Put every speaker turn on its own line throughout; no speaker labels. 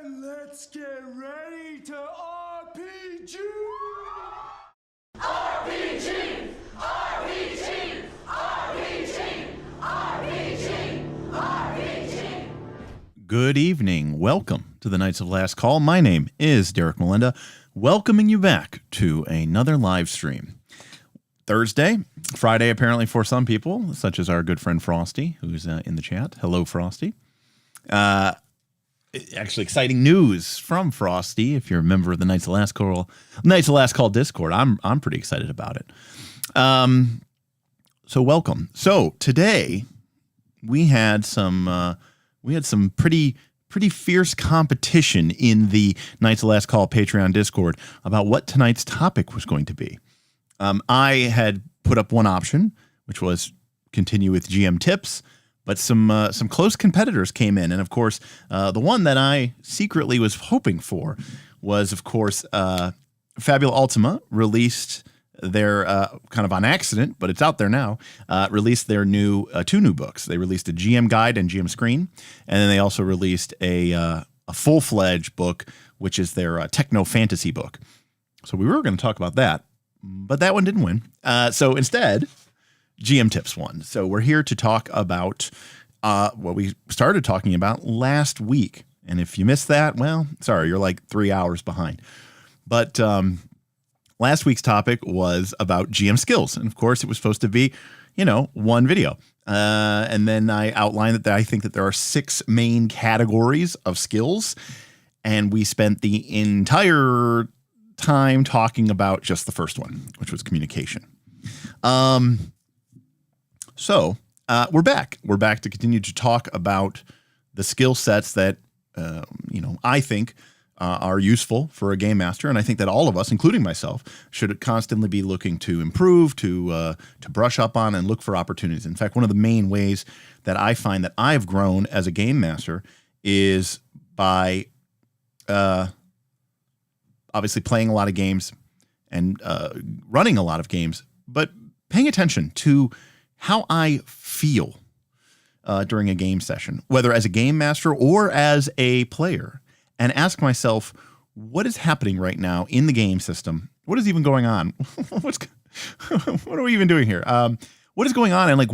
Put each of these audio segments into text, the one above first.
Let's get ready to RPG!
RPG! RPG! RPG! RPG! RPG!
Good evening. Welcome to the Knights of Last Call. My name is Derek Melinda, welcoming you back to another live stream. Thursday, Friday apparently for some people, such as our good friend Frosty, who's in the chat. Hello, Frosty. Actually, exciting news from Frosty. If you're a member of the Knights of Last Call Discord, I'm pretty excited about it. So welcome. So today we had some pretty fierce competition in the Knights of Last Call Patreon Discord about what tonight's topic was going to be. I had put up one option, which was continue with GM tips. But some close competitors came in. And, of course, the one that I secretly was hoping for was, of course, Fabula Ultima released their, kind of on accident, but it's out there now, released their two new books. They released a GM guide and GM screen. And then they also released a full-fledged book, which is their techno fantasy book. So we were going to talk about that, but that one didn't win. So instead, GM Tips won. So we're here to talk about what we started talking about last week. And if you missed that, well, sorry, you're like 3 hours behind. But last week's topic was about GM skills. And of course, it was supposed to be, one video. And then I outlined that I think that there are 6 main categories of skills. And we spent the entire time talking about just the first one, which was communication. So we're back. We're back to continue to talk about the skill sets that, I think are useful for a game master. And I think that all of us, including myself, should constantly be looking to improve, to brush up on and look for opportunities. In fact, one of the main ways that I find that I've grown as a game master is by obviously playing a lot of games and running a lot of games, but paying attention to how I feel. during a game session, whether as a game master or as a player, and ask myself, what is happening right now in the game system? What is even going on? What are we even doing here? What is going on? And like,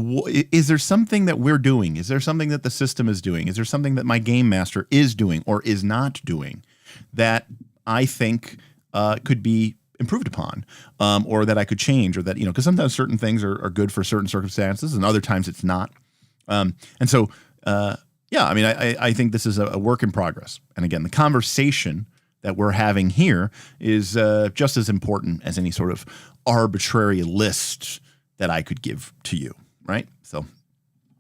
is there something that we're doing? Is there something that the system is doing? Is there something that my game master is doing or is not doing that I think could be improved upon, or that I could change, or that, because sometimes certain things are good for certain circumstances and other times it's not. And so, I think this is a work in progress. And again, the conversation that we're having here is just as important as any sort of arbitrary list that I could give to you, right? So,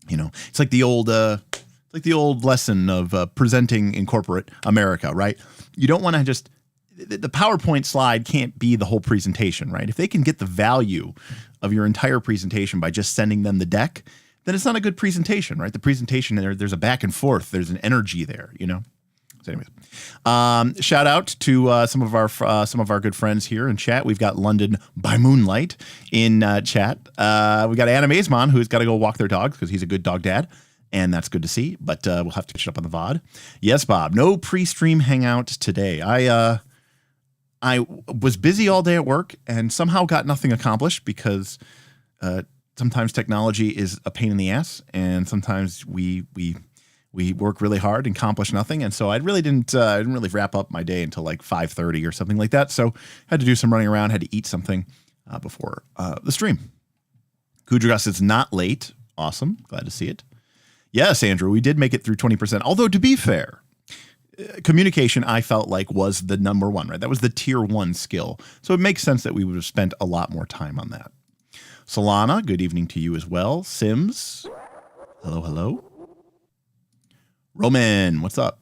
it's like the old lesson of presenting in corporate America, right? You don't want to just the PowerPoint slide can't be the whole presentation, right? If they can get the value of your entire presentation by just sending them the deck, then it's not a good presentation, right? The presentation, there's a back and forth. There's an energy there, So anyways, shout out to some of our good friends here in chat. We've got London by Moonlight in chat. We got Animazemon, who's got to go walk their dogs because he's a good dog dad, and that's good to see. But we'll have to catch up on the VOD. Yes, Bob. No pre-stream hangout today. I was busy all day at work and somehow got nothing accomplished because sometimes technology is a pain in the ass, and sometimes we work really hard and accomplish nothing. And so I didn't really wrap up my day until like 5:30 or something like that. So had to do some running around, had to eat something before the stream. Kudras is not late. Awesome. Glad to see it. Yes, Andrew, we did make it through 20%. Although to be fair, communication, I felt like, was the number one, right? That was the tier 1 skill. So it makes sense that we would have spent a lot more time on that. Solana, good evening to you as well. Sims, hello, hello. Roman, what's up?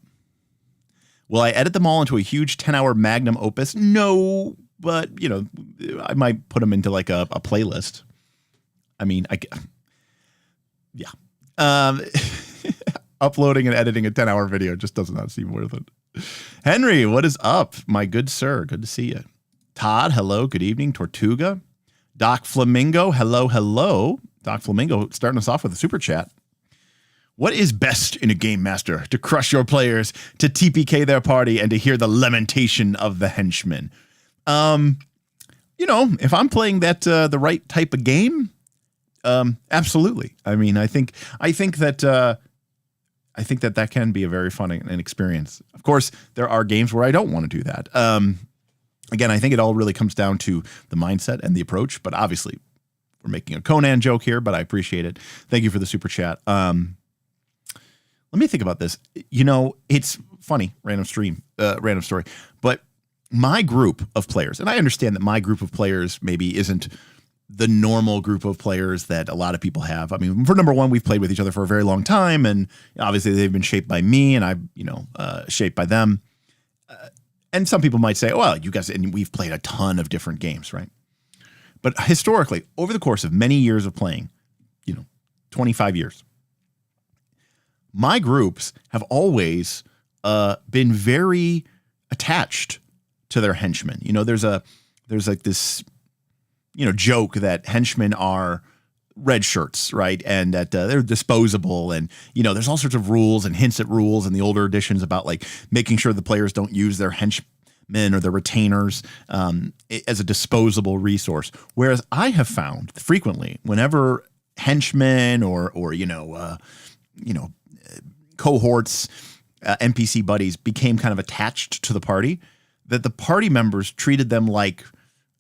Will I edit them all into a huge 10-hour magnum opus? No, but, I might put them into like a playlist. I mean, yeah. Uploading and editing a 10-hour video just does not seem worth it. Henry, what is up, my good sir? Good to see you. Todd, hello. Good evening. Tortuga. Doc Flamingo, hello, hello. Doc Flamingo starting us off with a super chat. What is best in a game master? To crush your players, to TPK their party, and to hear the lamentation of the henchmen. If I'm playing that the right type of game, absolutely. I mean, I think that can be a very fun experience. Of course, there are games where I don't want to do that. Again, I think it all really comes down to the mindset and the approach. But obviously, we're making a Conan joke here, but I appreciate it. Thank you for the super chat. Let me think about this. It's funny, random story. But my group of players, and I understand that my group of players maybe isn't the normal group of players that a lot of people have. I mean, for number one, we've played with each other for a very long time, and obviously they've been shaped by me, and I've shaped by them. And some people might say, well, you guys, and we've played a ton of different games, right? But historically, over the course of many years of playing, 25 years, my groups have always been very attached to their henchmen. There's like this, joke that henchmen are red shirts, right? And that they're disposable, and there's all sorts of rules and hints at rules in the older editions about like making sure the players don't use their henchmen or their retainers as a disposable resource. Whereas I have found frequently, whenever henchmen or cohorts, NPC buddies became kind of attached to the party, that the party members treated them like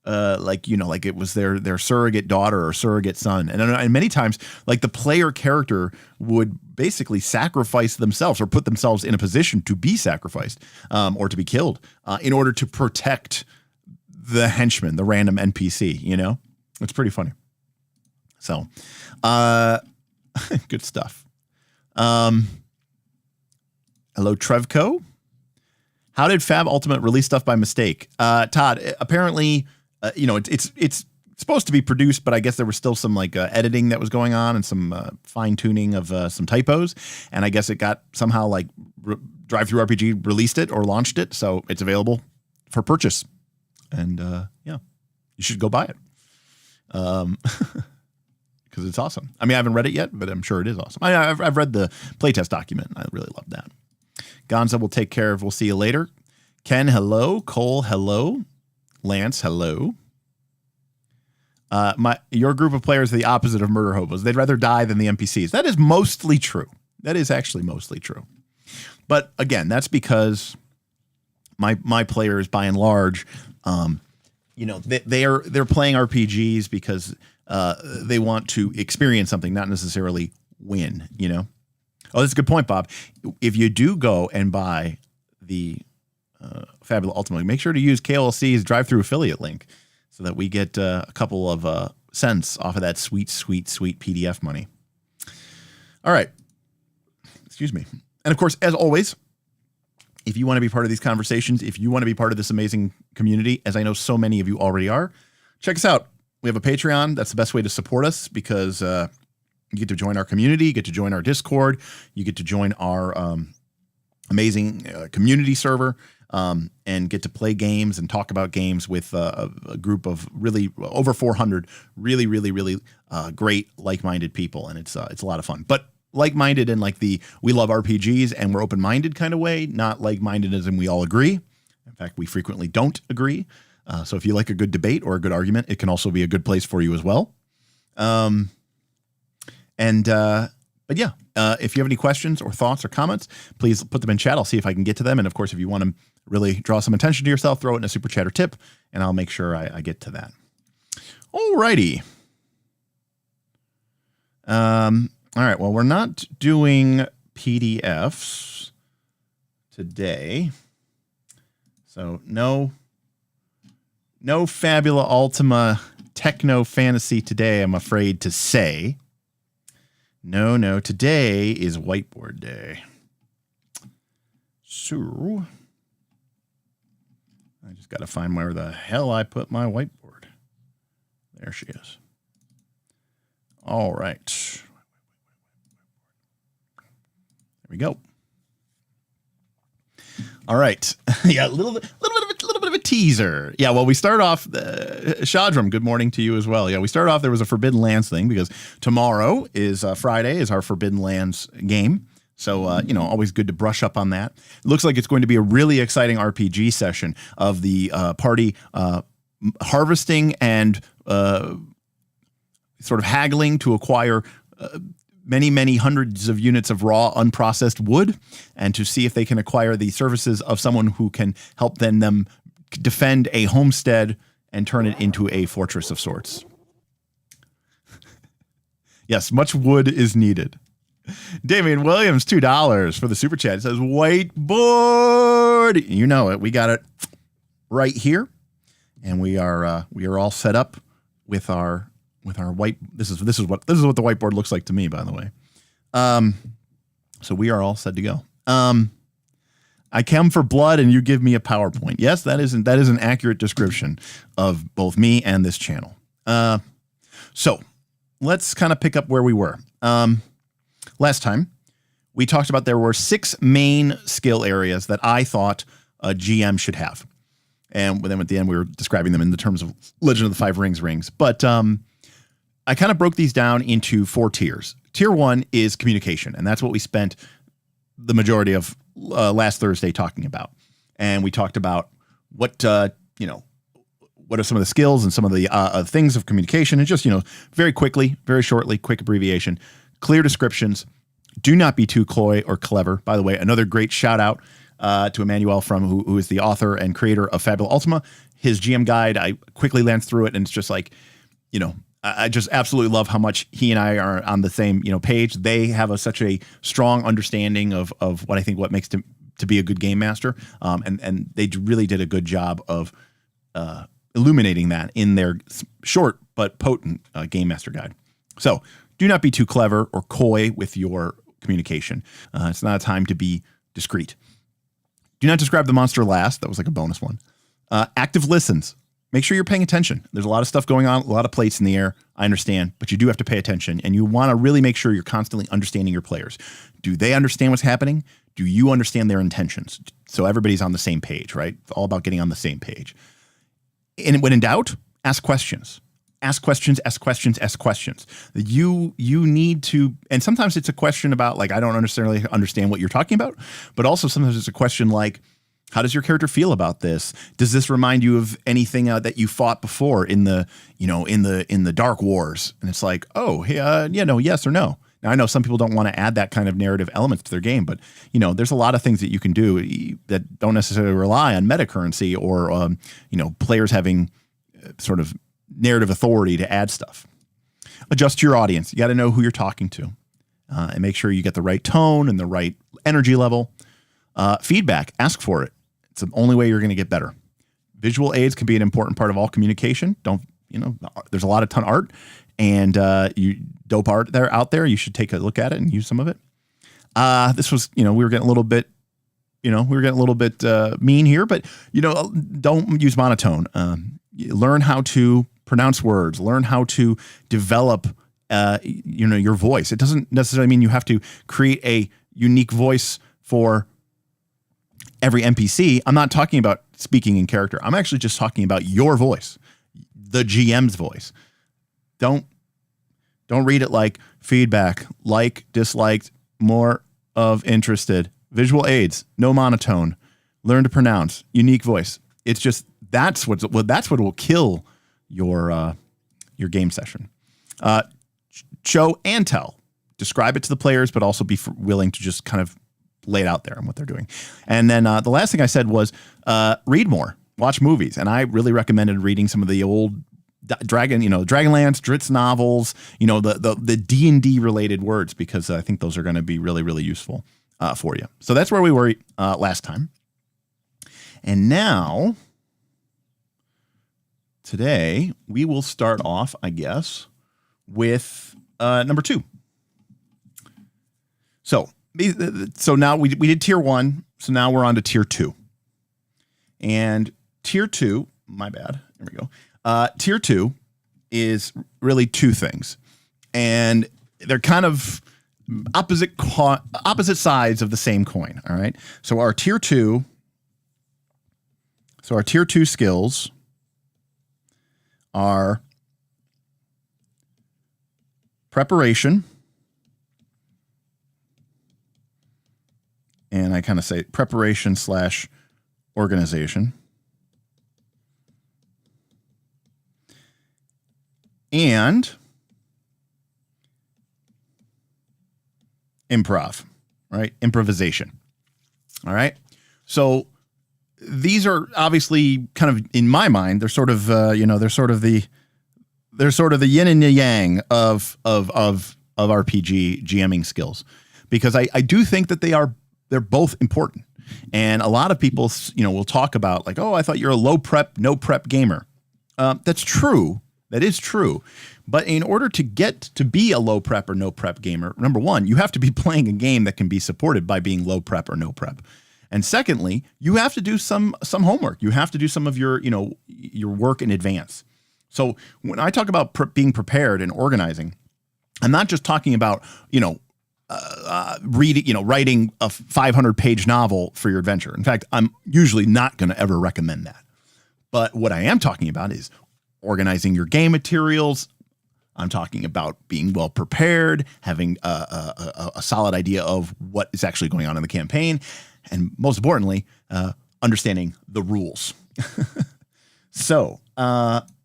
it was their surrogate daughter or surrogate son. And many times, like, the player character would basically sacrifice themselves or put themselves in a position to be sacrificed or to be killed in order to protect the henchman, the random NPC, It's pretty funny. So, good stuff. Hello, Trevco. How did Fab Ultimate release stuff by mistake? Todd, apparently, it's supposed to be produced, but I guess there was still some editing that was going on and some fine tuning of some typos. And I guess it got somehow Drive-Thru RPG released it or launched it. So it's available for purchase. And you should go buy it. Because because it's awesome. I mean, I haven't read it yet, but I'm sure it is awesome. I've read the playtest document. I really love that. Gonza will take care of. We'll see you later. Ken, hello. Cole, hello. Lance, hello. Your group of players are the opposite of murder hobos. They'd rather die than the NPCs. That is mostly true. That is actually mostly true. But again, that's because my players, by and large, they're playing RPGs because they want to experience something, not necessarily win. Oh, that's a good point, Bob. If you do go and buy the Fabula Ultima, make sure to use KLC's drive-through affiliate link so that we get a couple of cents off of that sweet, sweet, sweet PDF money. All right. Excuse me. And of course, as always, if you want to be part of these conversations, if you want to be part of this amazing community, as I know so many of you already are, check us out. We have a Patreon. That's the best way to support us because you get to join our community, you get to join our Discord, you get to join our amazing community server, and get to play games and talk about games with a group of really over 400 really, really, really great like-minded people, and it's a lot of fun. But like-minded in like the we love RPGs and we're open-minded kind of way, not like-minded as in we all agree. In fact, we frequently don't agree. So if you like a good debate or a good argument, it can also be a good place for you as well. But yeah, if you have any questions or thoughts or comments, please put them in chat. I'll see if I can get to them. And of course, if you want to really draw some attention to yourself, throw it in a super chat or tip, and I'll make sure I get to that. Alrighty. All right. Well, we're not doing PDFs today. So no Fabula Ultima Techno Fantasy today, I'm afraid to say. No, today is Whiteboard Day. So I just got to find where the hell I put my whiteboard. There she is. All right. There we go. All right. Yeah, a little bit of a teaser. Yeah, well, we start off, Shadram, good morning to you as well. Yeah, we start off, there was a Forbidden Lands thing because tomorrow is Friday is our Forbidden Lands game. So, always good to brush up on that. It looks like it's going to be a really exciting RPG session of the party harvesting and sort of haggling to acquire many, many hundreds of units of raw, unprocessed wood, and to see if they can acquire the services of someone who can help them defend a homestead and turn it into a fortress of sorts. Yes, much wood is needed. Damian Williams, $2 for the super chat. It says whiteboard. You know it. We got it right here, and we are all set up with our white. This is what the whiteboard looks like to me, by the way. So we are all set to go. I come for blood, and you give me a PowerPoint. Yes, that is an accurate description of both me and this channel. So let's kind of pick up where we were. Last time, we talked about there were 6 main skill areas that I thought a GM should have. And then at the end, we were describing them in the terms of Legend of the Five Rings. But I kind of broke these down into 4 tiers. Tier 1 is communication, and that's what we spent the majority of last Thursday talking about. And we talked about what are some of the skills and some of the things of communication, and just, very quickly, very shortly, quick abbreviation. Clear descriptions. Do not be too coy or clever. By the way, another great shout out to Emmanuel who is the author and creator of Fabula Ultima. His GM guide, I quickly glanced through it, and it's just like, I just absolutely love how much he and I are on the same page. They have such a strong understanding of what makes to be a good game master, and they really did a good job of illuminating that in their short but potent game master guide. So do not be too clever or coy with your communication. It's not a time to be discreet. Do not describe the monster last. That was like a bonus one. Active listens. Make sure you're paying attention. There's a lot of stuff going on, a lot of plates in the air. I understand, but you do have to pay attention, and you want to really make sure you're constantly understanding your players. Do they understand what's happening? Do you understand their intentions? So everybody's on the same page, right? It's all about getting on the same page. And when in doubt, ask questions. ask questions, ask questions, ask questions. You need to, and sometimes it's a question about like, I don't necessarily understand what you're talking about, but also sometimes it's a question like, how does your character feel about this? Does this remind you of anything that you fought before in the, in the Dark Wars? And it's like, oh, yes or no. Now I know some people don't want to add that kind of narrative elements to their game, but there's a lot of things that you can do that don't necessarily rely on meta currency or players having sort of narrative authority to add stuff. Adjust your audience. You got to know who you're talking to, and make sure you get the right tone and the right energy level. Feedback, ask for it. It's the only way you're going to get better. Visual aids can be an important part of all communication. There's a lot of ton of art and dope art out there. You should take a look at it and use some of it. This was, we were getting a little bit, mean here, but don't use monotone. Learn how to pronounce words, learn how to develop, your voice. It doesn't necessarily mean you have to create a unique voice for every NPC. I'm not talking about speaking in character. I'm actually just talking about your voice, the GM's voice. Don't read it like feedback, like, disliked, more of interested, visual aids, no monotone, learn to pronounce, unique voice. It's just, that's what will kill your game session. Show and tell. Describe it to the players, but also be willing to just kind of lay it out there and what they're doing. And then the last thing I said was read more, watch movies. And I really recommended reading some of the old Dragonlance, Dritz novels, the D&D related words, because I think those are going to be really, really useful for you. So that's where we were last time. And now, today, we will start off, I guess, with number 2. So now we did tier 1. So now we're on to tier 2. And tier 2, my bad. There we go. Tier 2 is really 2 things. And they're kind of opposite sides of the same coin. All right. So our tier 2 skills are preparation. And I kind of say preparation / organization. And improv, right? Improvisation. All right. So these are obviously kind of, in my mind, they're sort of, they're sort of the yin and the yang of RPG GMing skills, because I do think that they're both important. And a lot of people, will talk about like, oh, I thought you're a low prep, no prep gamer. That's true. That is true. But in order to get to be a low prep or no prep gamer, number one, you have to be playing a game that can be supported by being low prep or no prep. And secondly, you have to do some homework. You have to do some of your work in advance. So when I talk about being prepared and organizing, I'm not just talking about, writing a 500-page novel for your adventure. In fact, I'm usually not going to ever recommend that. But what I am talking about is organizing your game materials. I'm talking about being well prepared, having a solid idea of what is actually going on in the campaign, and most importantly, understanding the rules. So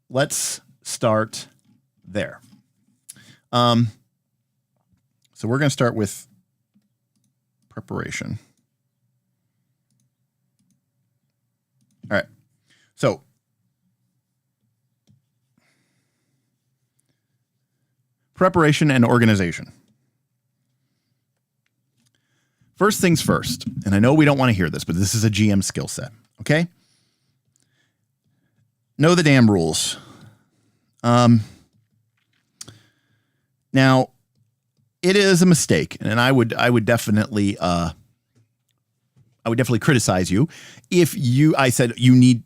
let's start there. So we're going to start with preparation. All right. So preparation and organization. First things first, and I know we don't want to hear this, but this is a GM skill set, okay? Know the damn rules. Now, it is a mistake, and I would definitely criticize you if I said you need,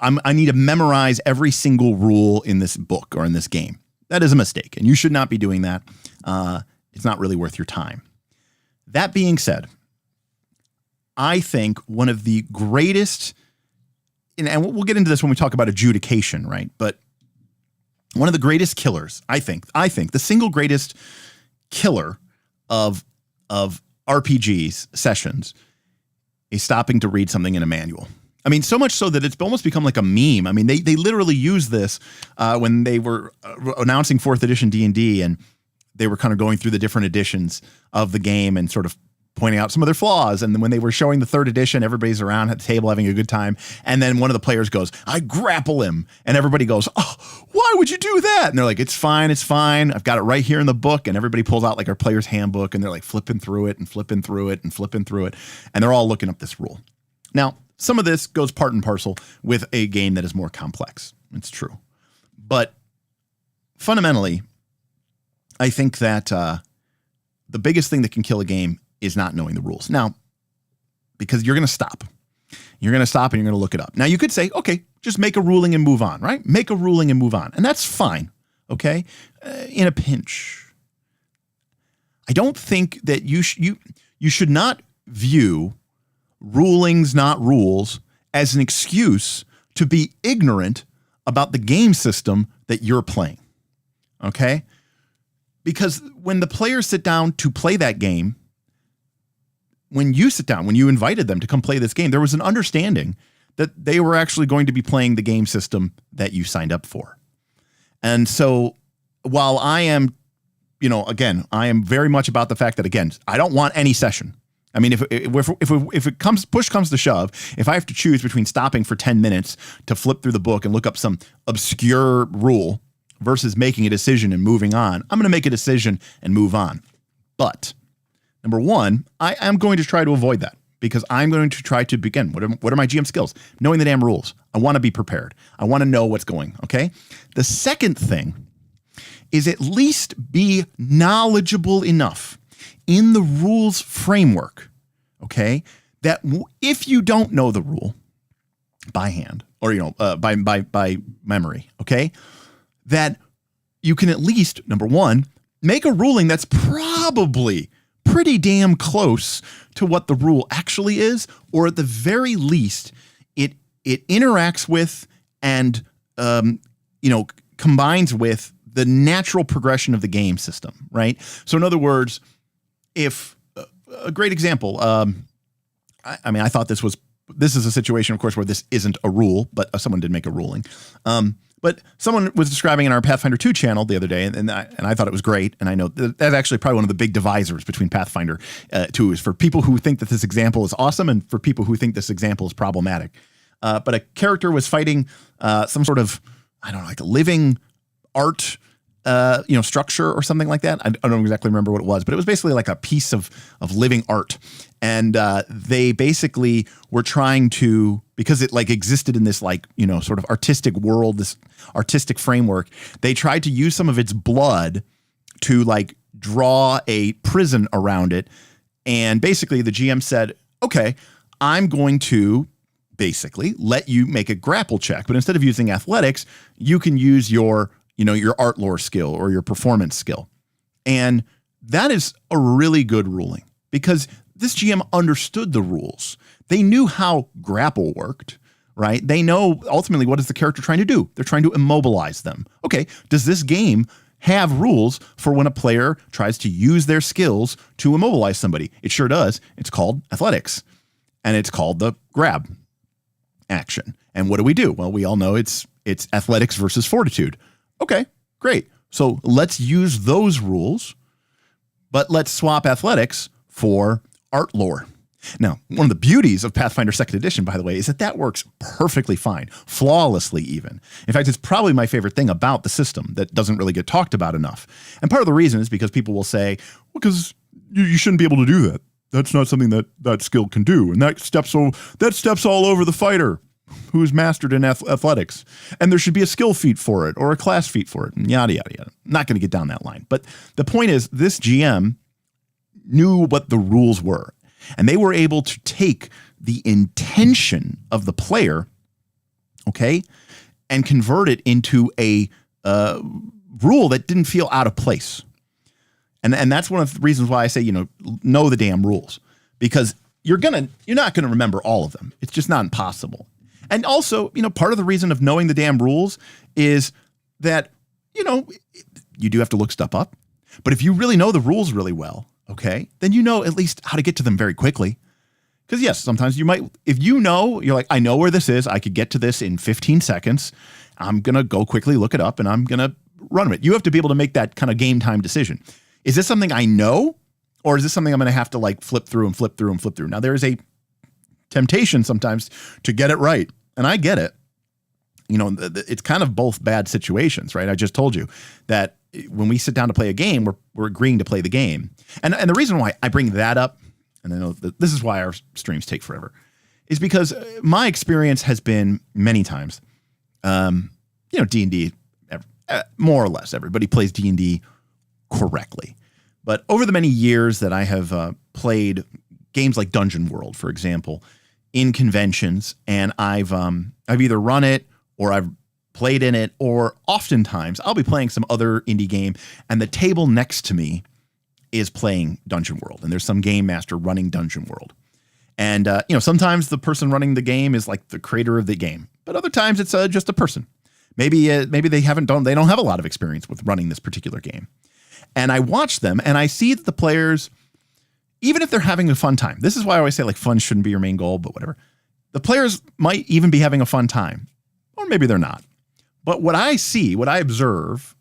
I need to memorize every single rule in this book or in this game. That is a mistake, and you should not be doing that. It's not really worth your time. That being said, I think one of the greatest, and we'll get into this when we talk about adjudication, right? But one of the greatest killers, I think the single greatest killer of RPGs sessions is stopping to read something in a manual. I mean, so much so that it's almost become like a meme. I mean, they literally used this when they were announcing 4th edition D&D, and they were kind of going through the different editions of the game and sort of pointing out some of their flaws. And then when they were showing the 3rd edition, everybody's around at the table having a good time. And then one of the players goes, I grapple him. And everybody goes, oh, why would you do that? And they're like, it's fine. I've got it right here in the book. And everybody pulls out like our player's handbook, and they're like flipping through it and flipping through it and flipping through it. And they're all looking up this rule. Now, some of this goes part and parcel with a game that is more complex. It's true. But fundamentally, I think that the biggest thing that can kill a game is not knowing the rules. Now, because you're going to stop. You're going to stop and you're going to look it up. Now, you could say, okay, just make a ruling and move on, right? Make a ruling and move on. And that's fine, okay? In a pinch. I don't think that you should not view rulings, not rules, as an excuse to be ignorant about the game system that you're playing, okay? Because when the players sit down to play that game, when you sit down, when you invited them to come play this game, there was an understanding that they were actually going to be playing the game system that you signed up for. And so while I am, again, I am very much about the fact that, again, I don't want any session. I mean, if it comes, push comes to shove, if I have to choose between stopping for 10 minutes to flip through the book and look up some obscure rule versus making a decision and moving on, I'm going to make a decision and move on. But number one, I am going to try to avoid that, because I'm going to try to begin. What are my GM skills? Knowing the damn rules. I want to be prepared. I want to know what's going, okay? The second thing is at least be knowledgeable enough in the rules framework, okay, that if you don't know the rule by hand or, by memory, okay, that you can at least, number one, make a ruling that's probably pretty damn close to what the rule actually is, or at the very least, it interacts with and combines with the natural progression of the game system, right? So in other words, if a great example, I thought this is a situation, of course, where this isn't a rule, but someone did make a ruling. But someone was describing in our Pathfinder 2 channel the other day, and I thought it was great. And I know that's actually probably one of the big divisors between Pathfinder 2 is for people who think that this example is awesome and for people who think this example is problematic. But a character was fighting some sort of, I don't know, like a living art structure or something like that. I don't exactly remember what it was, but it was basically like a piece of living art. And they basically were trying to, because it like existed in this like, sort of artistic world, this artistic framework, they tried to use some of its blood to like draw a prison around it. And basically the GM said, okay, I'm going to basically let you make a grapple check, but instead of using athletics, you can use your art lore skill or your performance skill. And that is a really good ruling, because this GM understood the rules. They knew how grapple worked, right? They know ultimately what is the character trying to do. They're trying to immobilize them. Okay, does this game have rules for when a player tries to use their skills to immobilize somebody? It sure does. It's called athletics, and it's called the grab action. And what do we do? Well, we all know it's athletics versus fortitude. Okay, great. So let's use those rules, but let's swap athletics for art lore. Now, one of the beauties of Pathfinder 2nd Edition, by the way, is that works perfectly fine, flawlessly even. In fact, it's probably my favorite thing about the system that doesn't really get talked about enough. And part of the reason is because people will say, well, because you shouldn't be able to do that. That's not something that skill can do. And that steps all over the fighter who's mastered in athletics. And there should be a skill feat for it or a class feat for it, and yada, yada, yada. I'm not going to get down that line. But the point is, this GM knew what the rules were, and they were able to take the intention of the player, okay, and convert it into a rule that didn't feel out of place. And that's one of the reasons why I say, know the damn rules, because you're not gonna remember all of them. It's just not impossible. And also, part of the reason of knowing the damn rules is that you know, you do have to look stuff up. But if you really know the rules really well, okay, then you know at least how to get to them very quickly. Because yes, sometimes you might, if you know, you're like, I know where this is. I could get to this in 15 seconds. I'm going to go quickly look it up and I'm going to run with it. You have to be able to make that kind of game time decision. Is this something I know? Or is this something I'm going to have to like flip through and flip through and flip through? Now there is a temptation sometimes to get it right. And I get it. You know, it's kind of both bad situations, right? I just told you that when we sit down to play a game, we're agreeing to play the game. And the reason why I bring that up, and I know that this is why our streams take forever, is because my experience has been many times, you know, D&D, more or less everybody plays D&D correctly. But over the many years that I have played games like Dungeon World, for example, in conventions, and I've either run it or I've played in it, or oftentimes I'll be playing some other indie game and the table next to me is playing Dungeon World, and there's some game master running Dungeon World. And, you know, sometimes the person running the game is like the creator of the game, but other times it's just a person. Maybe they don't have a lot of experience with running this particular game. And I watch them and I see that the players, even if they're having a fun time, this is why I always say like fun shouldn't be your main goal, but whatever. The players might even be having a fun time, or maybe they're not. But what I see, what I observe,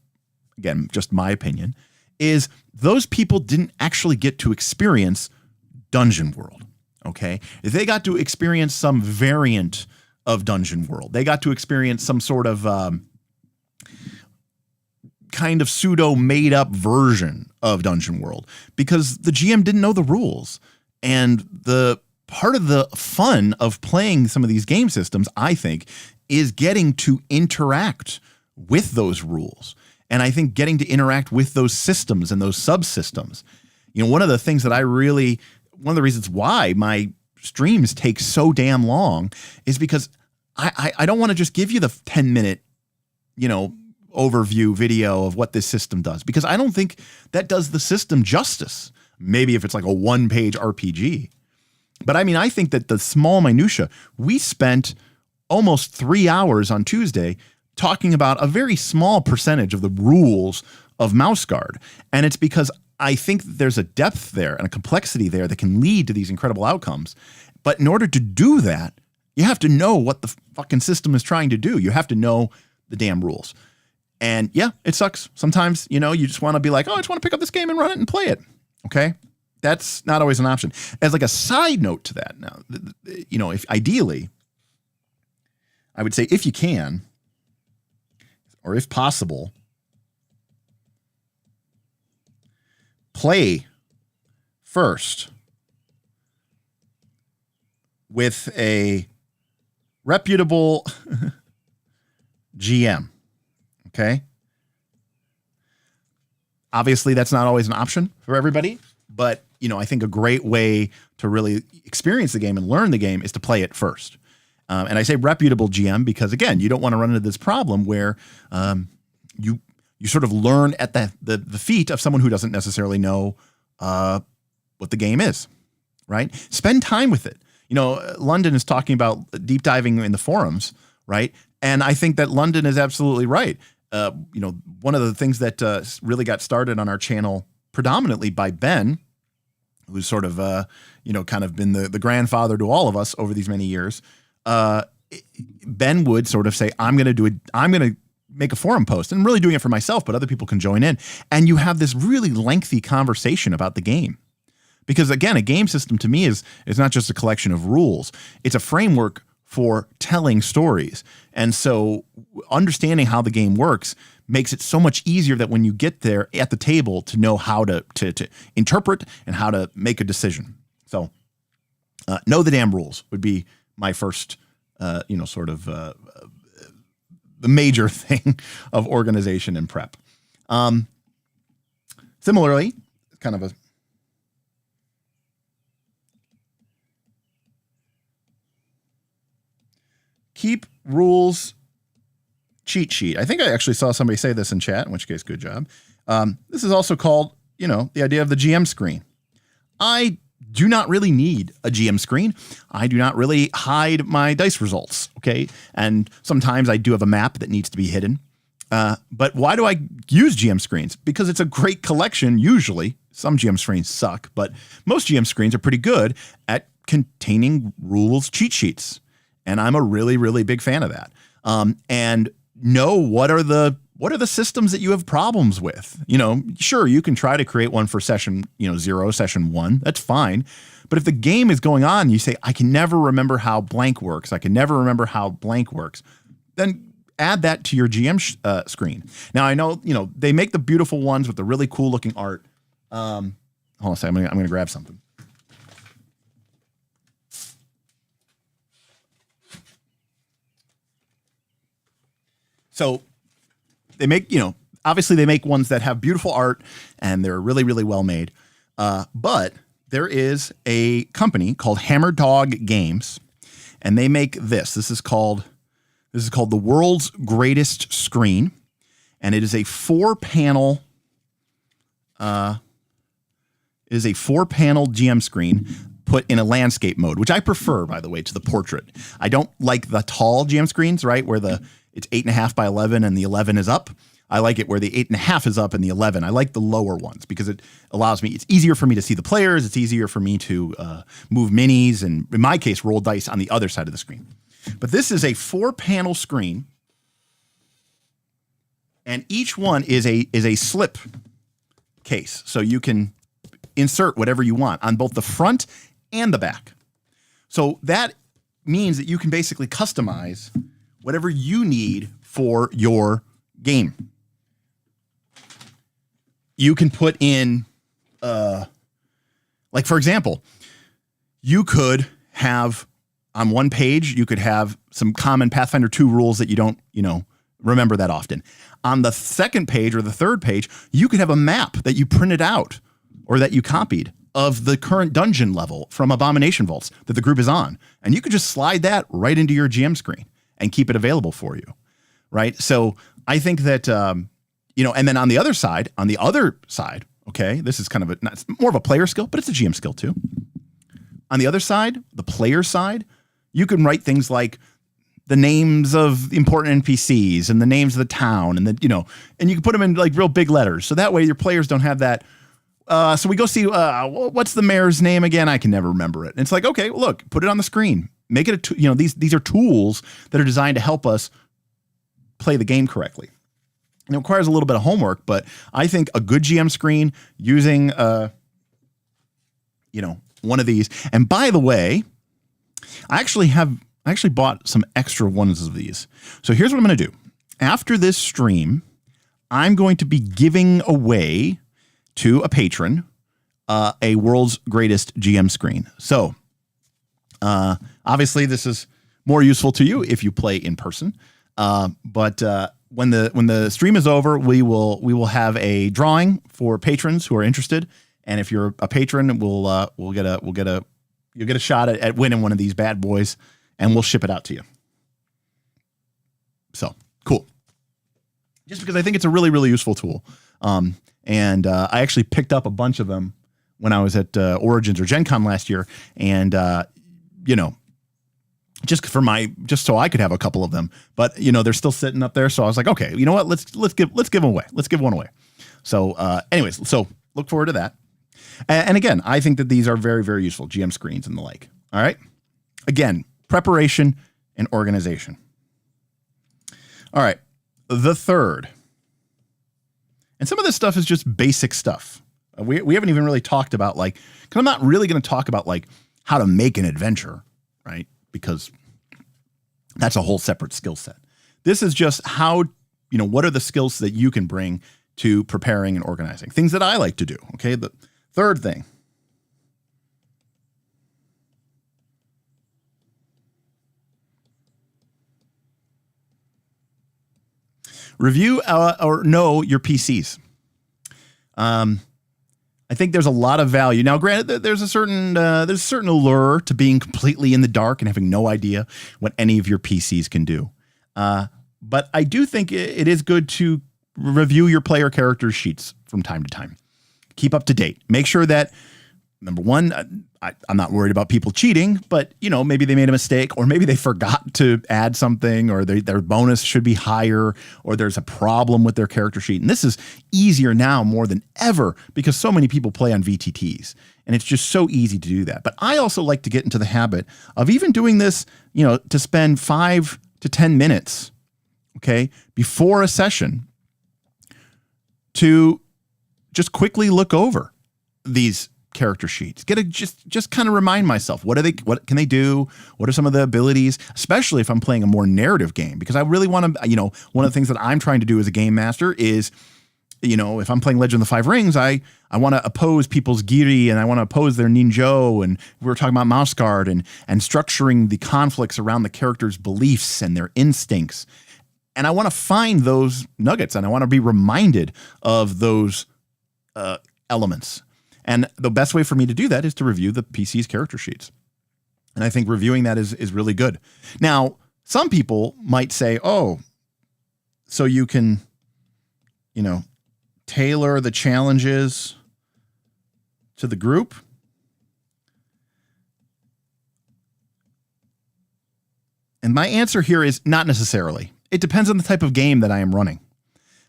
again, just my opinion, is those people didn't actually get to experience Dungeon World, okay? They got to experience some variant of Dungeon World. They got to experience some sort of kind of pseudo made up version of Dungeon World because the GM didn't know the rules. And the part of the fun of playing some of these game systems, I think, is getting to interact with those rules. And I think getting to interact with those systems and those subsystems. You know, one of the things that one of the reasons why my streams take so damn long is because I don't want to just give you the 10-minute, you know, overview video of what this system does, because I don't think that does the system justice. Maybe if it's like a one-page RPG. But I mean, I think that the small minutia, we spent almost 3 hours on Tuesday talking about a very small percentage of the rules of Mouse Guard. And it's because I think there's a depth there and a complexity there that can lead to these incredible outcomes. But in order to do that, you have to know what the fucking system is trying to do. You have to know the damn rules. And yeah, it sucks. Sometimes, you know, you just want to be like, oh, I just want to pick up this game and run it and play it. Okay. That's not always an option. As like a side note to that now, you know, if ideally, I would say if you can, or if possible, play first with a reputable GM. Okay. Obviously, that's not always an option for everybody, but you know, I think a great way to really experience the game and learn the game is to play it first. And I say reputable GM because, again, you don't want to run into this problem where you sort of learn at the feet of someone who doesn't necessarily know what the game is, right? Spend time with it. You know, London is talking about deep diving in the forums, right? And I think that London is absolutely right. You know, one of the things that really got started on our channel predominantly by Ben, who's sort of, you know, kind of been the grandfather to all of us over these many years. Ben would sort of say, I'm going to make a forum post, and I'm really doing it for myself, but other people can join in. And you have this really lengthy conversation about the game. Because again, a game system to me is not just a collection of rules. It's a framework for telling stories. And so understanding how the game works makes it so much easier that when you get there at the table to know how to interpret and how to make a decision. So know the damn rules would be my first, you know, sort of the major thing of organization and prep. Similarly, kind of a keep rules cheat sheet. I think I actually saw somebody say this in chat, in which case, good job. This is also called, you know, the idea of the GM screen. I do not really need a GM screen. I do not really hide my dice results, okay? And sometimes I do have a map that needs to be hidden. But why do I use GM screens? Because it's a great collection. Usually, some GM screens suck, but most GM screens are pretty good at containing rules cheat sheets. And I'm a really, really big fan of that. And know what are the systems that you have problems with. Sure, you can try to create one for session 0, session 1. That's fine. But if the game is going on, you say, I can never remember how blank works. I can never remember how blank works. Then add that to your GM screen. Now, I know, they make the beautiful ones with the really cool looking art. Hold on a second. I'm going to grab something. So they make, obviously they make ones that have beautiful art and they're really, really well made. But there is a company called Hammer Dog Games, and they make this. This is called the world's greatest screen, and it is a 4-panel. GM screen put in a landscape mode, which I prefer, by the way, to the portrait. I don't like the tall GM screens, right, where it's 8.5 by 11 and the 11 is up. I like it where the 8.5 is up and the 11. I like the lower ones because it allows me, it's easier for me to see the players. It's easier for me to move minis and, in my case, roll dice on the other side of the screen. But this is a 4-panel screen, and each one is a slip case. So you can insert whatever you want on both the front and the back. So that means that you can basically customize whatever you need for your game. You can put in, like, for example, you could have on one page, you could have some common Pathfinder 2 rules that you don't, remember that often. On the second page or the third page, you could have a map that you printed out or that you copied of the current dungeon level from Abomination Vaults that the group is on. And you could just slide that right into your GM screen and keep it available for you, right? So I think that, and then on the other side, okay, this is kind of it's more of a player skill, but it's a GM skill too. On the other side, the player side, you can write things like the names of important NPCs and the names of the town and and you can put them in like real big letters. So that way your players don't have that. So we go see, what's the mayor's name again? I can never remember it. And it's like, okay, look, put it on the screen. Make it these are tools that are designed to help us play the game correctly. And it requires a little bit of homework, but I think a good GM screen using, one of these. And by the way, I actually bought some extra ones of these. So here's what I'm going to do. After this stream, I'm going to be giving away to a patron a world's greatest GM screen. So obviously this is more useful to you if you play in person. But when the stream is over, we will have a drawing for patrons who are interested. And if you're a patron, you'll get a shot at winning one of these bad boys, and we'll ship it out to you. So cool. Just because I think it's a really, really useful tool. And I actually picked up a bunch of them when I was at Origins or Gen Con last year. And, just so I could have a couple of them, but they're still sitting up there. So I was like, okay, you know what? Let's give them away. Let's give one away. So, anyways, so look forward to that. And again, I think that these are very, very useful, GM screens and the like. All right. Again, preparation and organization. All right. The third. And some of this stuff is just basic stuff. We haven't even really talked about because I'm not really going to talk about how to make an adventure, right? Because that's a whole separate skill set. This is just how, what are the skills that you can bring to preparing and organizing? Things that I like to do. Okay. The third thing. Review or know your PCs. I think there's a lot of value. Now, granted, there's a certain allure to being completely in the dark and having no idea what any of your PCs can do. But I do think it is good to review your player character sheets from time to time. Keep up to date. Make sure that number one, I'm not worried about people cheating, but maybe they made a mistake, or maybe they forgot to add something, or their bonus should be higher, or there's a problem with their character sheet. And this is easier now more than ever because so many people play on VTTs, and it's just so easy to do that. But I also like to get into the habit of even doing this, to spend 5 to 10 minutes, okay, before a session to just quickly look over these character sheets. Just kind of remind myself, what can they do? What are some of the abilities, especially if I'm playing a more narrative game? Because I really want to, one of the things that I'm trying to do as a game master is, if I'm playing Legend of the Five Rings, I want to oppose people's Giri, and I want to oppose their Ninjo, and we were talking about mouse guard and structuring the conflicts around the characters' beliefs and their instincts. And I want to find those nuggets, and I want to be reminded of those elements. And the best way for me to do that is to review the PC's character sheets. And I think reviewing that is really good. Now, some people might say, oh, so you can, tailor the challenges to the group. And my answer here is not necessarily. It depends on the type of game that I am running.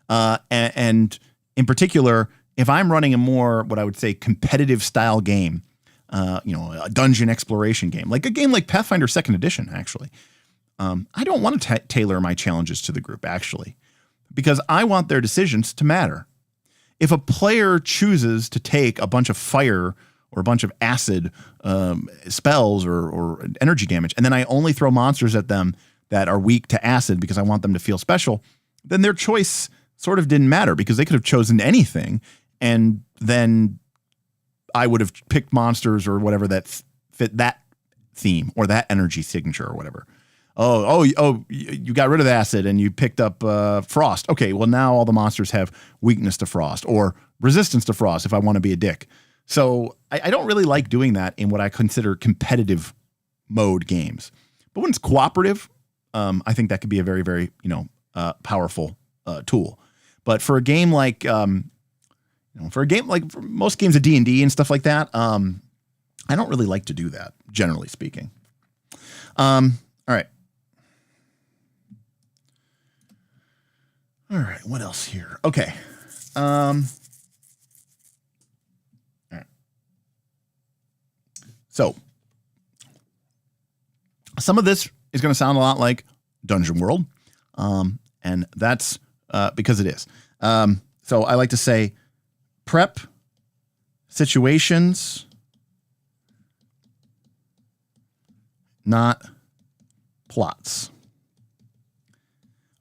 And in particular, if I'm running a more, what I would say, competitive style game, a dungeon exploration game, like a game like Pathfinder 2nd Edition, actually, I don't want to tailor my challenges to the group, actually, because I want their decisions to matter. If a player chooses to take a bunch of fire or a bunch of acid spells or energy damage, and then I only throw monsters at them that are weak to acid because I want them to feel special, then their choice sort of didn't matter, because they could have chosen anything, and then I would have picked monsters or whatever that fit that theme or that energy signature or whatever. Oh, you got rid of the acid and you picked up frost. Okay, well, now all the monsters have weakness to frost or resistance to frost if I want to be a dick. So I don't really like doing that in what I consider competitive mode games. But when it's cooperative, I think that could be a very, very, powerful tool. But for a game like, for most games of D&D and stuff like that, I don't really like to do that, generally speaking. All right. All right. What else here? Okay. All right. So some of this is going to sound a lot like Dungeon World. And that's because it is. So I like to say prep situations, not plots.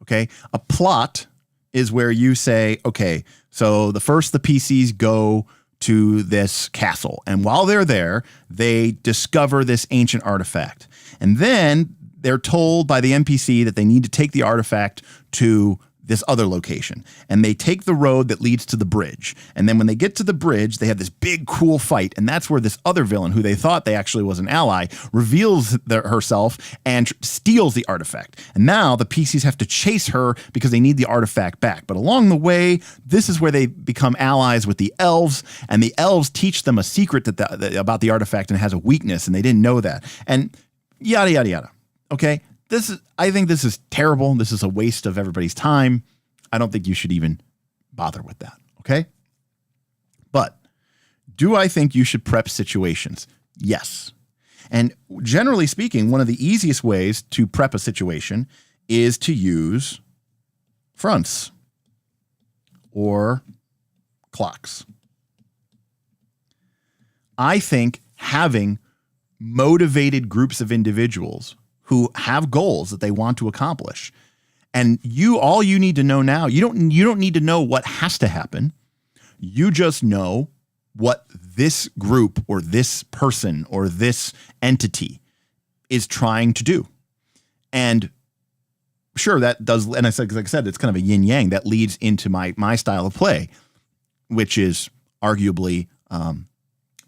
Okay. A plot is where you say, okay, so the PCs go to this castle, and while they're there, they discover this ancient artifact. And then they're told by the NPC that they need to take the artifact to this other location, and they take the road that leads to the bridge. And then when they get to the bridge, they have this big cool fight, and that's where this other villain, who they thought they actually was an ally, reveals herself and steals the artifact. And now the PCs have to chase her because they need the artifact back. But along the way, this is where they become allies with the elves, and the elves teach them a secret about the artifact, and it has a weakness, and they didn't know that. And yada, yada, yada. Okay? I think this is terrible. This is a waste of everybody's time. I don't think you should even bother with that. Okay. But do I think you should prep situations? Yes. And generally speaking, one of the easiest ways to prep a situation is to use fronts or clocks. I think having motivated groups of individuals who have goals that they want to accomplish. And all you need to know now, you don't need to know what has to happen. You just know what this group or this person or this entity is trying to do. And sure, that does, and like I said, it's kind of a yin yang that leads into my style of play, which is arguably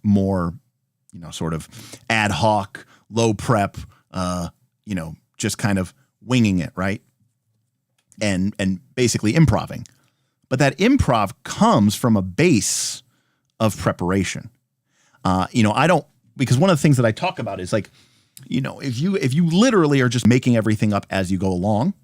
more, sort of ad hoc, low prep, just kind of winging it, right? And basically improving. But that improv comes from a base of preparation. I don't, because one of the things that I talk about is like, if you literally are just making everything up as you go along,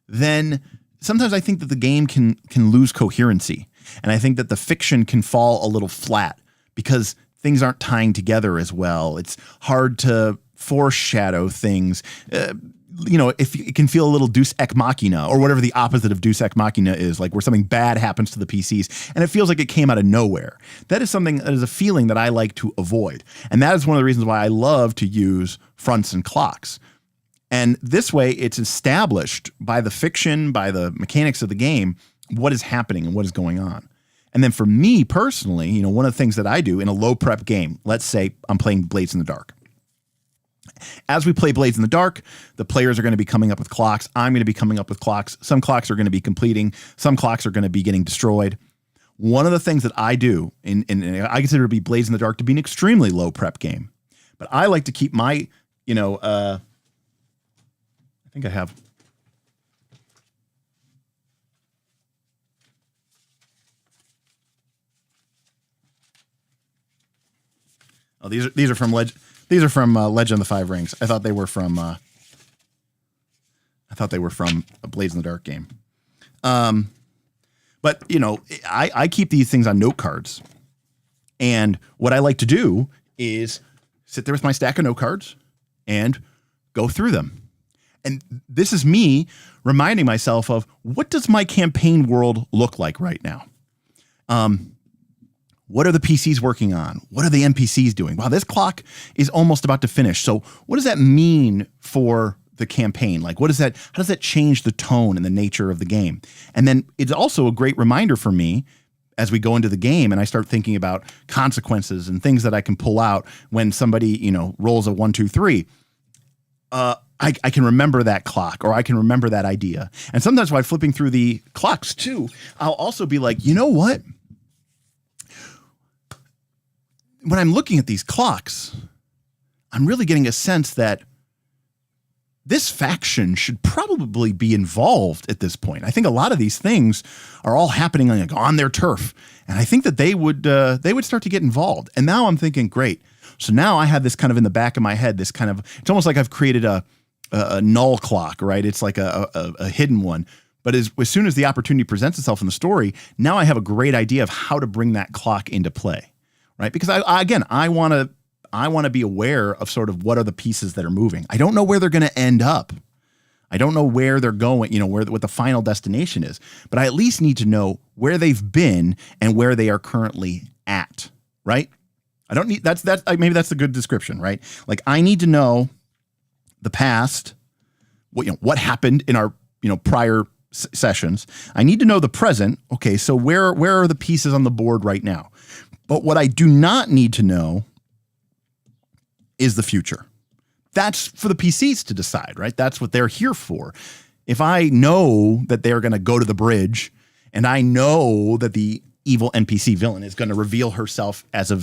then sometimes I think that the game can lose coherency. And I think that the fiction can fall a little flat because things aren't tying together as well. It's hard to foreshadow things. If it can feel a little deus ex machina, or whatever the opposite of deus ex machina is, like where something bad happens to the PCs and it feels like it came out of nowhere. That is a feeling that I like to avoid. And that is one of the reasons why I love to use fronts and clocks. And this way it's established by the fiction, by the mechanics of the game, what is happening and what is going on. And then for me personally, one of the things that I do in a low prep game, let's say I'm playing Blades in the Dark. As we play Blades in the Dark, the players are going to be coming up with clocks. I'm going to be coming up with clocks. Some clocks are going to be completing. Some clocks are going to be getting destroyed. One of the things that I do, and I consider to be Blades in the Dark to be an extremely low prep game, but I like to keep my, I think I have. Oh, these are from Legend of the Five Rings. I thought they were from a Blades in the Dark game. But I keep these things on note cards, and what I like to do is sit there with my stack of note cards and go through them. And this is me reminding myself of, what does my campaign world look like right now? What are the PCs working on? What are the NPCs doing? Wow, this clock is almost about to finish. So what does that mean for the campaign? Like, how does that change the tone and the nature of the game? And then it's also a great reminder for me as we go into the game and I start thinking about consequences and things that I can pull out when somebody, rolls a 1, 2, 3. I can remember that clock, or I can remember that idea. And sometimes while flipping through the clocks too, I'll also be like, you know what? When I'm looking at these clocks, I'm really getting a sense that this faction should probably be involved at this point. I think a lot of these things are all happening on their turf, and I think that they would start to get involved. And now I'm thinking, great. So now I have this kind of in the back of my head, it's almost like I've created a null clock, right? It's like a hidden one. But as soon as the opportunity presents itself in the story, now I have a great idea of how to bring that clock into play. Right? Because I want to be aware of sort of what are the pieces that are moving. I don't know where they're going to end up. I don't know where they're going, what the final destination is, but I at least need to know where they've been and where they are currently at, right? I don't need maybe that's a good description, right? Like, I need to know the past, what happened in our, prior sessions. I need to know the present. Okay, so where are the pieces on the board right now? But what I do not need to know is the future. That's for the PCs to decide, right? That's what they're here for. If I know that they're going to go to the bridge, and I know that the evil NPC villain is going to reveal herself as a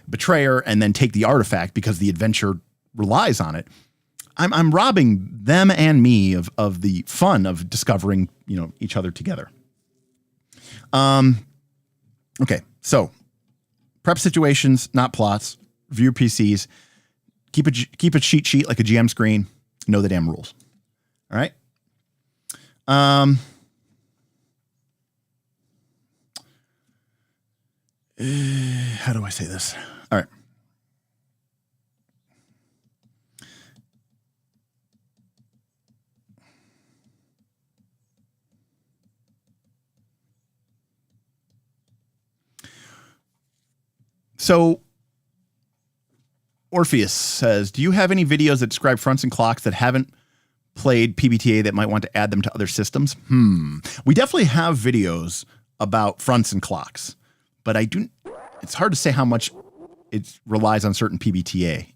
betrayer and then take the artifact because the adventure relies on it, I'm robbing them and me of the fun of discovering, each other together. Okay, so prep situations, not plots. View PCs. Keep a cheat sheet like a GM screen. Know the damn rules. All right. How do I say this? All right. So Orpheus says, do you have any videos that describe fronts and clocks that haven't played PBTA that might want to add them to other systems? We definitely have videos about fronts and clocks, but it's hard to say how much it relies on certain PBTA,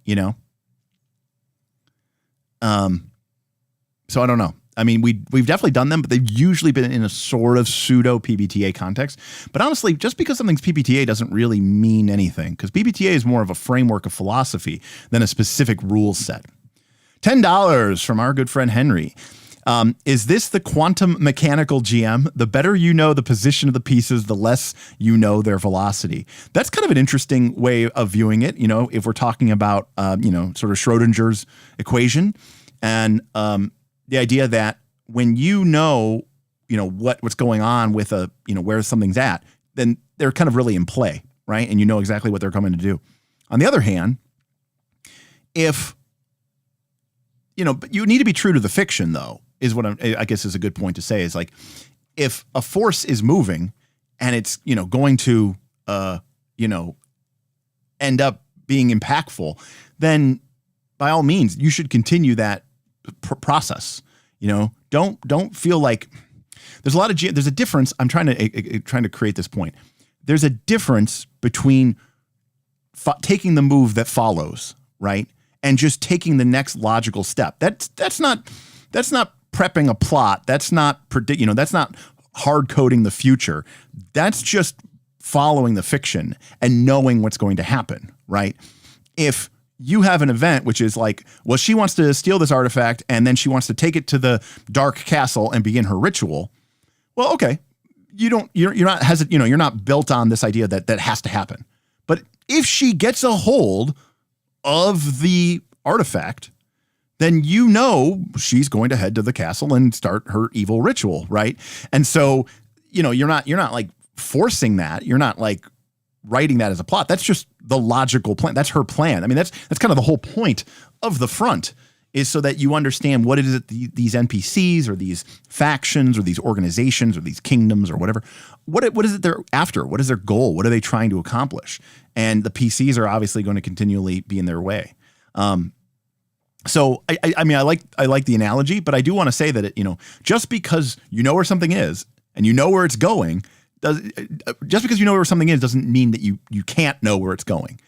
So I don't know. I mean, we've definitely done them, but they've usually been in a sort of pseudo PBTA context. But honestly, just because something's PBTA doesn't really mean anything, because PBTA is more of a framework of philosophy than a specific rule set. $10 from our good friend Henry. Is this the quantum mechanical GM? The better you know the position of the pieces, the less you know their velocity. That's kind of an interesting way of viewing it. You know, if we're talking about, sort of Schrodinger's equation, and the idea that when you know what's going on with where something's at, then they're kind of really in play, right? And you know exactly what they're coming to do. On the other hand, if but you need to be true to the fiction, though, is what I guess is a good point to say, is like, if a force is moving and it's, going to, end up being impactful, then by all means, you should continue that process. Don't feel like there's a difference. I'm trying to create this point. There's a difference between taking the move that follows, right, and just taking the next logical step. That's not prepping a plot. That's not that's not hard coding the future. That's just following the fiction and knowing what's going to happen, right? If you have an event which is like, well, she wants to steal this artifact and then she wants to take it to the dark castle and begin her ritual. Well, okay, you're not built on this idea that has to happen. But if she gets a hold of the artifact, then she's going to head to the castle and start her evil ritual, right? And so, you're not like forcing that. You're not like writing that as a plot. That's just the logical plan. That's her plan. I mean, that's kind of the whole point of the front, is so that you understand what it is that these NPCs or these factions or these organizations or these kingdoms or whatever, what is it they're after? What is their goal? What are they trying to accomplish? And the PCs are obviously going to continually be in their way. So I mean, I like the analogy, but I do want to say that just because you know where something is and you know where it's going, just because you know where something is doesn't mean that you can't know where it's going.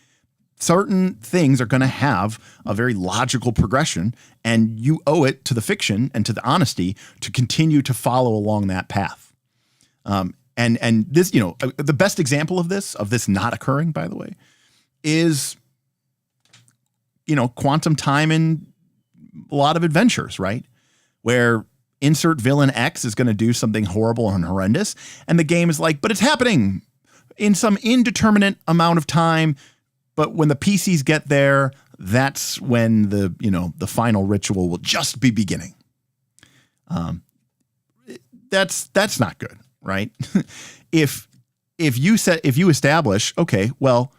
Certain things are going to have a very logical progression, and you owe it to the fiction and to the honesty to continue to follow along that path. And this, the best example of this not occurring, by the way, is, quantum time in a lot of adventures, right? Where insert villain X is going to do something horrible and horrendous, and the game is like, but it's happening in some indeterminate amount of time. But when the PCs get there, that's when the final ritual will just be beginning. That's not good, right? If you establish, okay, well,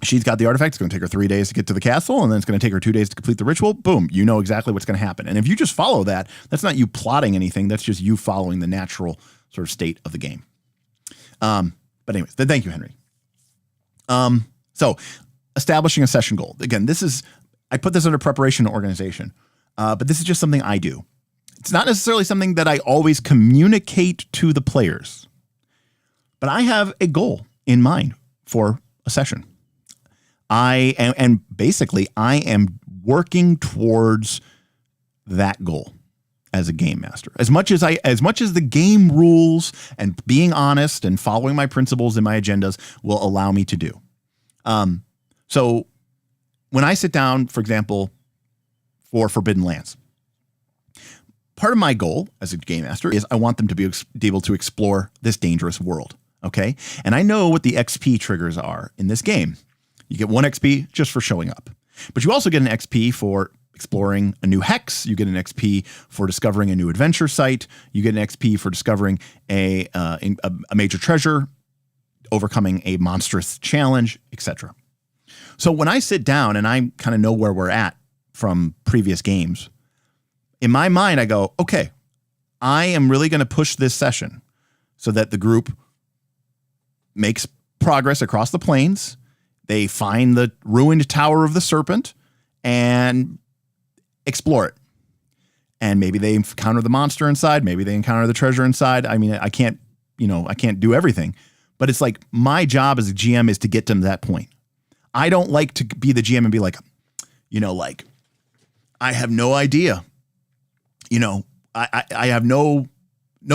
she's got the artifact, it's going to take her 3 days to get to the castle, and then it's going to take her 2 days to complete the ritual. Boom, you know exactly what's going to happen. And if you just follow that, that's not you plotting anything. That's just you following the natural sort of state of the game. But anyways, thank you, Henry. So establishing a session goal. Again, I put this under preparation and organization, but this is just something I do. It's not necessarily something that I always communicate to the players, but I have a goal in mind for a session. I am working towards that goal as a game master. As much as the game rules and being honest and following my principles and my agendas will allow me to do. So when I sit down, for example, for Forbidden Lands, part of my goal as a game master is I want them to be able to explore this dangerous world. Okay. And I know what the XP triggers are in this game. You get 1 XP just for showing up, but you also get an XP for exploring a new hex. You get an XP for discovering a new adventure site. You get an XP for discovering a major treasure, overcoming a monstrous challenge, etc. So when I sit down and I kind of know where we're at from previous games, in my mind, I go, okay, I am really going to push this session so that the group makes progress across the plains. They find the ruined Tower of the Serpent and explore it. And maybe they encounter the monster inside. Maybe they encounter the treasure inside. I mean, I can't do everything. But it's like my job as a GM is to get them to that point. I don't like to be the GM and be like, I have no idea. I have no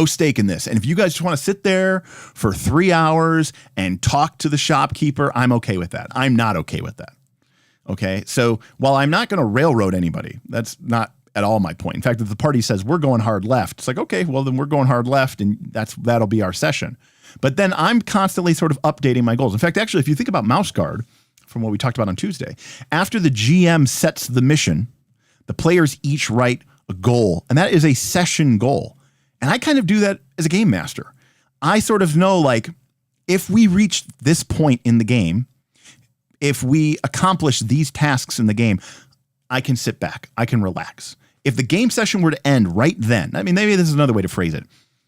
stake in this. And if you guys just want to sit there for 3 hours and talk to the shopkeeper, I'm okay with that. I'm not okay with that. Okay. So while I'm not going to railroad anybody, that's not at all my point. In fact, if the party says we're going hard left, it's like, okay, well then we're going hard left, and that'll be our session. But then I'm constantly sort of updating my goals. In fact, actually, if you think about Mouse Guard, from what we talked about on Tuesday, after the GM sets the mission, the players each write a goal, and that is a session goal. And I kind of do that as a game master. I sort of know, like, if we reach this point in the game, if we accomplish these tasks in the game, I can sit back, I can relax. If the game session were to end right then, I mean, maybe this is another way to phrase it.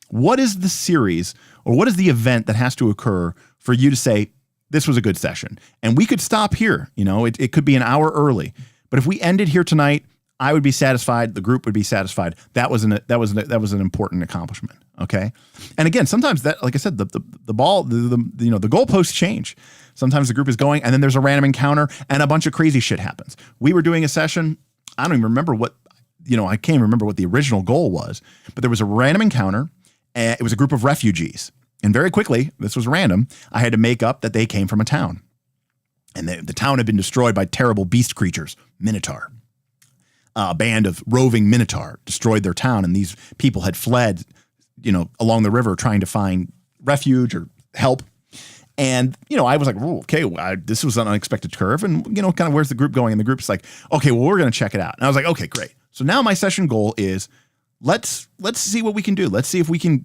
What is the series, or what is the event that has to occur for you to say, this was a good session? And we could stop here. You know, it could be an hour early. But if we ended here tonight, I would be satisfied. The group would be satisfied. That was an important accomplishment. Okay. And again, sometimes that, like I said, the goalposts change. Sometimes the group is going, and then there's a random encounter, and a bunch of crazy shit happens. We were doing a session. I don't even remember I can't remember what the original goal was, but there was a random encounter. It was a group of refugees. And very quickly, this was random, I had to make up that they came from a town. And the town had been destroyed by terrible beast creatures, Minotaur. A band of roving Minotaur destroyed their town, and these people had fled, along the river trying to find refuge or help. And, I was like, oh, okay, this was an unexpected curve. And, kind of where's the group going? And the group's like, okay, well, we're going to check it out. And I was like, okay, great. So now my session goal is let's see what we can do. Let's see if we can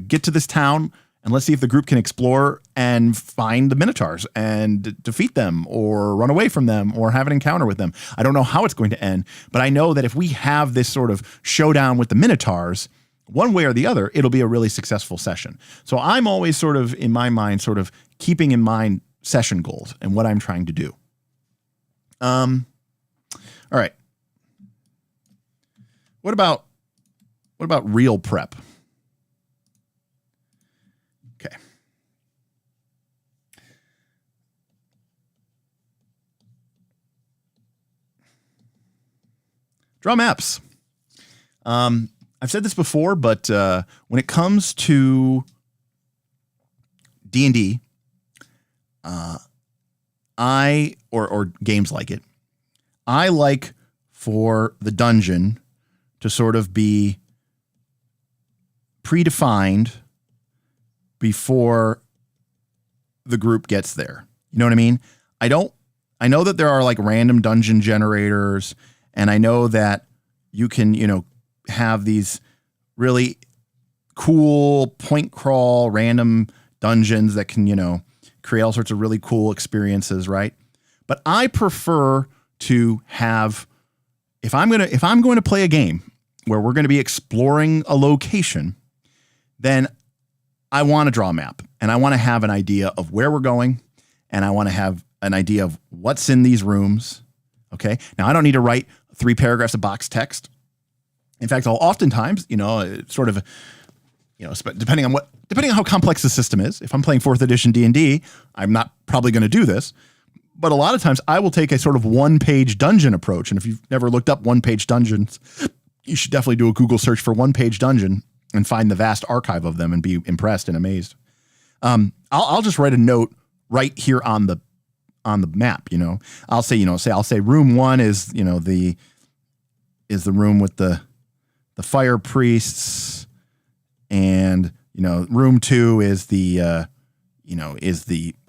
get to this town, and let's see if the group can explore and find the Minotaurs and defeat them or run away from them or have an encounter with them. I don't know how it's going to end, but I know that if we have this sort of showdown with the Minotaurs, one way or the other, it'll be a really successful session. So I'm always sort of, in my mind, sort of keeping in mind session goals and what I'm trying to do. All right. What about real prep? Okay. Draw maps. I've said this before, but when it comes to D&D, or games like it, I like for the dungeon to sort of be predefined before the group gets there. You know what I mean? I know that there are like random dungeon generators, and I know that you can, have these really cool point crawl random dungeons that can, create all sorts of really cool experiences, right? But I prefer to have, if I'm going to play a game where we're going to be exploring a location, then I want to draw a map, and I want to have an idea of where we're going, and I want to have an idea of what's in these rooms. Okay. Now I don't need to write 3 paragraphs of box text. In fact, I'll oftentimes, sort of, depending on how complex the system is. If I'm playing 4th edition D&D, I'm not probably going to do this. But a lot of times I will take a sort of 1-page dungeon approach. And if you've never looked up 1-page dungeons, you should definitely do a Google search for 1-page dungeon and find the vast archive of them and be impressed and amazed. I'll just write a note right here on the map. I'll say room 1 is, the room with the fire priests, and room 2 is the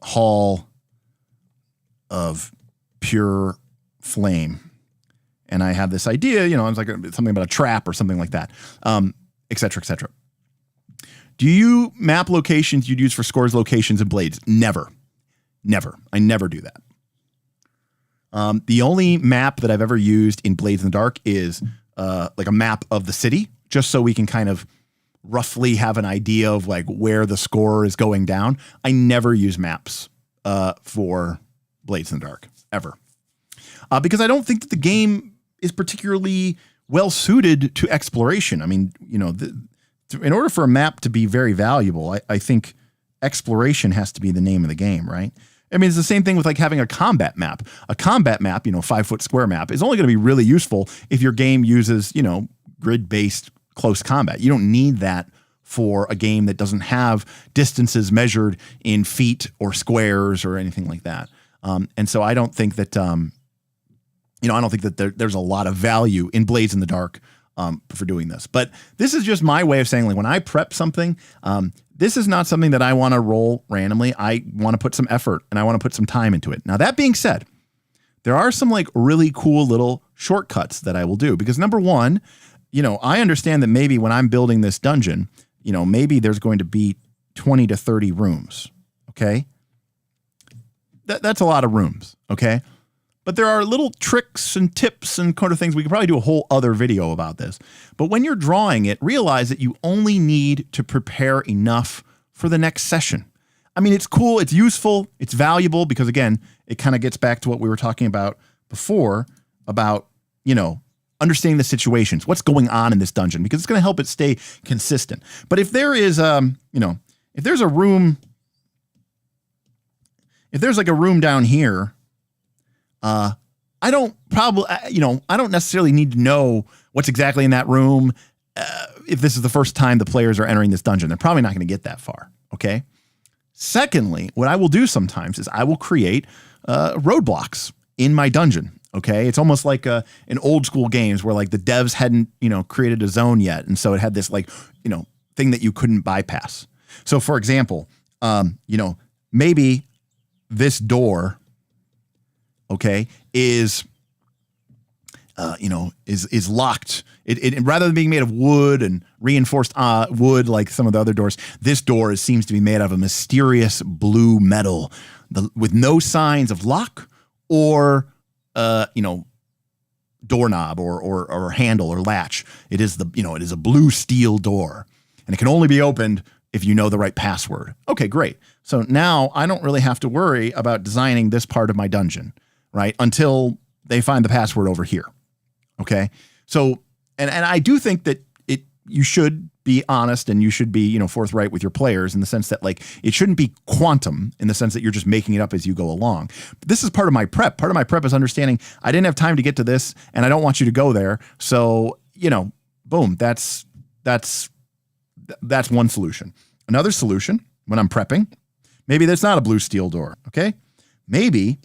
hall of pure flame. And I have this idea, it's like something about a trap or something like that, et cetera, et cetera. Do you map locations you'd use for scores, locations, and blades? Never. I never do that. The only map that I've ever used in Blades in the Dark is like a map of the city, just so we can kind of roughly have an idea of like where the score is going down. I never use maps for Blades in the Dark, ever. Because I don't think that the game is particularly well suited to exploration. I mean, in order for a map to be very valuable, I think exploration has to be the name of the game, right? I mean, it's the same thing with like having a combat map. A combat map, 5-foot square map, is only going to be really useful if your game uses, grid-based close combat. You don't need that for a game that doesn't have distances measured in feet or squares or anything like that. And so I don't think that I don't think that there's a lot of value in Blades in the Dark for doing this. But this is just my way of saying, like, when I prep something, this is not something that I want to roll randomly. I want to put some effort and I want to put some time into it. Now, that being said, there are some like really cool little shortcuts that I will do because number one, I understand that maybe when I'm building this dungeon, maybe there's going to be 20 to 30 rooms. Okay. That's a lot of rooms. Okay. But there are little tricks and tips and kind of things. We could probably do a whole other video about this. But when you're drawing it, realize that you only need to prepare enough for the next session. I mean, it's cool, it's useful, it's valuable because, again, it kind of gets back to what we were talking about before about, understanding the situations, what's going on in this dungeon, because it's going to help it stay consistent. But if there is, if there's a room, if there's like a room down here, I don't necessarily need to know what's exactly in that room. If this is the first time the players are entering this dungeon, they're probably not going to get that far. Okay. Secondly, what I will do sometimes is I will create roadblocks in my dungeon. Okay. It's almost like in old school games where like the devs hadn't, created a zone yet. And so it had this like, thing that you couldn't bypass. So for example, maybe this door, okay, is locked. It rather than being made of wood and reinforced wood like some of the other doors, this door seems to be made out of a mysterious blue metal with no signs of lock or doorknob or handle or latch. It is it is a blue steel door, and it can only be opened if you know the right password. Okay, great. So now I don't really have to worry about designing this part of my dungeon, right? Until they find the password over here. Okay. So, and I do think that you should be honest and you should be, forthright with your players in the sense that like, it shouldn't be quantum in the sense that you're just making it up as you go along. But this is part of my prep. Part of my prep is understanding I didn't have time to get to this and I don't want you to go there. So, boom, that's one solution. Another solution when I'm prepping, maybe there's not a blue steel door. Okay. Maybe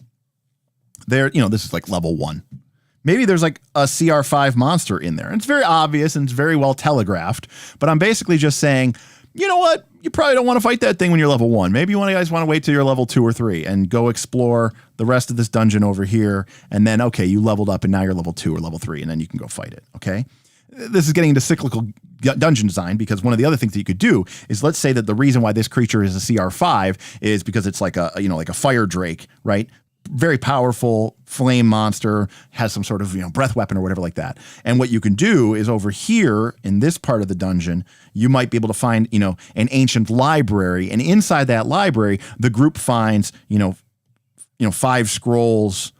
this is like level 1. Maybe there's like a CR5 monster in there. And it's very obvious and it's very well telegraphed, but I'm basically just saying, you know what? You probably don't want to fight that thing when you're level 1. Maybe you guys want to wait till you're level 2 or 3 and go explore the rest of this dungeon over here. And then, okay, you leveled up and now you're level 2 or level 3 and then you can go fight it. Okay. This is getting into cyclical dungeon design because one of the other things that you could do is let's say that the reason why this creature is a CR5 is because it's like like a fire drake, right? Very powerful flame monster, has some sort of, breath weapon or whatever like that. And what you can do is over here in this part of the dungeon, you might be able to find, an ancient library. And inside that library, the group finds, 5 scrolls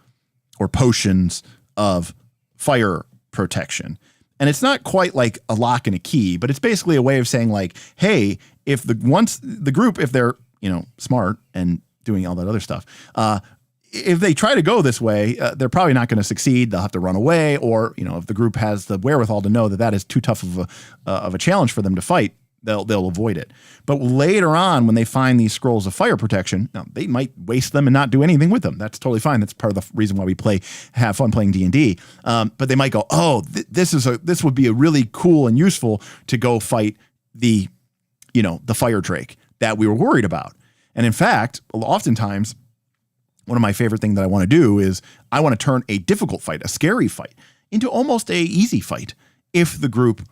or potions of fire protection. And it's not quite like a lock and a key, but it's basically a way of saying like, hey, if the group, if they're, smart and doing all that other stuff, if they try to go this way, they're probably not going to succeed. They'll have to run away, or if the group has the wherewithal to know that is too tough of a challenge for them to fight, they'll avoid it. But later on, when they find these scrolls of fire protection, now they might waste them and not do anything with them. That's totally fine. That's part of the reason why we have fun playing D&D. But they might go, oh, this would be a really cool and useful to go fight the fire drake that we were worried about. And in fact, oftentimes, one of my favorite things that I want to do is I want to turn a difficult fight, a scary fight, into almost a easy fight if the group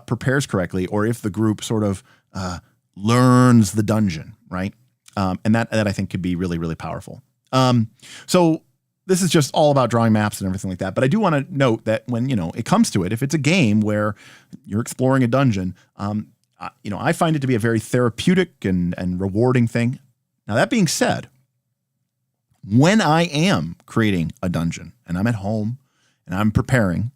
prepares correctly or if the group sort of learns the dungeon, right? And that I think could be really, really powerful. So this is just all about drawing maps and everything like that. But I do want to note that when, it comes to it, if it's a game where you're exploring a dungeon, I find it to be a very therapeutic and rewarding thing. Now, that being said, when I am creating a dungeon and I'm at home and I'm preparing,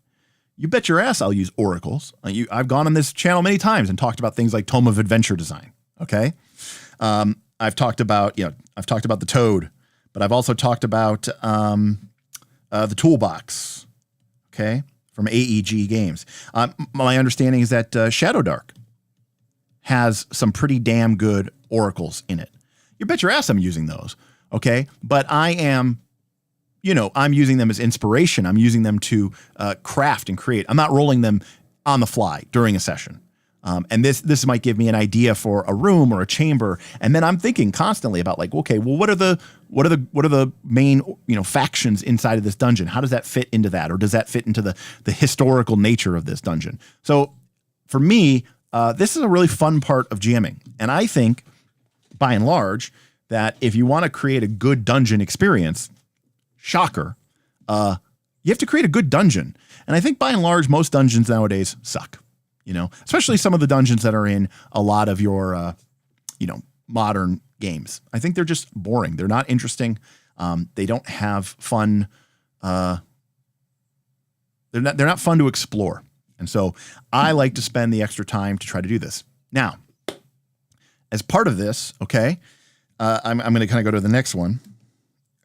you bet your ass I'll use oracles. I've gone on this channel many times and talked about things like Tome of Adventure Design. Okay. I've talked about the Toad, but I've also talked about the Toolbox. Okay. From AEG Games. My understanding is that Shadow Dark has some pretty damn good oracles in it. You bet your ass I'm using those. Okay. But I am, I'm using them as inspiration. I'm using them to craft and create. I'm not rolling them on the fly during a session. And this might give me an idea for a room or a chamber, and then I'm thinking constantly about like, okay, well, what are the main factions inside of this dungeon? How does that fit into that, or does that fit into the historical nature of this dungeon? So for me, this is a really fun part of GMing, and I think by and large that if you want to create a good dungeon experience, shocker, you have to create a good dungeon, and I think by and large most dungeons nowadays suck. Especially some of the dungeons that are in a lot of your, modern games. I think they're just boring. They're not interesting. They don't have fun. They're not fun to explore. And so I like to spend the extra time to try to do this. Now, as part of this, okay, I'm going to kind of go to the next one,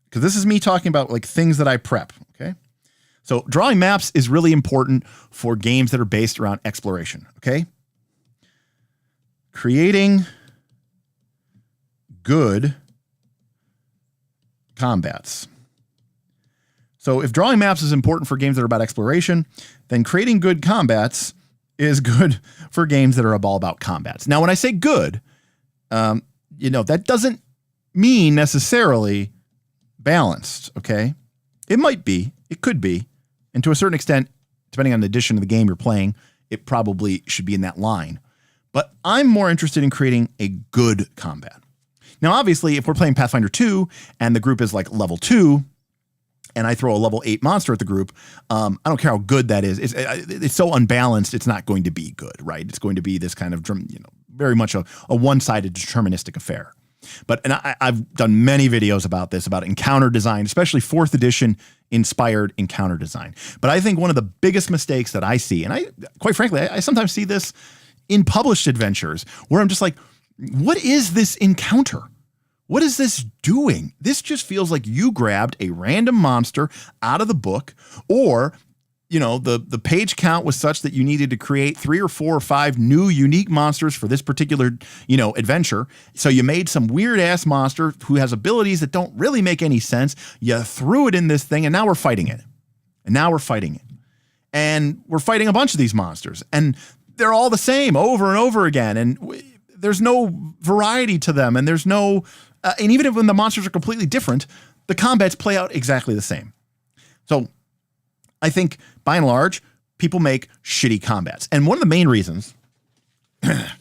because this is me talking about like things that I prep. Okay. So drawing maps is really important for games that are based around exploration, okay? Creating good combats. So if drawing maps is important for games that are about exploration, then creating good combats is good for games that are all about combats. Now, when I say good, that doesn't mean necessarily balanced, okay? It might be, it could be. And to a certain extent, depending on the edition of the game you're playing, it probably should be in that line. But I'm more interested in creating a good combat. Now, obviously, if we're playing Pathfinder 2 and the group is like level 2, and I throw a level 8 monster at the group, I don't care how good that is. It's so unbalanced, it's not going to be good, right? It's going to be this kind of, very much a one-sided deterministic affair. And I've done many videos about this, about encounter design, especially 4th edition inspired encounter design. But I think one of the biggest mistakes that I see, and quite frankly, I sometimes see this in published adventures where I'm just like, what is this encounter? What is this doing? This just feels like you grabbed a random monster out of the book, or the page count was such that you needed to create 3 or 4 or 5 new unique monsters for this particular, adventure. So you made some weird ass monster who has abilities that don't really make any sense. You threw it in this thing, and now we're fighting it. And we're fighting a bunch of these monsters, and they're all the same over and over again. And there's no variety to them. And there's no, and even if when the monsters are completely different, the combats play out exactly the same. So I think by and large, people make shitty combats. And one of the main reasons I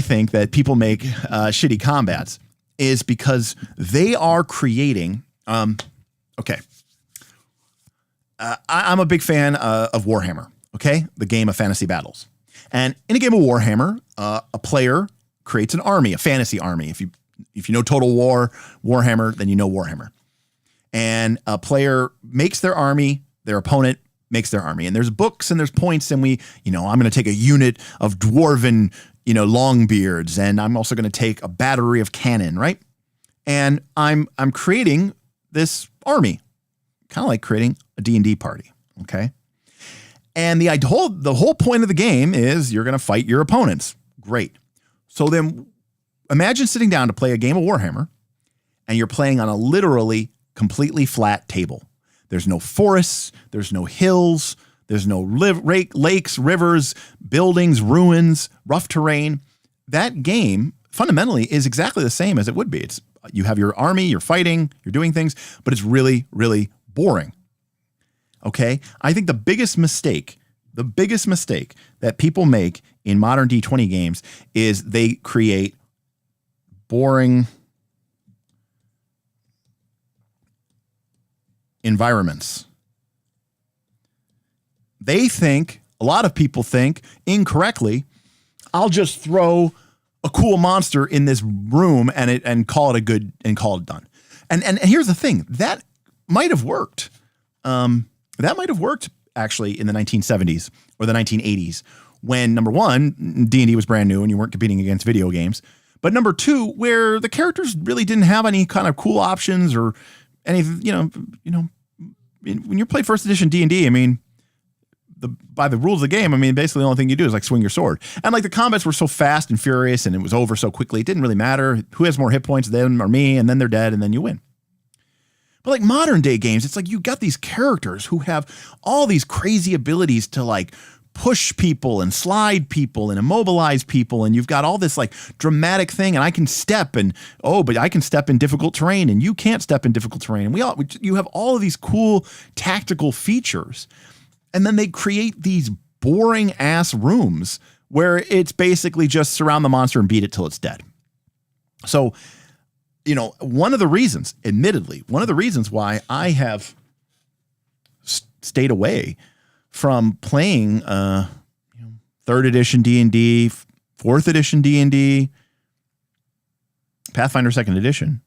think that people make shitty combats is because they are creating, I'm a big fan of Warhammer, okay? The game of fantasy battles. And in a game of Warhammer, a player creates an army, a fantasy army. If you know Total War, Warhammer, then you know Warhammer. And a player makes their army, their opponent makes their army. And there's books and there's points, and I'm going to take a unit of dwarven, longbeards, and I'm also going to take a battery of cannon, right? And I'm creating this army, kind of like creating a D&D party, okay? And the whole point of the game is you're going to fight your opponents. Great. So then imagine sitting down to play a game of Warhammer, and you're playing on a literally completely flat table. There's no forests, there's no hills, there's no lakes, rivers, buildings, ruins, rough terrain. That game fundamentally is exactly the same as it would be. You have your army, you're fighting, you're doing things, but it's really, really boring. Okay? I think the biggest mistake that people make in modern D20 games is they create boring environments. A lot of people think incorrectly, I'll just throw a cool monster in this room and call it done. And here's the thing, that might have worked. That might have worked actually in the 1970s or the 1980s, when number one, D&D was brand new and you weren't competing against video games. But number two, where the characters really didn't have any kind of cool options or anything, when you play first edition D&D, I mean, by the rules of the game, I mean, basically the only thing you do is like swing your sword. And like the combats were so fast and furious and it was over so quickly, it didn't really matter who has more hit points, them or me, and then they're dead and then you win. But like modern day games, it's like you got these characters who have all these crazy abilities to like push people and slide people and immobilize people, and you've got all this like dramatic thing, and I can step but I can step in difficult terrain and you can't step in difficult terrain, and you have all of these cool tactical features, and then they create these boring ass rooms where it's basically just surround the monster and beat it till it's dead. So, you know, one of the reasons why I have stayed away from playing 3rd edition D&D, 4th edition D&D, Pathfinder 2nd edition,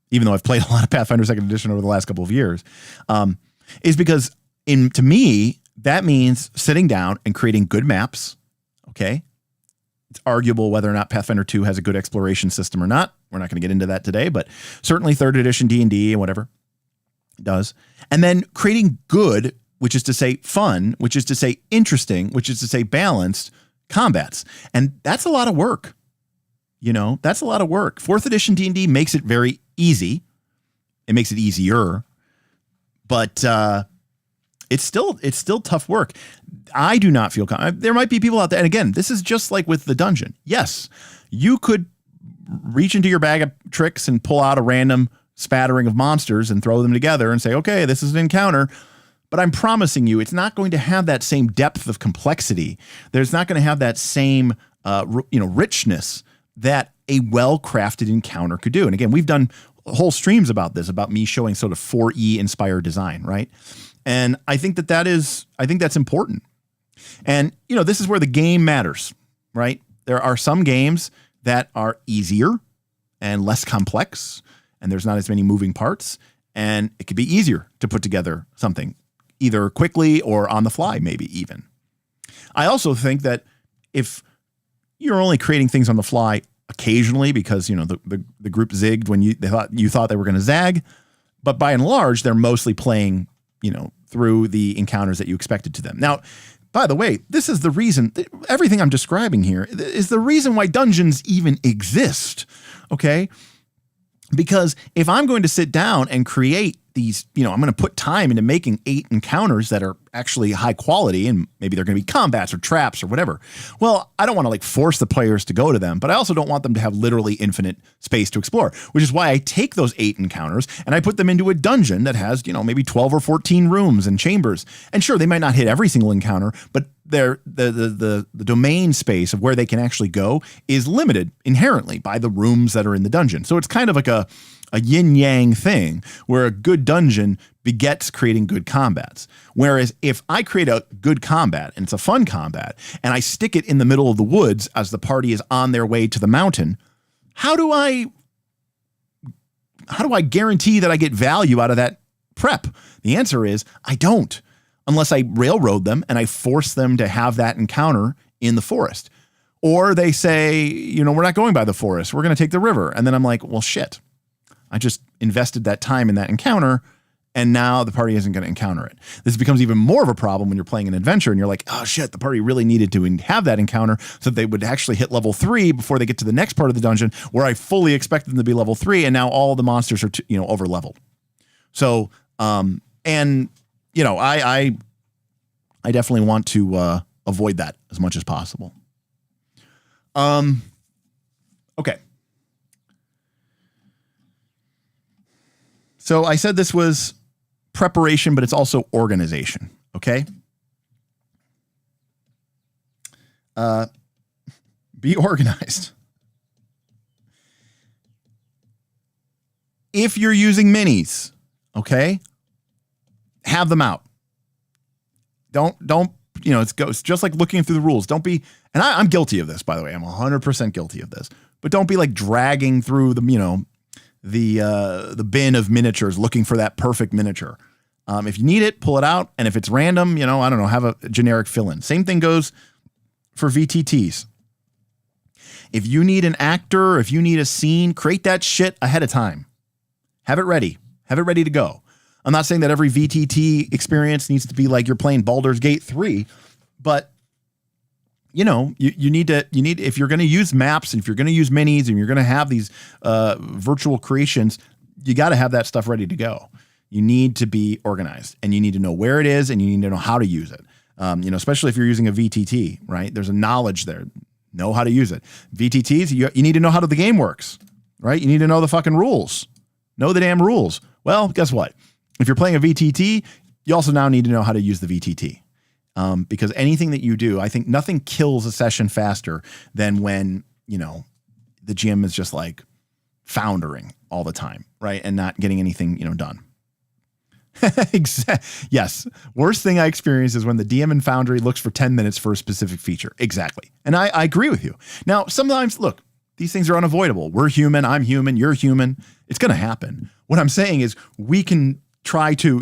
even though I've played a lot of Pathfinder 2nd edition over the last couple of years, is because to me, that means sitting down and creating good maps, okay? It's arguable whether or not Pathfinder 2 has a good exploration system or not. We're not going to get into that today, but certainly 3rd edition D&D and whatever does. And then creating good, which is to say fun, which is to say interesting, which is to say balanced combats. And that's a lot of work. You know, that's a lot of work. 4th edition D&D makes it very easy. It makes it easier, but it's still tough work. I do not feel there might be people out there. And again, this is just like with the dungeon. Yes, you could reach into your bag of tricks and pull out a random spattering of monsters and throw them together and say, okay, this is an encounter. But I'm promising you, it's not going to have that same depth of complexity. There's not going to have that same, richness that a well-crafted encounter could do. And again, we've done whole streams about this, about me showing sort of 4E inspired design, right? And I think that's important. And, you know, this is where the game matters, right? There are some games that are easier and less complex, and there's not as many moving parts, and it could be easier to put together something either quickly or on the fly, maybe even. I also think that if you're only creating things on the fly occasionally because, you know, the group zigged when you thought they were going to zag, but by and large, they're mostly playing, you know, through the encounters that you expected to them. Now, by the way, this is the reason, everything I'm describing here is the reason why dungeons even exist, okay? Because if I'm going to sit down and create these, you know, I'm going to put time into making 8 encounters that are actually high quality, and maybe they're going to be combats or traps or whatever. Well, I don't want to like force the players to go to them, but I also don't want them to have literally infinite space to explore, which is why I take those 8 encounters and I put them into a dungeon that has, you know, maybe 12 or 14 rooms and chambers. And sure, they might not hit every single encounter, but the domain space of where they can actually go is limited inherently by the rooms that are in the dungeon. So it's kind of like a yin-yang thing where a good dungeon begets creating good combats. Whereas if I create a good combat and it's a fun combat and I stick it in the middle of the woods as the party is on their way to the mountain, how do I guarantee that I get value out of that prep? The answer is I don't, unless I railroad them and I force them to have that encounter in the forest. Or they say, you know, we're not going by the forest, we're going to take the river. And then I'm like, well, shit. I just invested that time in that encounter, and now the party isn't going to encounter it. This becomes even more of a problem when you're playing an adventure and you're like, oh shit, the party really needed to have that encounter so that they would actually hit level 3 before they get to the next part of the dungeon where I fully expected them to be level 3, and now all the monsters are over leveled. So, and you know, I definitely want to avoid that as much as possible. Okay. So I said this was preparation, but it's also organization. Okay. Be organized. If you're using minis, okay, have them out. Don't, you know, it's just like looking through the rules. Don't be, and I'm guilty of this, by the way. I'm 100% guilty of this, but don't be like dragging through the, you know, the bin of miniatures looking for that perfect miniature. If you need it, pull it out. And if it's random, you know, I don't know, have a generic fill-in. Same thing goes for VTTs. If you need an actor, if you need a scene, create that shit ahead of time. Have it ready. Have it ready to go. I'm not saying that every VTT experience needs to be like you're playing Baldur's Gate 3, but you know, you need, if you're going to use maps and if you're going to use minis and you're going to have these virtual creations, you got to have that stuff ready to go. You need to be organized, and you need to know where it is, and you need to know how to use it. Especially if you're using a VTT, right? There's a knowledge there. Know how to use it. VTTs, you need to know how the game works, right? You need to know the fucking rules. Know the damn rules. Well, guess what? If you're playing a VTT, you also now need to know how to use the VTT. Because anything that you do, I think nothing kills a session faster than when, the GM is just like foundering all the time, right? And not getting anything, done. Yes. Worst thing I experience is when the DM in Foundry looks for 10 minutes for a specific feature. Exactly. And I agree with you. Now, sometimes, look, these things are unavoidable. We're human. I'm human. You're human. It's going to happen. What I'm saying is we can try to,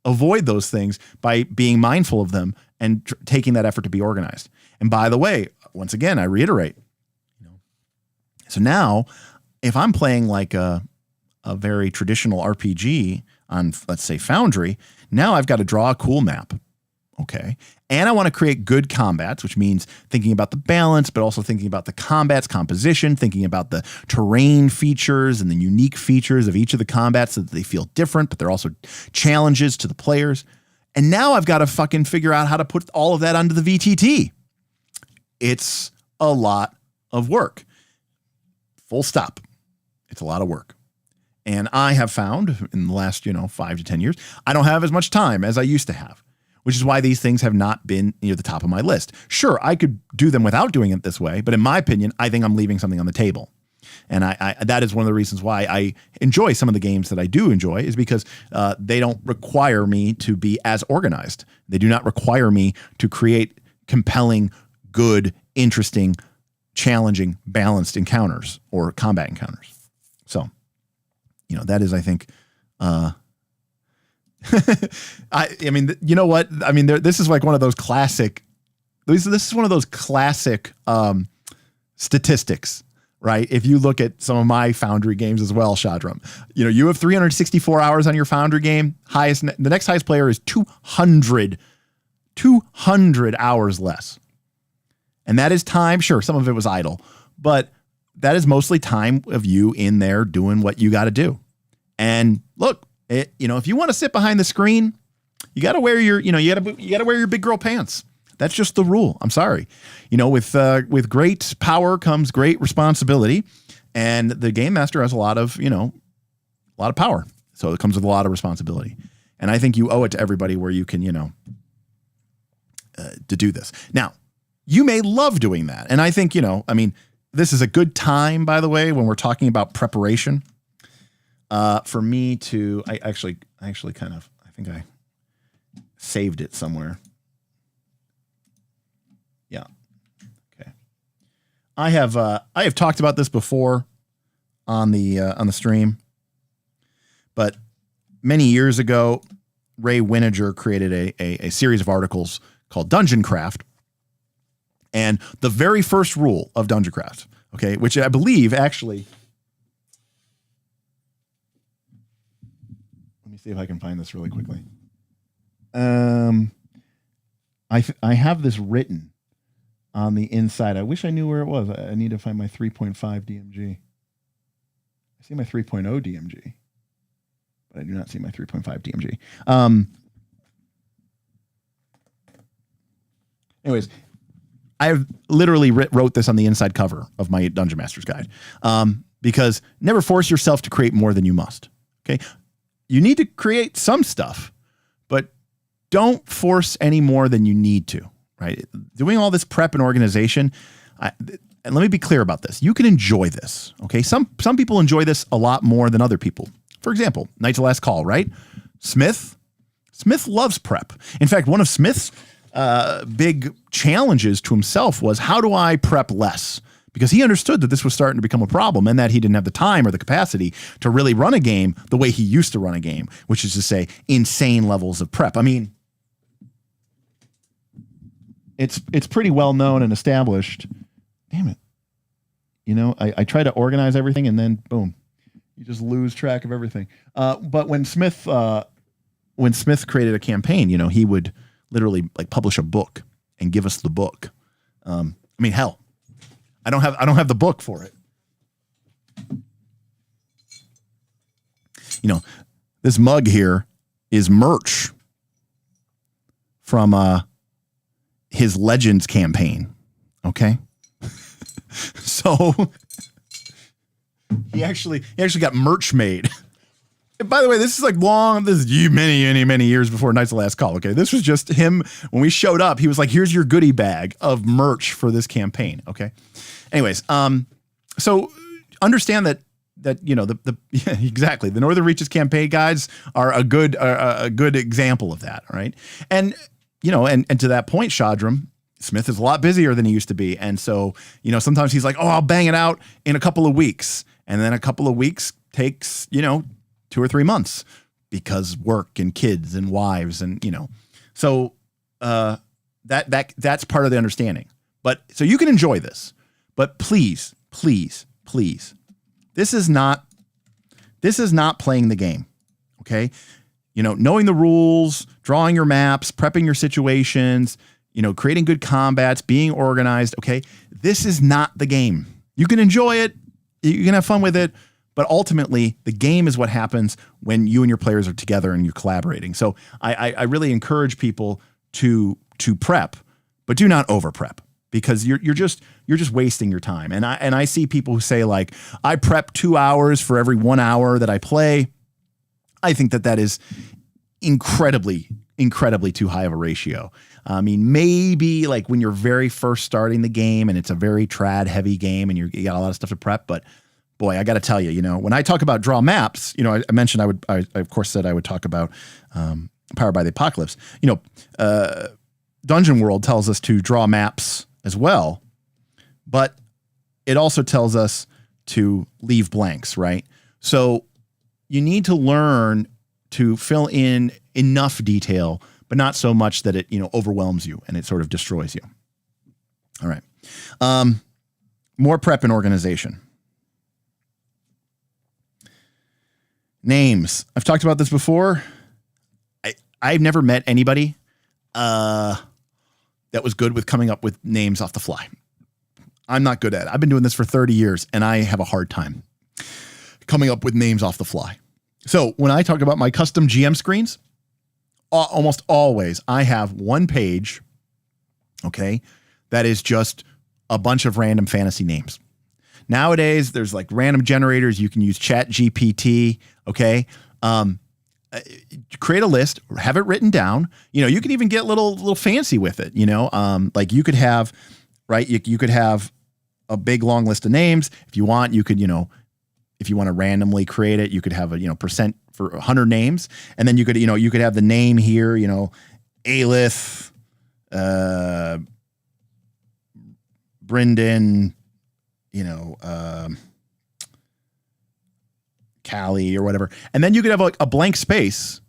avoid those things by being mindful of them and taking that effort to be organized. And by the way, once again, I reiterate, so now if I'm playing like a very traditional RPG on, let's say, Foundry, now I've got to draw a cool map. Okay. And I want to create good combats, which means thinking about the balance, but also thinking about the combat's composition, thinking about the terrain features and the unique features of each of the combats so that they feel different, but they're also challenges to the players. And now I've got to fucking figure out how to put all of that onto the VTT. It's a lot of work. Full stop. It's a lot of work. And I have found in the last, 5 to 10 years, I don't have as much time as I used to have, which is why these things have not been near the top of my list. Sure, I could do them without doing it this way, but in my opinion, I think I'm leaving something on the table. And I that is one of the reasons why I enjoy some of the games that I do enjoy, is because they don't require me to be as organized. They do not require me to create compelling, good, interesting, challenging, balanced encounters or combat encounters. So, that is, I think, you know what? I mean, this is like one of those classic, this is one of those classic statistics, right? If you look at some of my Foundry games as well, Shadram, you have 364 hours on your Foundry game. The next highest player is 200 hours less. And that is time. Sure, some of it was idle, but that is mostly time of you in there doing what you got to do. And look, if you want to sit behind the screen, you got to wear your, you got to wear your big girl pants. That's just the rule. I'm sorry. With great power comes great responsibility, and the game master has a lot of power. So it comes with a lot of responsibility. And I think you owe it to everybody where you can, to do this. Now, you may love doing that. And I think, this is a good time, by the way, when we're talking about preparation, for me to, I think I saved it somewhere. Yeah. Okay. I have talked about this before on the stream, but many years ago, Ray Winiger created a series of articles called Dungeon Craft. And the very first rule of Dungeon Craft, okay, which I believe actually, let me see if I can find this really quickly. I have this written on the inside. I wish I knew where it was. I need to find my 3.5 DMG. I see my 3.0 DMG, but I do not see my 3.5 DMG. Anyways, I've literally wrote this on the inside cover of my Dungeon Master's Guide, because never force yourself to create more than you must. Okay. You need to create some stuff, but don't force any more than you need to, right? Doing all this prep and organization. And let me be clear about this. You can enjoy this. Okay. Some people enjoy this a lot more than other people. For example, Knights of Last Call, right? Smith loves prep. In fact, one of Smith's big challenges to himself was, how do I prep less? Because he understood that this was starting to become a problem, and that he didn't have the time or the capacity to really run a game the way he used to run a game, which is to say insane levels of prep. I mean, it's pretty well known and established. Damn it. I try to organize everything, and then boom, you just lose track of everything. But when Smith created a campaign, he would literally like publish a book and give us the book. Hell, I don't have the book for it. this mug here is merch from his Legends campaign. Okay. So he actually got merch made. And by the way, this is many years before Night's the Last Call. Okay. This was just him. When we showed up, he was like, here's your goodie bag of merch for this campaign. Okay. Anyways. So understand that exactly. The Northern Reaches campaign guides are a good example of that. Right. And, and to that point, Shadram, Smith is a lot busier than he used to be. And so, sometimes he's like, oh, I'll bang it out in a couple of weeks. And then a couple of weeks takes, 2 or 3 months because work and kids and wives and, so that's part of the understanding. But so you can enjoy this, but please, this is not playing the game. Okay. Knowing the rules, drawing your maps, prepping your situations, creating good combats, being organized. Okay. This is not the game. You can enjoy it. You can have fun with it. But ultimately, the game is what happens when you and your players are together and you're collaborating. So I really encourage people to prep, but do not over prep, because you're just wasting your time. And I see people who say, like, I prep 2 hours for every 1 hour that I play. I think that is incredibly too high of a ratio. I mean, maybe like when you're very first starting the game and it's a very trad heavy game and you got a lot of stuff to prep, but boy, I got to tell you, when I talk about draw maps, I mentioned I of course said I would talk about Powered by the Apocalypse. Dungeon World tells us to draw maps as well, but it also tells us to leave blanks, right? So you need to learn to fill in enough detail, but not so much that it, overwhelms you and it sort of destroys you. All right. More prep and organization. Names. I've talked about this before. I've never met anybody that was good with coming up with names off the fly. I'm not good at it. I've been doing this for 30 years and I have a hard time coming up with names off the fly. So when I talk about my custom GM screens, almost always I have one page, okay, that is just a bunch of random fantasy names. Nowadays, there's like random generators. You can use ChatGPT. Okay. Create a list, have it written down. You can even get a little fancy with it. Like you could have, right. You could have a big long list of names. If you want, you could, if you want to randomly create it, you could have a, percent for 100 names. And then you could have the name here, Alith, Brendan, Callie or whatever. And then you could have like a blank space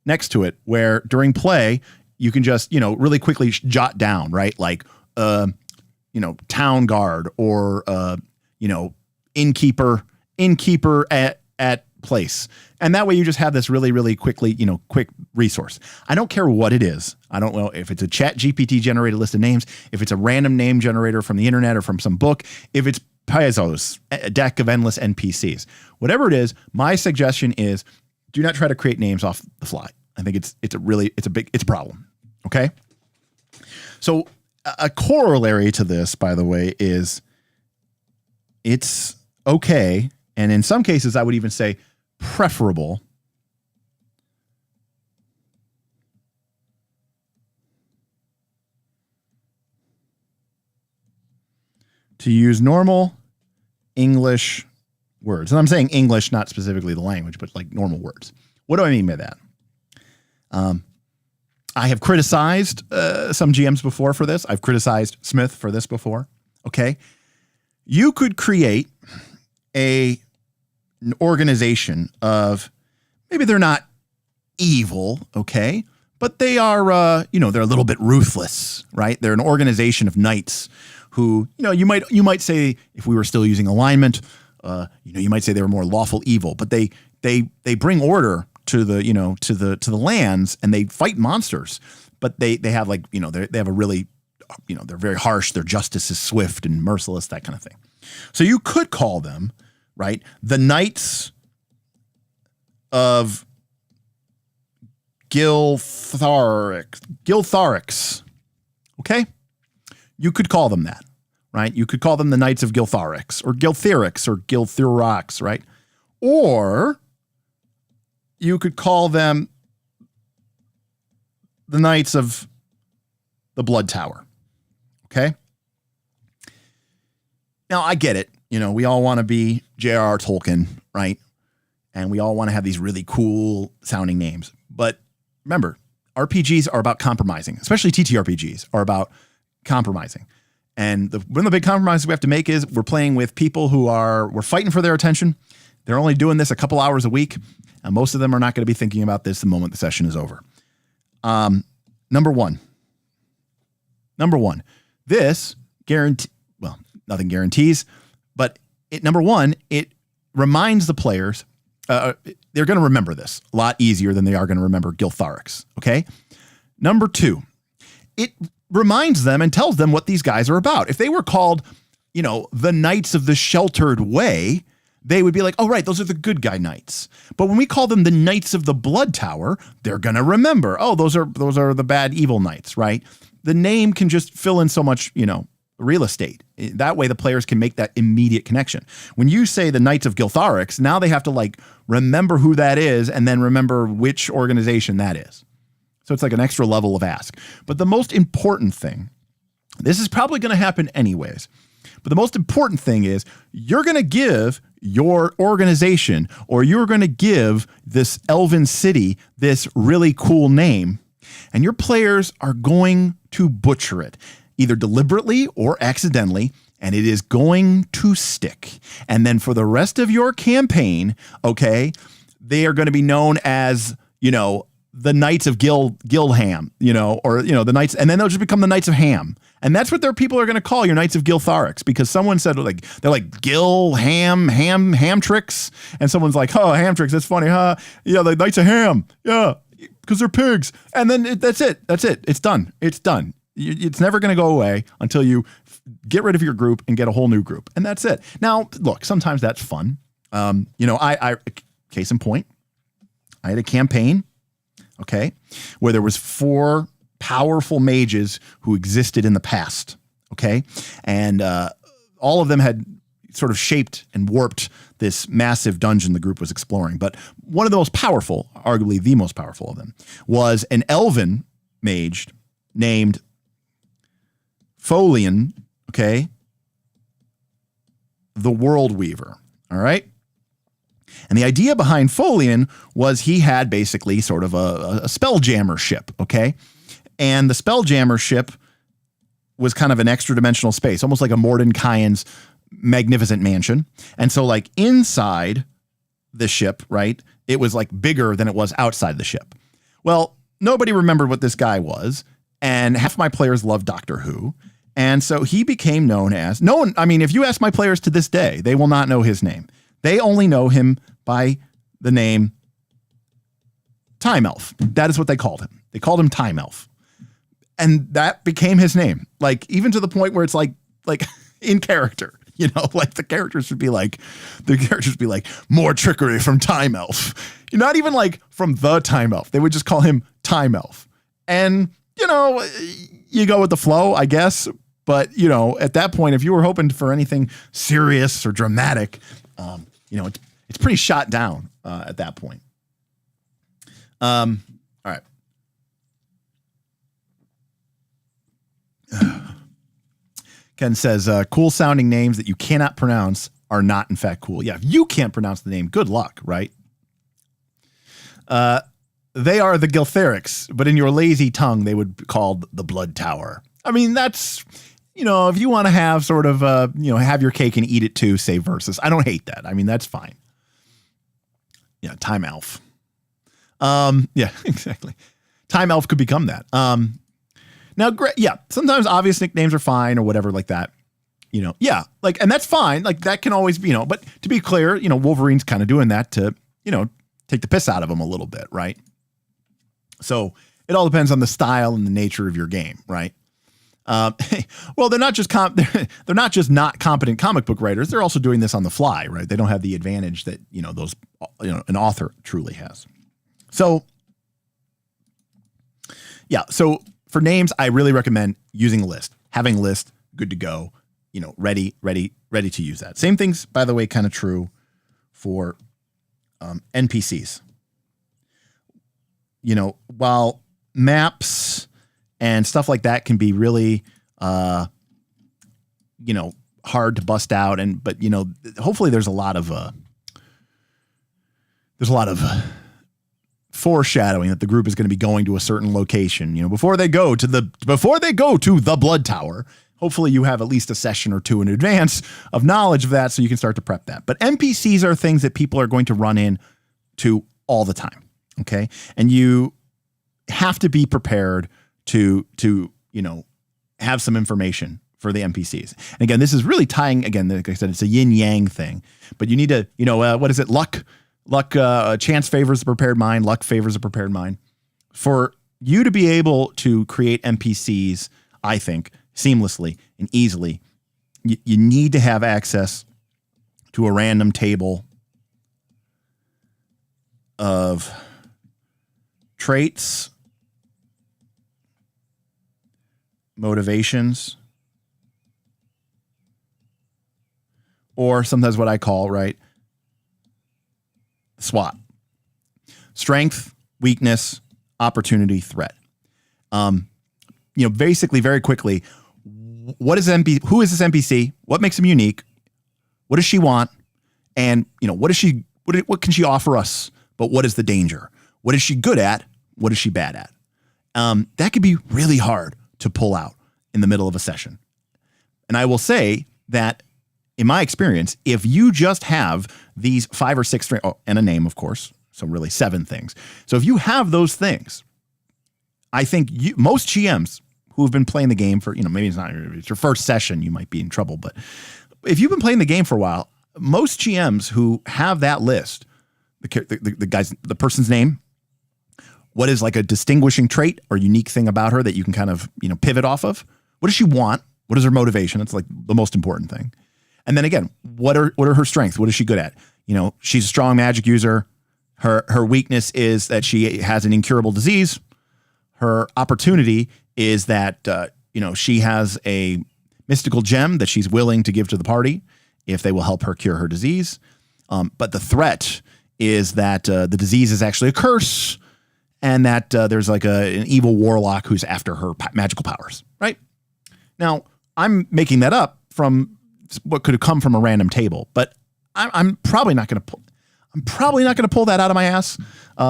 next to it where during play, you can just, really quickly jot down, right? Like, town guard or, innkeeper at place. And that way you just have this really, really quickly, quick resource. I don't care what it is. I don't know if it's a ChatGPT generated list of names, if it's a random name generator from the internet or from some book, if it's Paizo's, a deck of endless NPCs, whatever it is. My suggestion is do not try to create names off the fly. I think it's a problem. Okay. So a corollary to this, by the way, is it's okay. And in some cases, I would even say preferable to use normal English words. And I'm saying English, not specifically the language, but like normal words. What do I mean by that? I have criticized some GMs before for this. I've criticized Smith for this before. Okay. You could create an organization of, maybe they're not evil, okay, but they are, they're a little bit ruthless, right? They're an organization of knights who, you might say, if we were still using alignment, you might say they were more lawful evil, but they bring order to the, to the lands, and they fight monsters, but they have like, they have a really, they're very harsh. Their justice is swift and merciless, that kind of thing. So you could call them, right, the Knights of Giltharics. Okay? You could call them that, right? You could call them the Knights of Giltharics or Gilthurox, right? Or you could call them the Knights of the Blood Tower. Okay? Now, I get it. You know, we all want to be J.R.R. Tolkien, right? And we all want to have these really cool sounding names. But remember, RPGs are about compromising, especially TTRPGs are about compromising. And one of the big compromises we have to make is we're playing with people we're fighting for their attention. They're only doing this a couple hours a week. And most of them are not going to be thinking about this the moment the session is over. Number one, this nothing guarantees, but number one, it reminds the players, they're going to remember this a lot easier than they are going to remember Giltharix. Okay. Number two, it reminds them and tells them what these guys are about. If they were called, the Knights of the Sheltered Way, they would be like, oh, right, those are the good guy knights. But when we call them the Knights of the Blood Tower, they're going to remember, oh, those are the bad, evil knights, right? The name can just fill in so much, real estate. That way the players can make that immediate connection. When you say the Knights of Giltharix, now they have to remember who that is and then remember which organization that is. So it's like an extra level of ask. But the most important thing, this is probably going to happen anyways, but the most important thing is you're going to give your organization or you're going to give this elven city this really cool name, and your players are going to butcher it, either deliberately or accidentally, and it is going to stick. And then for the rest of your campaign, okay, they are going to be known as, the Knights of Gilham, or the Knights, and then they'll just become the Knights of Ham. And that's what their people are going to call your Knights of Giltharix, because someone said they're like Gil, Ham tricks. And someone's like, oh, Ham tricks. That's funny, huh? Yeah. The Knights of Ham. Yeah. Because they're pigs. And then that's it. It's done. It's never going to go away until you get rid of your group and get a whole new group. And that's it. Now, look, sometimes that's fun. I case in point, I had a campaign, okay, where there was 4 powerful mages who existed in the past, okay? And all of them had sort of shaped and warped this massive dungeon the group was exploring. But one of the most powerful, arguably the most powerful of them, was an elven mage named Folian, okay? The World Weaver, all right? And the idea behind Folian was he had basically sort of a spelljammer ship, okay? And the spelljammer ship was kind of an extra dimensional space, almost like a Mordenkainen's magnificent mansion. And so inside the ship, right, it was bigger than it was outside the ship. Well, nobody remembered what this guy was, and half my players loved Doctor Who. And so he became known as, if you ask my players to this day, they will not know his name. They only know him by the name Time Elf. That is what they called him. They called him Time Elf. And that became his name. Even to the point where it's like in character, the characters should be more trickery from Time Elf. Not even from the Time Elf. They would just call him Time Elf. And, you go with the flow, I guess. But, at that point, if you were hoping for anything serious or dramatic, it's pretty shot down at that point. All right. Ken says, cool sounding names that you cannot pronounce are not in fact cool. Yeah, if you can't pronounce the name, good luck, right? They are the Giltharix, but in your lazy tongue, they would be called the Blood Tower. I mean, that's, if you want to have sort of, have your cake and eat it too, say versus. I don't hate that. I mean, that's fine. Yeah, Time Elf. Yeah, exactly. Time Elf could become that. Now, yeah, sometimes obvious nicknames are fine or whatever like that. Yeah, and that's fine. That can always be, but to be clear, Wolverine's kind of doing that to, take the piss out of him a little bit, right? So it all depends on the style and the nature of your game, right? Well, they're not just they're not just not competent comic book writers. They're also doing this on the fly, right? They don't have the advantage that an author truly has. So, yeah. So for names, I really recommend using a list. Having a list, good to go. Ready to use that. Same things, by the way, kind of true for NPCs. While maps and stuff like that can be really, hard to bust out, but hopefully there's a lot of foreshadowing that the group is going to be going to a certain location. Before they go to the Blood Tower. Hopefully you have at least a session or two in advance of knowledge of that, so you can start to prep that. But NPCs are things that people are going to run into all the time. Okay, and you have to be prepared to have some information for the NPCs. And again, this is really tying, again, like I said, it's a yin yang thing, but you need to, what is it? Luck, chance favors the prepared mind. Luck favors the prepared mind. For you to be able to create NPCs, I think, seamlessly and easily, you need to have access to a random table of traits, motivations, or sometimes what I call, right, SWOT. Strength, weakness, opportunity, threat. Basically, very quickly, who is this NPC? What makes him unique? What does she want? And, what can she offer us? But what is the danger? What is she good at? What is she bad at? That could be really hard to pull out in the middle of a session. And I will say that in my experience, if you just have these 5 or 6 and a name, of course, so really 7 things. So if you have those things, I think most GMs who have been playing the game for, maybe it's your first session, you might be in trouble. But if you've been playing the game for a while, most GMs who have that list, the person's name, what is like a distinguishing trait or unique thing about her that you can kind of, pivot off of? What does she want? What is her motivation? That's like the most important thing. And then again, what are her strengths? What is she good at? She's a strong magic user. Her weakness is that she has an incurable disease. Her opportunity is that, she has a mystical gem that she's willing to give to the party if they will help her cure her disease. But the threat is that the disease is actually a curse, and that there's like an evil warlock who's after her magical powers, right? Now, I'm making that up from what could have come from a random table, but I'm probably not going to pull that out of my ass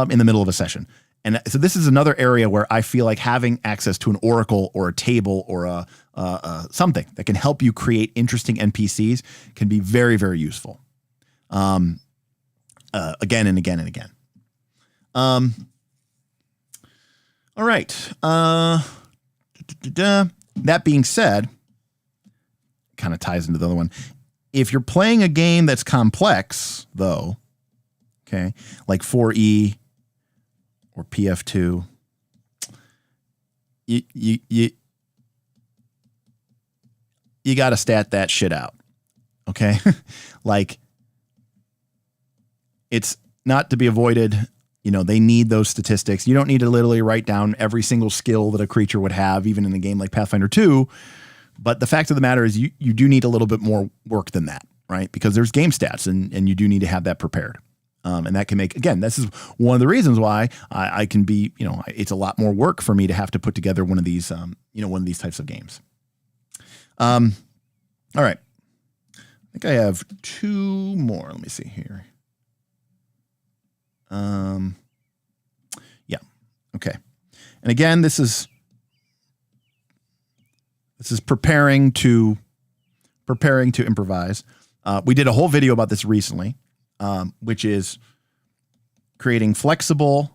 in the middle of a session. And so this is another area where I feel like having access to an oracle or a table or a something that can help you create interesting NPCs can be very, very useful. Again and again and again. All right. That being said, kind of ties into the other one. If you're playing a game that's complex, though, okay, like 4E or PF2, you got to stat that shit out, okay? Like, it's not to be avoided. They need those statistics. You don't need to literally write down every single skill that a creature would have, even in a game like Pathfinder 2. But the fact of the matter is you do need a little bit more work than that, right? Because there's game stats and you do need to have that prepared. And that can make, again, this is one of the reasons why I can be, it's a lot more work for me to have to put together one of these types of games. All right. I think I have 2 more. Let me see here. Yeah. Okay. And again, this is preparing to improvise. We did a whole video about this recently, which is creating flexible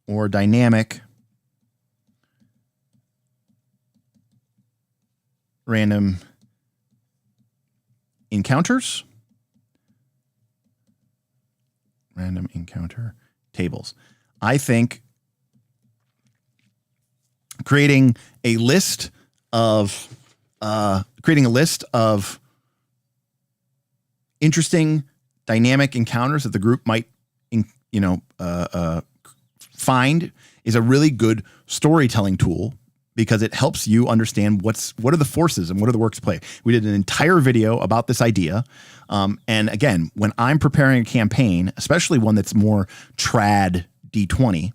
or dynamic random encounters. Random encounter tables. I think creating a list of interesting dynamic encounters that the group might, find is a really good storytelling tool because it helps you understand what are the forces and what are the works play. We did an entire video about this idea. And again, when I'm preparing a campaign, especially one that's more trad D20,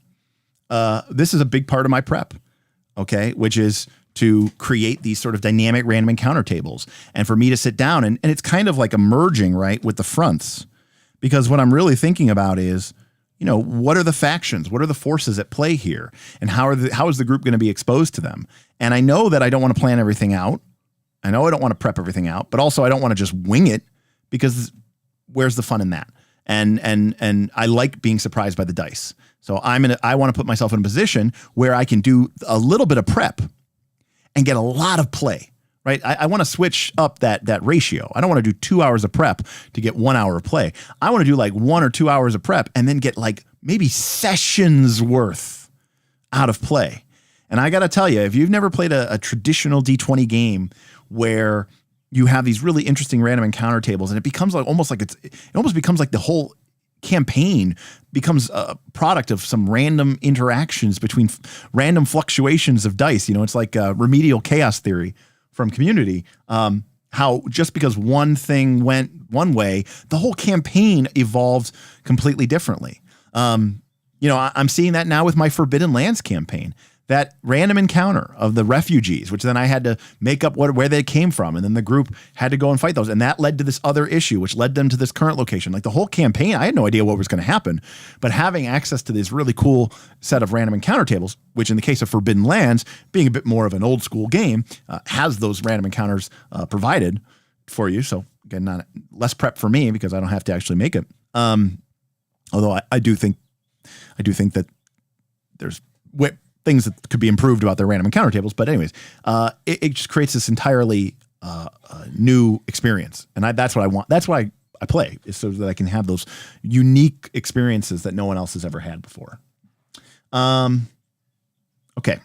this is a big part of my prep, okay, which is to create these sort of dynamic random encounter tables. And for me to sit down and it's kind of like emerging, right, with the fronts, because what I'm really thinking about is, what are the factions? What are the forces at play here? And how is the group going to be exposed to them? And I know that I don't want to plan everything out. I know I don't want to prep everything out, but also I don't want to just wing it because where's the fun in that? And I like being surprised by the dice. So I want to put myself in a position where I can do a little bit of prep and get a lot of play, right? I want to switch up that ratio. I don't want to do 2 hours of prep to get 1 hour of play. I want to do like 1 or 2 hours of prep and then get like maybe sessions worth out of play. And I got to tell you, if you've never played a traditional D20 game where you have these really interesting random encounter tables and it becomes like it almost becomes like the whole campaign becomes a product of some random interactions between random fluctuations of dice. It's like remedial chaos theory from Community. How just because one thing went one way, the whole campaign evolved completely differently. I'm seeing that now with my Forbidden Lands campaign. That random encounter of the refugees, which then I had to make up where they came from. And then the group had to go and fight those. And that led to this other issue, which led them to this current location. Like the whole campaign, I had no idea what was going to happen. But having access to this really cool set of random encounter tables, which in the case of Forbidden Lands, being a bit more of an old school game, has those random encounters provided for you. So again, not less prep for me because I don't have to actually make it. Although I do think that there's things that could be improved about their random encounter tables. But anyways, it just creates this entirely new experience. And that's what I want. That's why I play, is so that I can have those unique experiences that no one else has ever had before. Okay.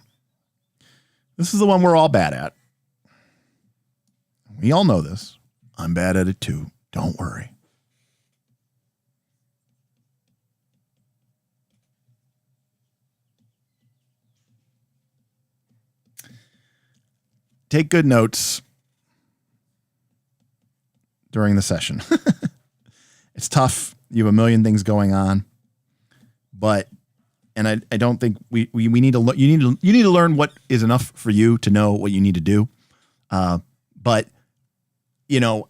This is the one we're all bad at. We all know this. I'm bad at it too. Don't worry. Take good notes during the session. It's tough. You have a million things going on, and I don't think we need to. You need to learn what is enough for you to know what you need to do. But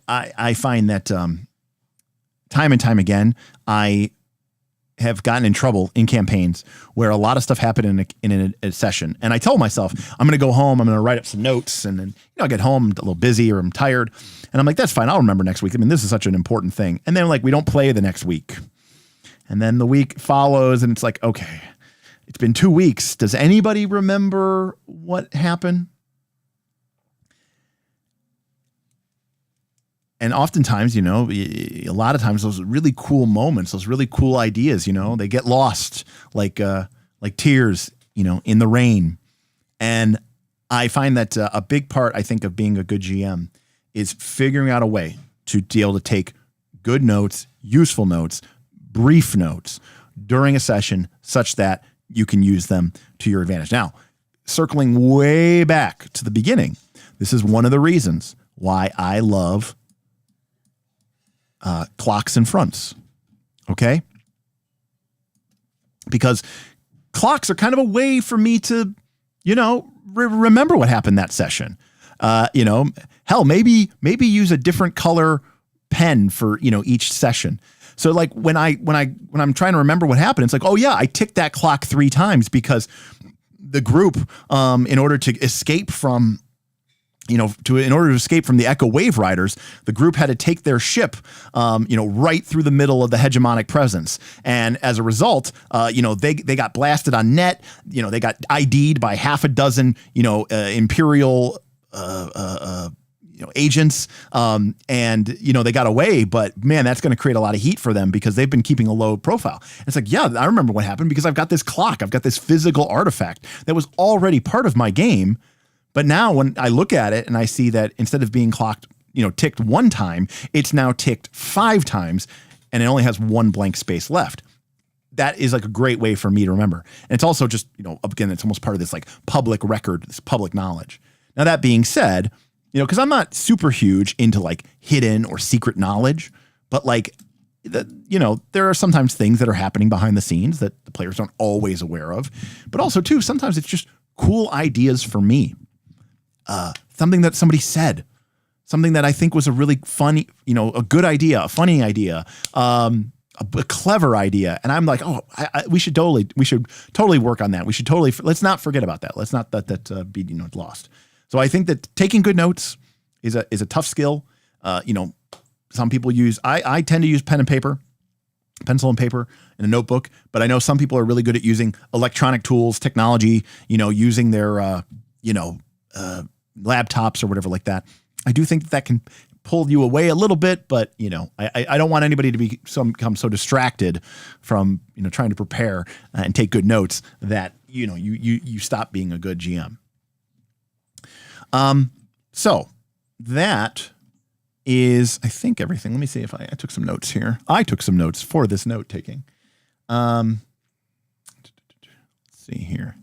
I find that time and time again, I have gotten in trouble in campaigns where a lot of stuff happened in a session. And I tell myself, I'm going to go home, I'm going to write up some notes, and then, I get home, I'm a little busy or I'm tired. And I'm like, that's fine. I'll remember next week. I mean, this is such an important thing. And then we don't play the next week. And then the week follows and it's like, okay, it's been 2 weeks. Does anybody remember what happened? And oftentimes, a lot of times those really cool moments, those really cool ideas, they get lost like tears, in the rain. And I find that a big part, I think, of being a good GM is figuring out a way to be able to take good notes, useful notes, brief notes during a session such that you can use them to your advantage. Now, circling way back to the beginning, this is one of the reasons why I love clocks and fronts. Okay? Because clocks are kind of a way for me to, remember what happened that session. Hell, maybe use a different color pen for, each session. So like when I'm trying to remember what happened, it's like, oh yeah, I ticked that clock 3 times because the group, in order to escape from in order to escape from the Echo Wave Riders, the group had to take their ship, right through the middle of the hegemonic presence. And as a result, they got blasted on net. They got ID'd by half a dozen, Imperial, agents, and they got away, but man, that's going to create a lot of heat for them because they've been keeping a low profile. And it's like, yeah, I remember what happened because I've got this clock, I've got this physical artifact that was already part of my game. But now when I look at it and I see that instead of being clocked, ticked one time, it's now ticked 5 times and it only has 1 blank space left. That is like a great way for me to remember. And it's also just, again, it's almost part of this like public record, this public knowledge. Now, that being said, because I'm not super huge into like hidden or secret knowledge, but like, there are sometimes things that are happening behind the scenes that the players aren't always aware of. But also, too, sometimes it's just cool ideas for me. Something that somebody said, something that I think was a really funny, a good idea, a funny idea, a clever idea. And I'm like, we should totally work on that. Let's not forget about that. Let's not let that be, lost. So I think that taking good notes is a tough skill. Some people I tend to use pencil and paper in a notebook, but I know some people are really good at using electronic tools, technology, using their, laptops or whatever like that. I do think that can pull you away a little bit, but I don't want anybody to become so distracted from trying to prepare and take good notes that you stop being a good GM. So that is, I think, everything. Let me see if I took some notes here. I took some notes for this note taking. Let's see here.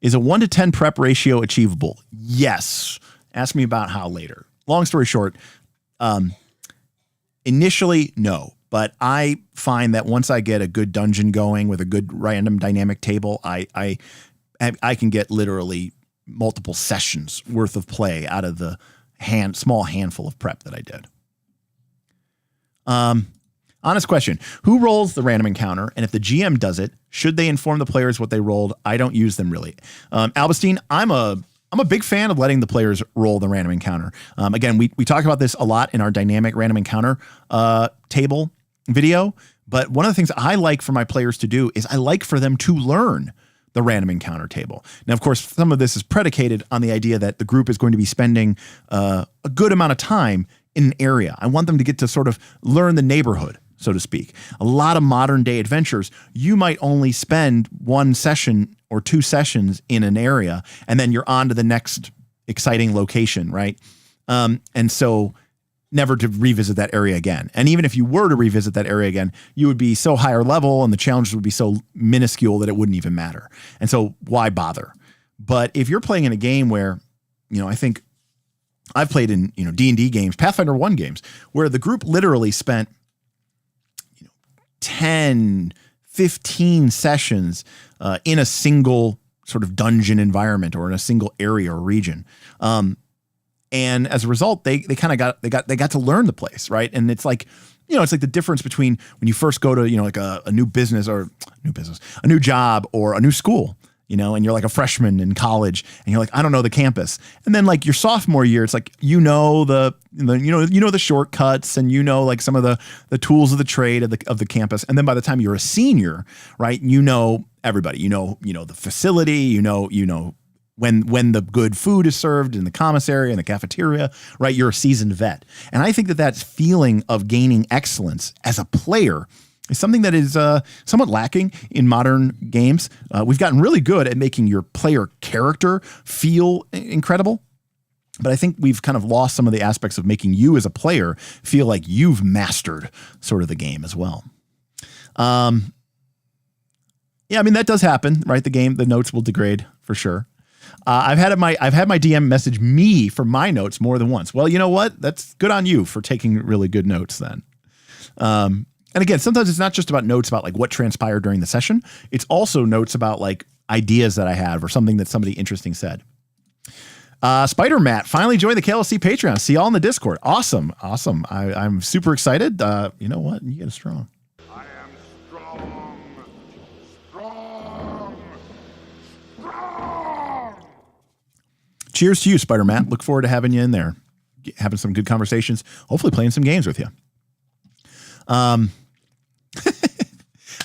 Is a 1 to 10 prep ratio achievable? Yes. Ask me about how later. Long story short, initially, no. But I find that once I get a good dungeon going with a good random dynamic table, I can get literally multiple sessions worth of play out of the small handful of prep that I did. Honest question. Who rolls the random encounter? And if the GM does it, should they inform the players what they rolled? I don't use them really. Albestine, I'm a big fan of letting the players roll the random encounter. Again, we talk about this a lot in our dynamic random encounter table video. But one of the things I like for my players to do is I like for them to learn the random encounter table. Now, of course, some of this is predicated on the idea that the group is going to be spending a good amount of time in an area. I want them to get to sort of learn the neighborhood, so to speak. A lot of modern day adventures, you might only spend 1 session or 2 sessions in an area, and then you're on to the next exciting location, right? And so never to revisit that area again. And even if you were to revisit that area again, you would be so higher level and the challenges would be so minuscule that it wouldn't even matter. And so why bother? But if you're playing in a game where, I think I've played in, D&D games, Pathfinder 1 games, where the group literally spent 10, 15 sessions in a single sort of dungeon environment or in a single area or region. And as a result, they got to learn the place, right? And it's like, it's like the difference between when you first go to, like a new business, a new job or a new school, and you're like a freshman in college and you're like, I don't know the campus. And then like your sophomore year, it's like, the shortcuts and like some of the tools of the trade of the campus. And then by the time you're a senior, right, everybody, the facility, when the good food is served in the commissary and the cafeteria, right? You're a seasoned vet. And I think that feeling of gaining excellence as a player is something that is somewhat lacking in modern games. We've gotten really good at making your player character feel incredible. But I think we've kind of lost some of the aspects of making you as a player feel like you've mastered sort of the game as well. Yeah, I mean, that does happen, right? The notes will degrade for sure. I've had my DM message me for my notes more than once. Well, you know what? That's good on you for taking really good notes then. And again, sometimes it's not just about notes about like what transpired during the session. It's also notes about like ideas that I have or something that somebody interesting said. Spider Matt finally joined the KLC Patreon. See y'all in the Discord. Awesome. I'm super excited. You know what? You get it strong.
I am strong.
Cheers to you, Spider Matt. Look forward to having you in there, having some good conversations, hopefully playing some games with you.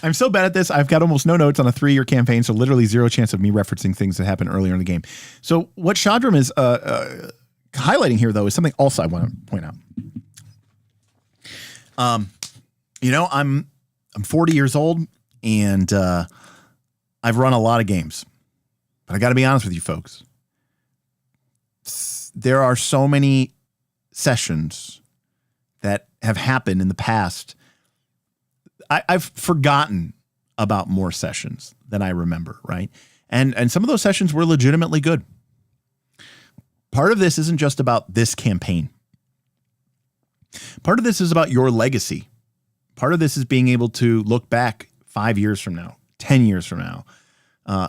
I I'm so bad at this. I've got almost no notes on a 3-year campaign, so literally zero chance of me referencing things that happened earlier in the game. So what Shadram is highlighting here, though, is something else I want to point out. You know, I'm 40 years old, and I've run a lot of games. But I got to be honest with you folks. There are so many sessions that have happened in the past. I've forgotten about more sessions than I remember, right? And some of those sessions were legitimately good. Part of this isn't just about this campaign. Part of this is about your legacy. Part of this is being able to look back 5 years from now, 10 years from now,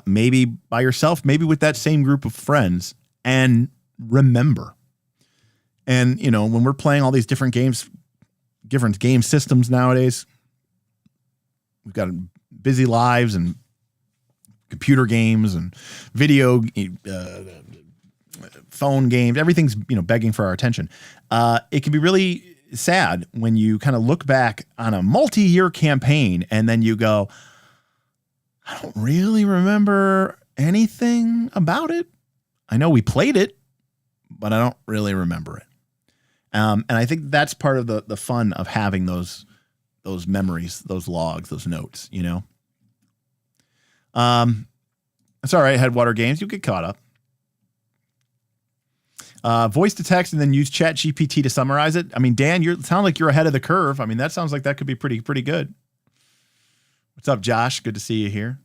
maybe by yourself, maybe with that same group of friends, and remember. And, you know, when we're playing all these different games, different game systems nowadays, we've got busy lives and computer games and video, phone games. Everything's, you know, begging for our attention. It can be really sad when you kind of look back on a multi-year campaign and then you go, I don't really remember anything about it. I know we played it, but I don't really remember it. And I think that's part of the fun of having those memories, those logs, those notes, you know. It's all right, Headwater Games. You'll get caught up. Voice to text and then use Chat GPT to summarize it. I mean, Dan, you sound like you're ahead of the curve. I mean, that sounds like that could be pretty good. What's up, Josh? Good to see you here.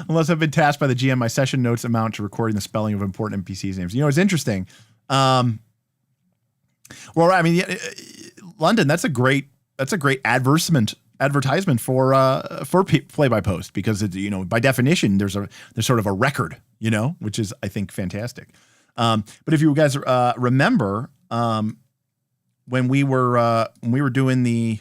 Unless I've been tasked by the GM, my session notes amount to recording the spelling of important NPCs' names. You know, it's interesting. Well, I mean, London, that's a great advertisement for play by post, because it's, you know, by definition there's sort of a record, you know, which is, I think, fantastic. But if you guys remember, when we were doing the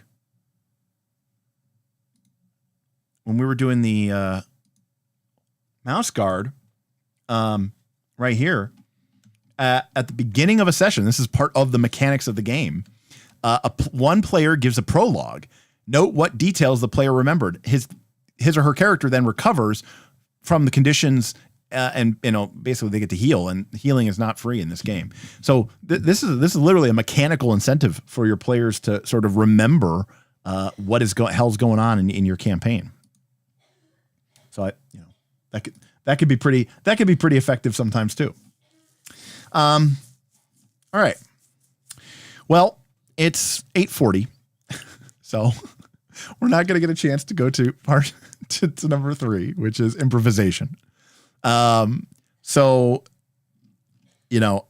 mouse guard, right here at the beginning of a session, this is part of the mechanics of the game. One player gives a prologue. Note what details the player remembered. His or her character then recovers from the conditions, and, you know, basically they get to heal, and healing is not free in this game. So this is literally a mechanical incentive for your players to sort of remember what is hell's going on in your campaign. So that could be pretty effective sometimes too. All right. Well, it's 8:40, so we're not going to get a chance to go to to number 3, which is improvisation. So, you know,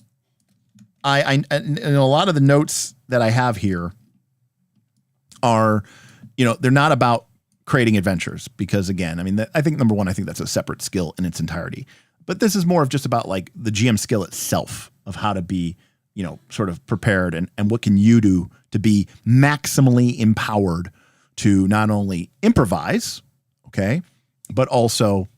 I and a lot of the notes that I have here are, you know, they're not about creating adventures, because, again, I mean, I think number one, I think that's a separate skill in its entirety. But this is more of just about like the GM skill itself of how to be, you know, sort of prepared, and what can you do to be maximally empowered to not only improvise, okay, but also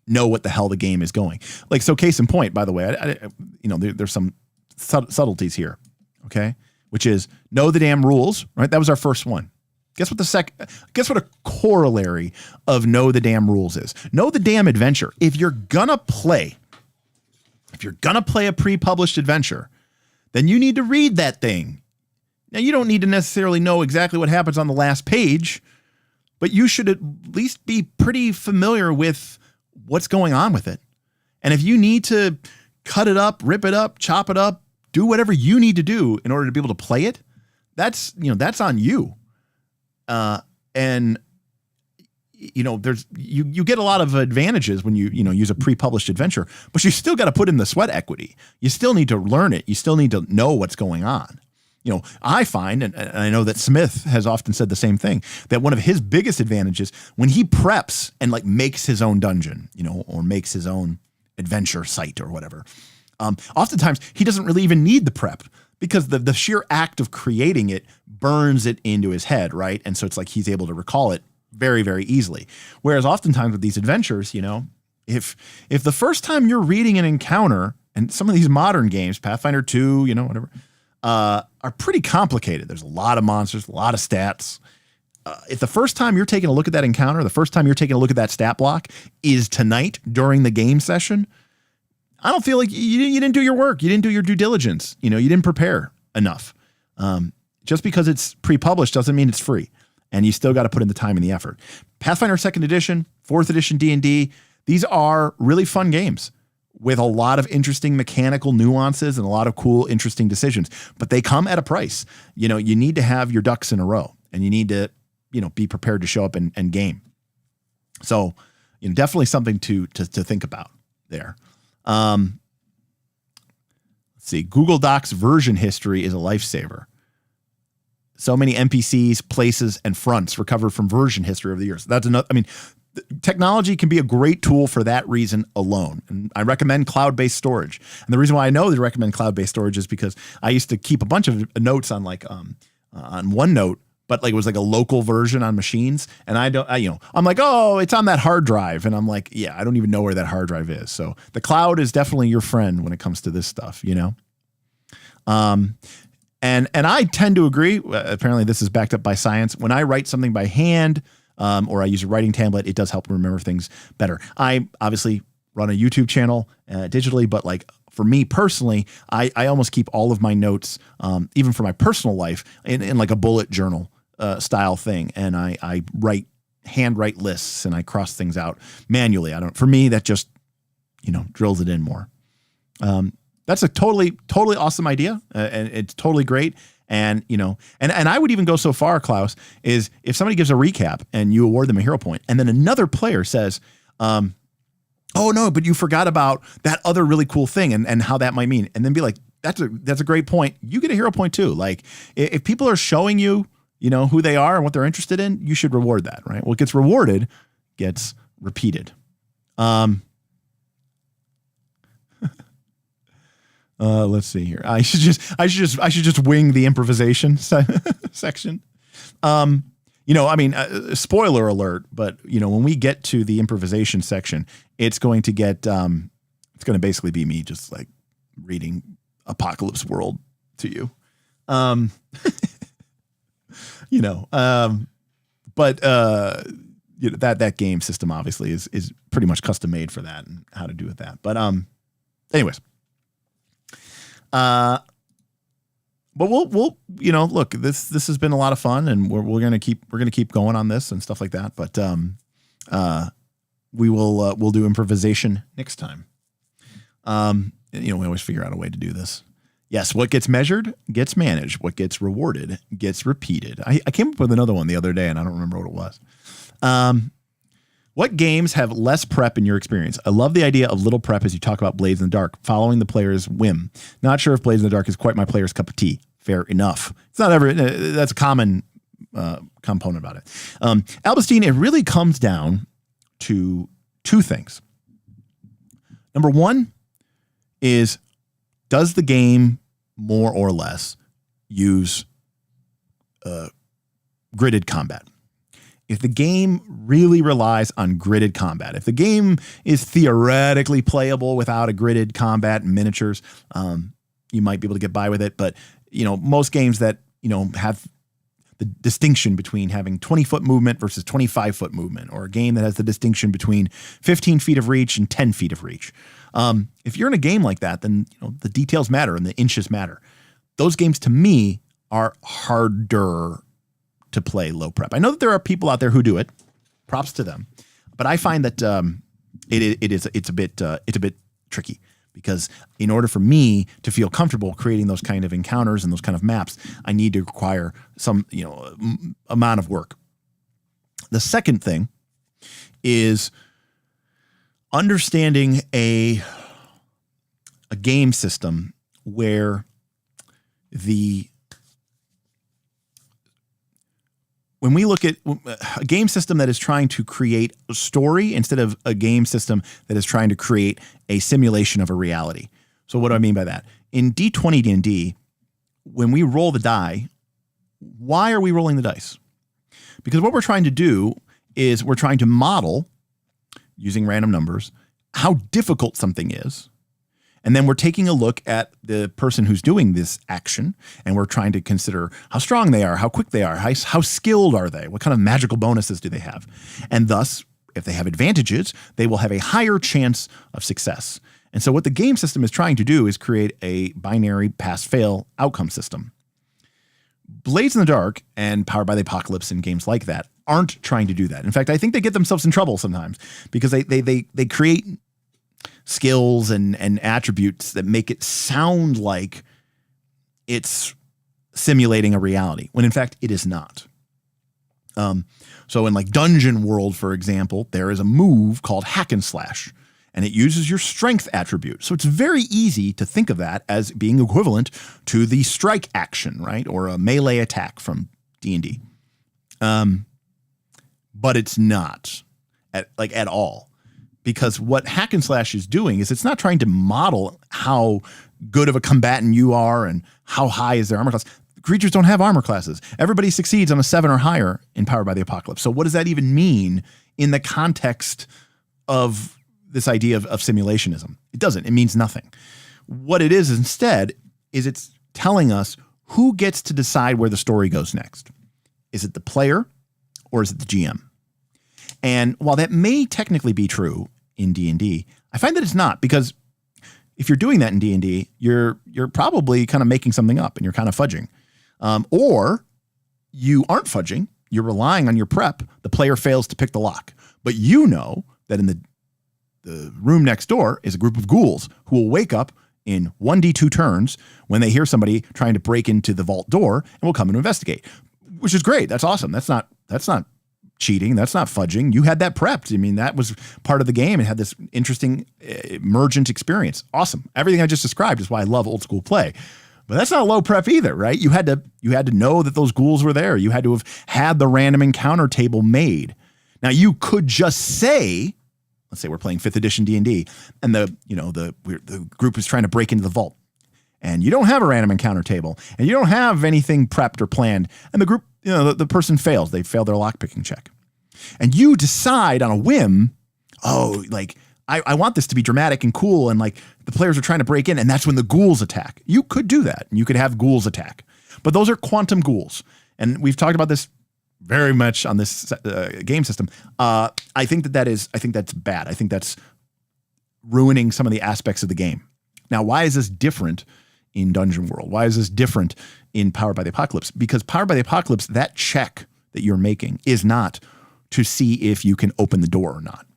know what the hell the game is going. Like, so case in point, by the way, you know, there's some subtleties here, okay, which is know the damn rules, right? That was our first one. Guess what a corollary of know the damn rules is? Know the damn adventure. If you're gonna play a pre-published adventure, then you need to read that thing. Now, you don't need to necessarily know exactly what happens on the last page, but you should at least be pretty familiar with what's going on with it. And if you need to cut it up, rip it up, chop it up, do whatever you need to do in order to be able to play it, that's on you. And you know, you get a lot of advantages when you use a pre-published adventure, but you still got to put in the sweat equity. You still need to learn it. You still need to know what's going on. You know, I find, and I know that Smith has often said the same thing, that one of his biggest advantages when he preps and like makes his own dungeon, you know, or makes his own adventure site or whatever. Oftentimes he doesn't really even need the prep, because the sheer act of creating it burns it into his head, right? And so it's like he's able to recall it very, very easily. Whereas oftentimes with these adventures, you know, if the first time you're reading an encounter and some of these modern games, Pathfinder 2, whatever, are pretty complicated. There's a lot of monsters, a lot of stats. If the first time you're taking a look at that encounter, the first time you're taking a look at that stat block is tonight during the game session, I don't feel like you didn't do your work. You didn't do your due diligence. You didn't prepare enough. Just because it's pre-published doesn't mean it's free. And you still got to put in the time and the effort. Pathfinder 2nd edition, 4th edition D&D, these are really fun games with a lot of interesting mechanical nuances and a lot of cool, interesting decisions. But they come at a price. You need to have your ducks in a row, and you need to be prepared to show up and game. So, definitely something to think about there. Let's see. Google Docs version history is a lifesaver. So many NPCs, places, and fronts recovered from version history over the years. That's another. Technology can be a great tool for that reason alone. And I recommend cloud-based storage. And the reason why I know they recommend cloud-based storage is because I used to keep a bunch of notes on on OneNote, but it was like a local version on machines. And I'm like, oh, it's on that hard drive. And I'm like, yeah, I don't even know where that hard drive is. So the cloud is definitely your friend when it comes to this stuff, And I tend to agree. Apparently this is backed up by science. When I write something by hand, or I use a writing tablet, it does help remember things better. I obviously run a YouTube channel digitally, but for me personally, I almost keep all of my notes, even for my personal life, in like a bullet journal style thing. And I handwrite lists and I cross things out manually. For me, that just, drills it in more. That's a totally awesome idea. And it's totally great. And, and I would even go so far, Klaus, is if somebody gives a recap and you award them a hero point and then another player says, oh no, but you forgot about that other really cool thing and how that might mean. And then be like, that's a great point. You get a hero point too. Like if people are showing you, who they are and what they're interested in, you should reward that, right? What gets rewarded gets repeated. Let's see here. I should just wing the improvisation section. Spoiler alert, but when we get to the improvisation section, it's going to basically be me just reading Apocalypse World to you. That game system obviously is pretty much custom made for that and how to do with that. But anyways. But we'll look, this has been a lot of fun, and we're gonna keep going on this and stuff like that. But we'll do improvisation next time. We always figure out a way to do this. Yes, what gets measured gets managed. What gets rewarded gets repeated. I came up with another one the other day, and I don't remember what it was. What games have less prep in your experience? I love the idea of little prep as you talk about Blades in the Dark, following the player's whim. Not sure if Blades in the Dark is quite my player's cup of tea. Fair enough. It's not ever, that's a common component about it. Albustine, it really comes down to two things. Number one is, does the game more or less use gridded combat? If the game really relies on gridded combat, if the game is theoretically playable without a gridded combat and miniatures, you might be able to get by with it. But, most games that, have the distinction between having 20-foot movement versus 25-foot movement, or a game that has the distinction between 15 feet of reach and 10 feet of reach. If you're in a game like that, then, the details matter and the inches matter. Those games to me are harder to play low prep. I know that there are people out there who do it. Props to them, but I find that it's a bit tricky, because in order for me to feel comfortable creating those kind of encounters and those kind of maps, I need to require some amount of work. The second thing is understanding a game system where when we look at a game system that is trying to create a story instead of a game system that is trying to create a simulation of a reality. So what do I mean by that? In D20 D&D, when we roll the die, why are we rolling the dice? Because what we're trying to do is we're trying to model, using random numbers, how difficult something is. And then we're taking a look at the person who's doing this action, and we're trying to consider how strong they are, how quick they are, how skilled are they, what kind of magical bonuses do they have. And thus, if they have advantages, they will have a higher chance of success. And so what the game system is trying to do is create a binary pass-fail outcome system. Blades in the Dark and Powered by the Apocalypse and games like that aren't trying to do that. In fact, I think they get themselves in trouble sometimes because they create skills and attributes that make it sound like it's simulating a reality, when in fact it is not. So in like Dungeon World, for example, there is a move called Hack and Slash, and it uses your strength attribute. So it's very easy to think of that as being equivalent to the strike action, right? Or a melee attack from D&D. But it's not at all. Because what Hack and Slash is doing is it's not trying to model how good of a combatant you are and how high is their armor class. Creatures don't have armor classes. Everybody succeeds on a 7 or higher in Powered by the Apocalypse. So what does that even mean in the context of this idea of simulationism? It doesn't. It means nothing. What it is instead is it's telling us who gets to decide where the story goes next. Is it the player or is it the GM? And while that may technically be true in D&D, I find that it's not, because if you're doing that in D&D, you're probably kind of making something up and you're kind of fudging. Or you aren't fudging, you're relying on your prep, the player fails to pick the lock. But you know that in the room next door is a group of ghouls who will wake up in 1d2 turns when they hear somebody trying to break into the vault door and will come and investigate, which is great. That's awesome. That's not cheating. That's not fudging. You had that prepped. I mean, that was part of the game and had this interesting emergent experience. Awesome. Everything I just described is why I love old school play. But that's not low prep either, right? You had to know that those ghouls were there. You had to have had the random encounter table made. Now you could just say, let's say we're playing 5th edition D&D, and the group is trying to break into the vault, and you don't have a random encounter table, and you don't have anything prepped or planned, and the group, the person fails. They fail their lockpicking check, and you decide on a whim, I want this to be dramatic and cool, and like the players are trying to break in, and that's when the ghouls attack. You could do that, and you could have ghouls attack, but those are quantum ghouls, and we've talked about this very much on this game system. I think that's bad. I think that's ruining some of the aspects of the game. Now, why is this different in Dungeon World? Why is this different in Powered by the Apocalypse? Because Powered by the Apocalypse, that check that you're making is not to see if you can open the door or not.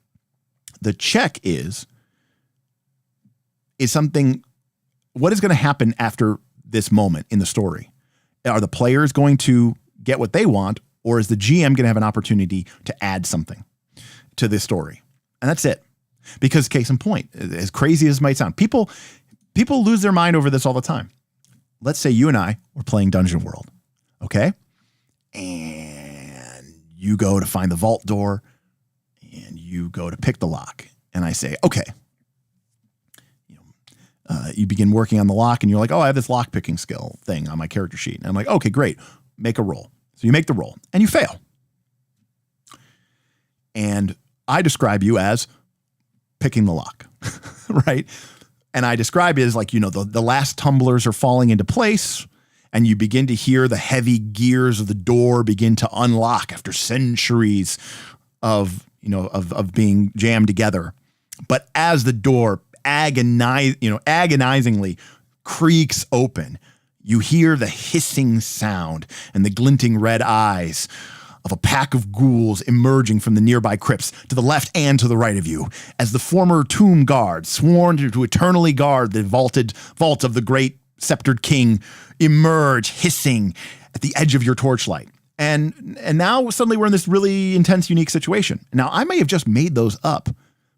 The check is something, what is going to happen after this moment in the story? Are the players going to get what they want, or is the GM going to have an opportunity to add something to this story? And that's it. Because case in point, as crazy as it might sound, people lose their mind over this all the time. Let's say you and I were playing Dungeon World, okay? And you go to find the vault door, and you go to pick the lock. And I say, okay. You begin working on the lock, and you're like, oh, I have this lock picking skill thing on my character sheet. And I'm like, okay, great. Make a roll. So you make the roll, and you fail. And I describe you as picking the lock, right? And I describe it as like, the last tumblers are falling into place, and you begin to hear the heavy gears of the door begin to unlock after centuries of being jammed together. But as the door agonizingly creaks open, you hear the hissing sound and the glinting red eyes of a pack of ghouls emerging from the nearby crypts to the left and to the right of you, as the former tomb guards, sworn to eternally guard the vault of the great sceptered king, emerge hissing at the edge of your torchlight. And now suddenly we're in this really intense, unique situation. Now, I may have just made those up,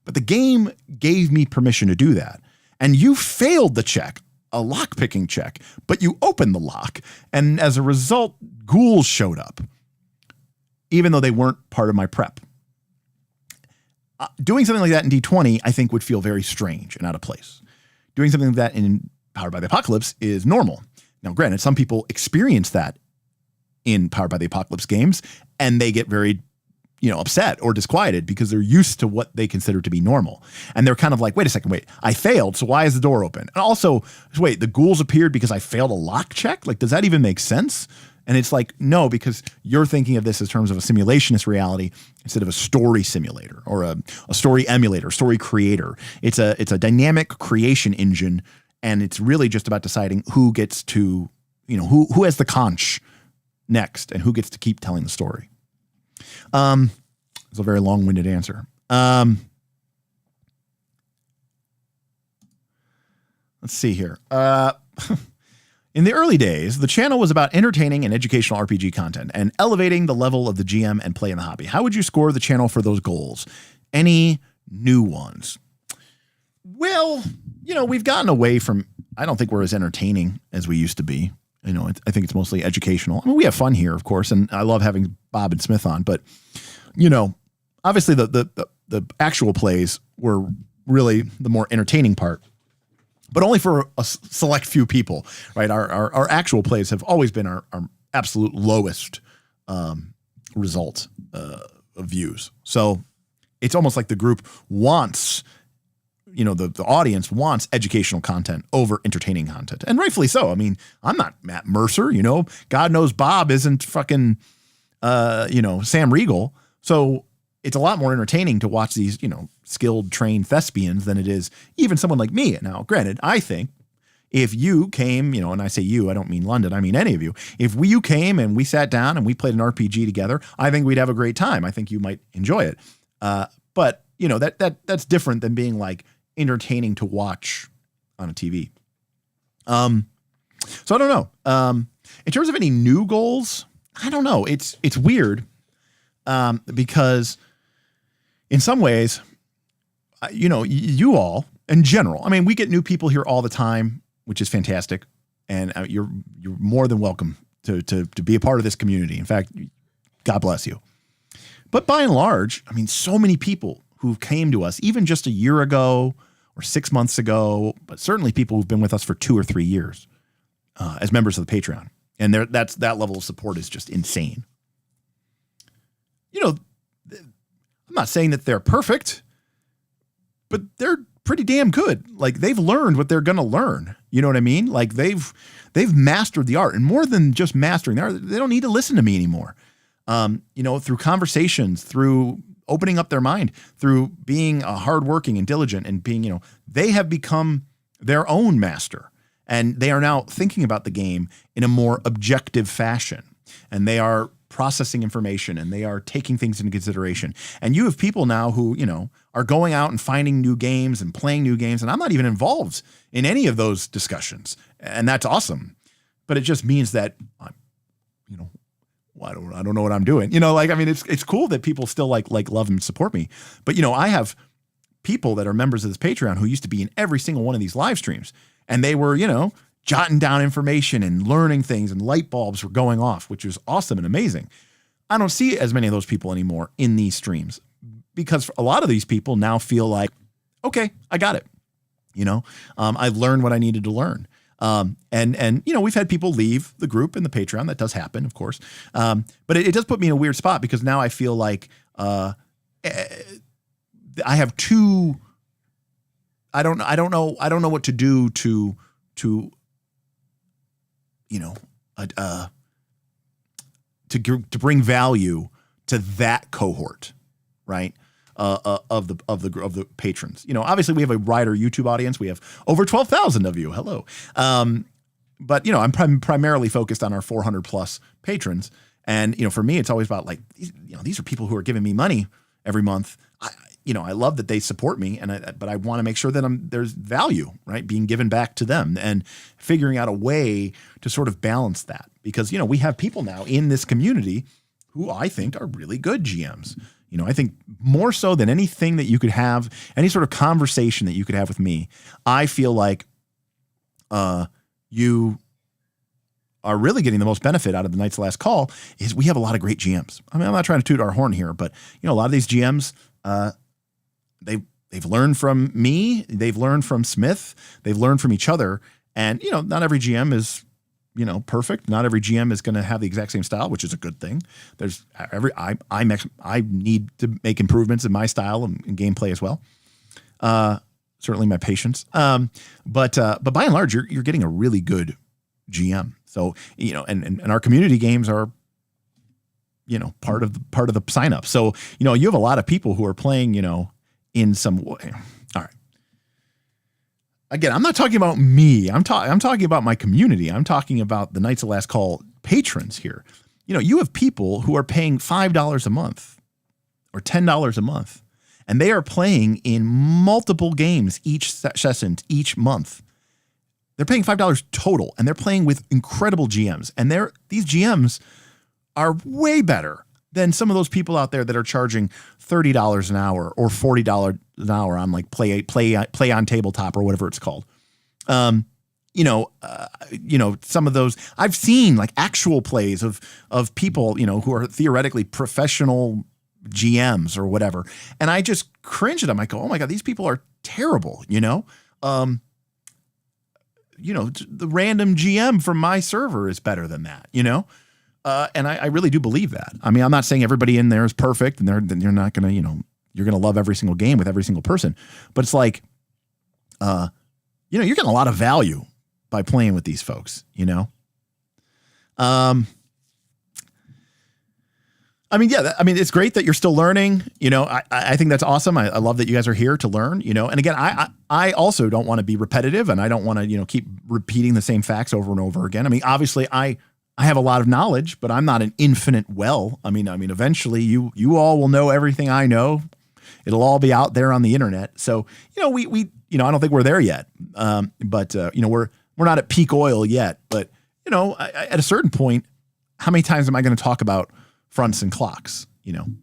but the game gave me permission to do that. And you failed the check, a lock-picking check, but you opened the lock. And as a result, ghouls showed up, even though they weren't part of my prep. Doing something like that in D20, I think, would feel very strange and out of place. Doing something like that in Powered by the Apocalypse is normal. Now, granted, some people experience that in Powered by the Apocalypse games, and they get very upset or disquieted because they're used to what they consider to be normal. And they're kind of like, wait a second, I failed. So why is the door open? And also, wait, the ghouls appeared because I failed a lock check? Like, does that even make sense? And it's like, no, because you're thinking of this as terms of a simulationist reality instead of a story simulator or a story emulator, story creator. It's a dynamic creation engine. And it's really just about deciding who gets to, who has the conch next and who gets to keep telling the story. It's a very long-winded answer. Let's see here. In the early days, the channel was about entertaining and educational RPG content and elevating the level of the GM and play in the hobby. How would you score the channel for those goals? Any new ones? Well, we've gotten away from, I don't think we're as entertaining as we used to be. I think it's mostly educational. I mean, we have fun here, of course, and I love having Bob and Smith on, but obviously the actual plays were really the more entertaining part, but only for a select few people, right? Our actual plays have always been our absolute lowest result of views. So it's almost like the group wants, the audience wants educational content over entertaining content, and rightfully so. I mean, I'm not Matt Mercer, God knows Bob isn't fucking, Sam Riegel. So it's a lot more entertaining to watch these, skilled, trained thespians than it is even someone like me. Now, granted, I think if you came, and I say you, I don't mean London, I mean any of you. If you came and we sat down and we played an RPG together, I think we'd have a great time. I think you might enjoy it. But that's different than being like entertaining to watch on a TV. So I don't know. In terms of any new goals, I don't know. It's weird. Because in some ways, you all in general, I mean, we get new people here all the time, which is fantastic. And you're more than welcome to be a part of this community. In fact, God bless you. But by and large, I mean, so many people who came to us, even just a year ago or 6 months ago, but certainly people who've been with us for 2 or 3 years as members of the Patreon. And that level of support is just insane. I'm not saying that they're perfect, but they're pretty damn good. Like, they've learned what they're going to learn. You know what I mean? Like, they've mastered the art, and more than just mastering the art, they don't need to listen to me anymore. Through conversations, through opening up their mind, through being hardworking and diligent and being, they have become their own master, and they are now thinking about the game in a more objective fashion, and they are processing information and they are taking things into consideration. And you have people now who, are going out and finding new games and playing new games. And I'm not even involved in any of those discussions. And that's awesome. But it just means that I'm, I don't know what I'm doing. It's cool that people still like love and support me. But, I have people that are members of this Patreon who used to be in every single one of these live streams, and they were, jotting down information and learning things, and light bulbs were going off, which was awesome and amazing. I don't see as many of those people anymore in these streams because a lot of these people now feel like, okay, I got it. I've learned what I needed to learn. And we've had people leave the group and the Patreon. That does happen, of course. But it does put me in a weird spot because now I feel like, I have two, I don't know what to do to bring value to that cohort, right? Of the patrons. Obviously we have a wider YouTube audience. We have over 12,000 of you. Hello. But I'm primarily focused on our 400 plus patrons. And, for me, it's always about like, these are people who are giving me money every month. I love that they support me, but I want to make sure that there's value, right, being given back to them, and figuring out a way to sort of balance that, because we have people now in this community who I think are really good GMs. I think more so than anything that you could have, any sort of conversation that you could have with me, I feel like you are really getting the most benefit out of the Night's Last Call is we have a lot of great GMs. I mean, I'm not trying to toot our horn here, but a lot of these GMs, they've learned from me, they've learned from Smith, they've learned from each other. And, not every GM is perfect. Not every GM is going to have the exact same style, which is a good thing. There's I need to make improvements in my style and gameplay as well. Certainly my patience. But by and large, you're getting a really good GM. So, and our community games are, part of the sign up. So, you have a lot of people who are playing, in some way. All right. Again, I'm not talking about me. I'm talking about my community. I'm talking about the Knights of Last Call patrons here. You have people who are paying $5 a month or $10 a month, and they are playing in multiple games each session, each month. They're paying $5 total, and they're playing with incredible GMs. And these GMs are way better than some of those people out there that are charging $30 an hour or $40 an hour on like play on tabletop or whatever it's called. Some of those I've seen like actual plays of people, who are theoretically professional GMs or whatever. And I just cringe at them. I go, oh my God, these people are terrible. The random GM from my server is better than that, and I really do believe that. I mean, I'm not saying everybody in there is perfect and you're not going to, you're going to love every single game with every single person, but it's like, you're getting a lot of value by playing with these folks, it's great that you're still learning. I think that's awesome. I love that you guys are here to learn, and again, I also don't want to be repetitive and I don't want to, keep repeating the same facts over and over again. I mean, obviously I have a lot of knowledge, but I'm not an infinite well. I mean, eventually you all will know everything I know. It'll all be out there on the internet. So, we I don't think we're there yet. But we're not at peak oil yet, but at a certain point, how many times am I going to talk about fronts and clocks? I'm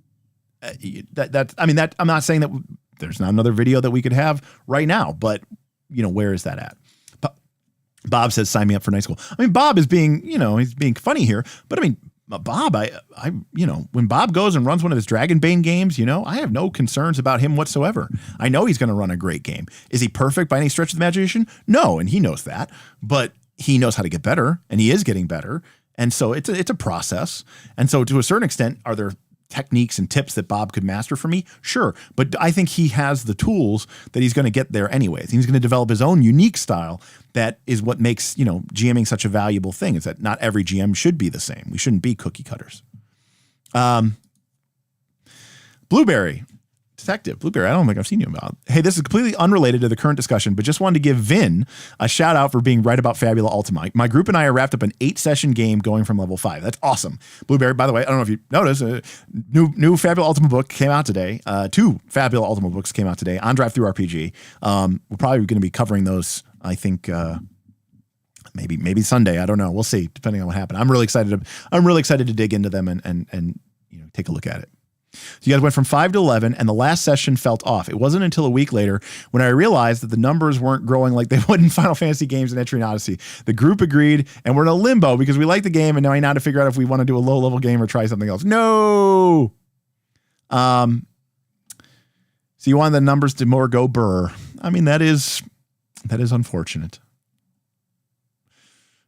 not saying that there's not another video that we could have right now, but where is that at? Bob says, sign me up for night school. I mean, Bob is being, he's being funny here, but I mean, Bob, when Bob goes and runs one of his Dragonbane games, I have no concerns about him whatsoever. I know he's going to run a great game. Is he perfect by any stretch of the imagination? No. And he knows that, but he knows how to get better and he is getting better. And so it's a process. And so to a certain extent, are there techniques and tips that Bob could master for me? Sure. But I think he has the tools that he's going to get there anyways. He's going to develop his own unique style. That is what makes, GMing such a valuable thing, is that not every GM should be the same. We shouldn't be cookie cutters. Blueberry. Detective Blueberry, I don't think I've seen you about. Hey, this is completely unrelated to the current discussion, but just wanted to give Vin a shout out for being right about Fabula Ultima. My group and I are wrapped up an 8-session game going from level 5. That's awesome. Blueberry, by the way, I don't know if you noticed, new Fabula Ultima book came out today. 2 Fabula Ultima books came out today on Drive Through RPG. We're probably going to be covering those, I think, maybe Sunday. I don't know. We'll see, depending on what happens. I'm really excited to dig into them and take a look at it. So you guys went from 5 to 11, and the last session felt off. It wasn't until a week later when I realized that the numbers weren't growing like they would in Final Fantasy games and Entry and Odyssey. The group agreed, and we're in a limbo because we like the game, and now I need to figure out if we want to do a low-level game or try something else. No! So you want the numbers to more go burr. I mean, that is unfortunate.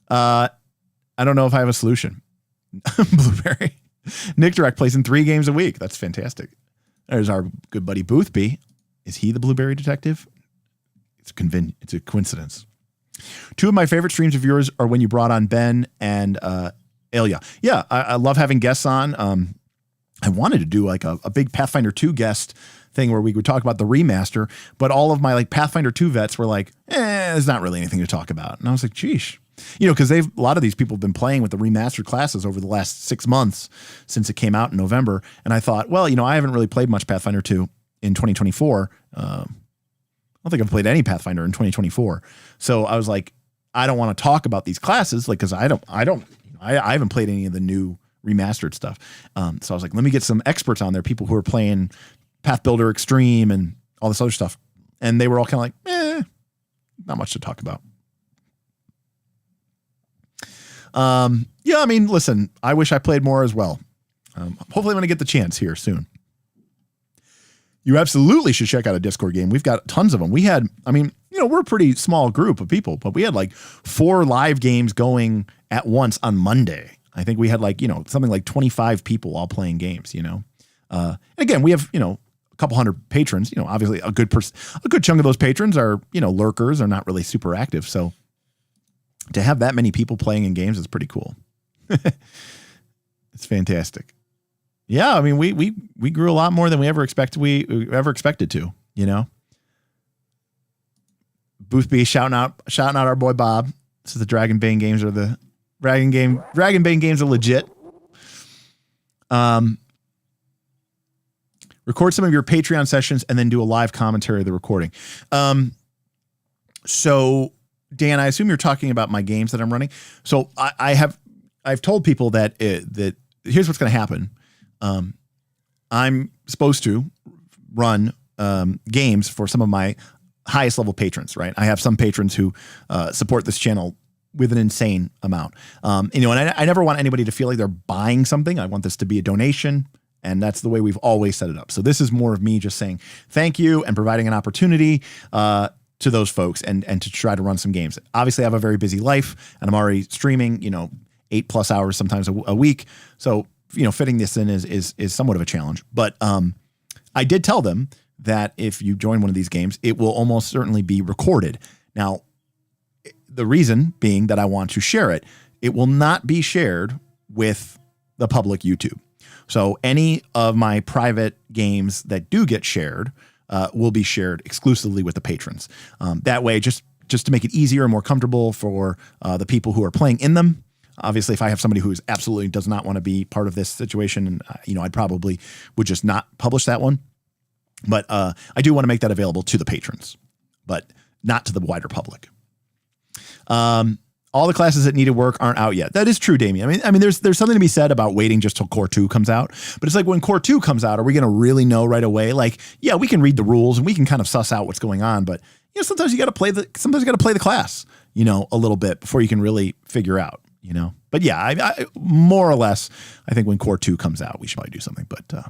I don't know if I have a solution. Blueberry. Nick Direct plays in 3 games a week. That's fantastic. There's our good buddy Boothby. Is he the Blueberry Detective? It's a coincidence. 2 of my favorite streams of yours are when you brought on Ben and Elia. Yeah, I love having guests on. I wanted to do like a big Pathfinder 2 guest thing where we would talk about the remaster, but all of my like Pathfinder 2 vets were like, there's not really anything to talk about. And I was like, geesh. Because a lot of these people have been playing with the remastered classes over the last 6 months since it came out in November. And I thought, well, I haven't really played much Pathfinder 2 in 2024. I don't think I've played any Pathfinder in 2024. So I was like, I don't want to talk about these classes, like, because I haven't played any of the new remastered stuff. So I was like, let me get some experts on there, people who are playing Path Builder Extreme and all this other stuff. And they were all kind of like, not much to talk about. Yeah, I mean, listen, I wish I played more as well. Hopefully I'm going to get the chance here soon. you absolutely should check out a Discord game. We've got tons of them. We had, I mean, we're a pretty small group of people, but we had like 4 live games going at once on Monday. I think we had like, something like 25 people all playing games, again, we have, a couple hundred patrons, obviously a good chunk of those patrons are, lurkers, are not really super active. So to have that many people playing in games is pretty cool. It's fantastic. Yeah. I mean, we grew a lot more than we ever expected to, Booth B shouting out our boy Bob. This is the Dragon Bane games are the Dragon Bane games are legit. Record some of your Patreon sessions and then do a live commentary of the recording. So Dan, I assume you're talking about my games that I'm running. So I've told people that here's what's going to happen. I'm supposed to run games for some of my highest level patrons, right? I have some patrons who support this channel with an insane amount. And I never want anybody to feel like they're buying something. I want this to be a donation, and that's the way we've always set it up. So this is more of me just saying thank you and providing an opportunity to those folks and to try to run some games. Obviously, I have a very busy life, and I'm already streaming, 8+ hours sometimes a week. So fitting this in is somewhat of a challenge. But I did tell them that if you join one of these games, it will almost certainly be recorded. Now, the reason being that I want to share it, it will not be shared with the public YouTube. So any of my private games that do get shared will be shared exclusively with the patrons. That way, just to make it easier and more comfortable for the people who are playing in them. Obviously, if I have somebody who absolutely does not want to be part of this situation, I probably would just not publish that one. But I do want to make that available to the patrons, but not to the wider public. All the classes that needed work aren't out yet. That is true, Damien. I mean, there's something to be said about waiting just till Core 2 comes out. But it's like when Core 2 comes out, are we going to really know right away? Like, yeah, we can read the rules and we can kind of suss out what's going on. But sometimes you got to play the class, a little bit before you can really figure out. But yeah, I more or less, I think when Core 2 comes out, we should probably do something. But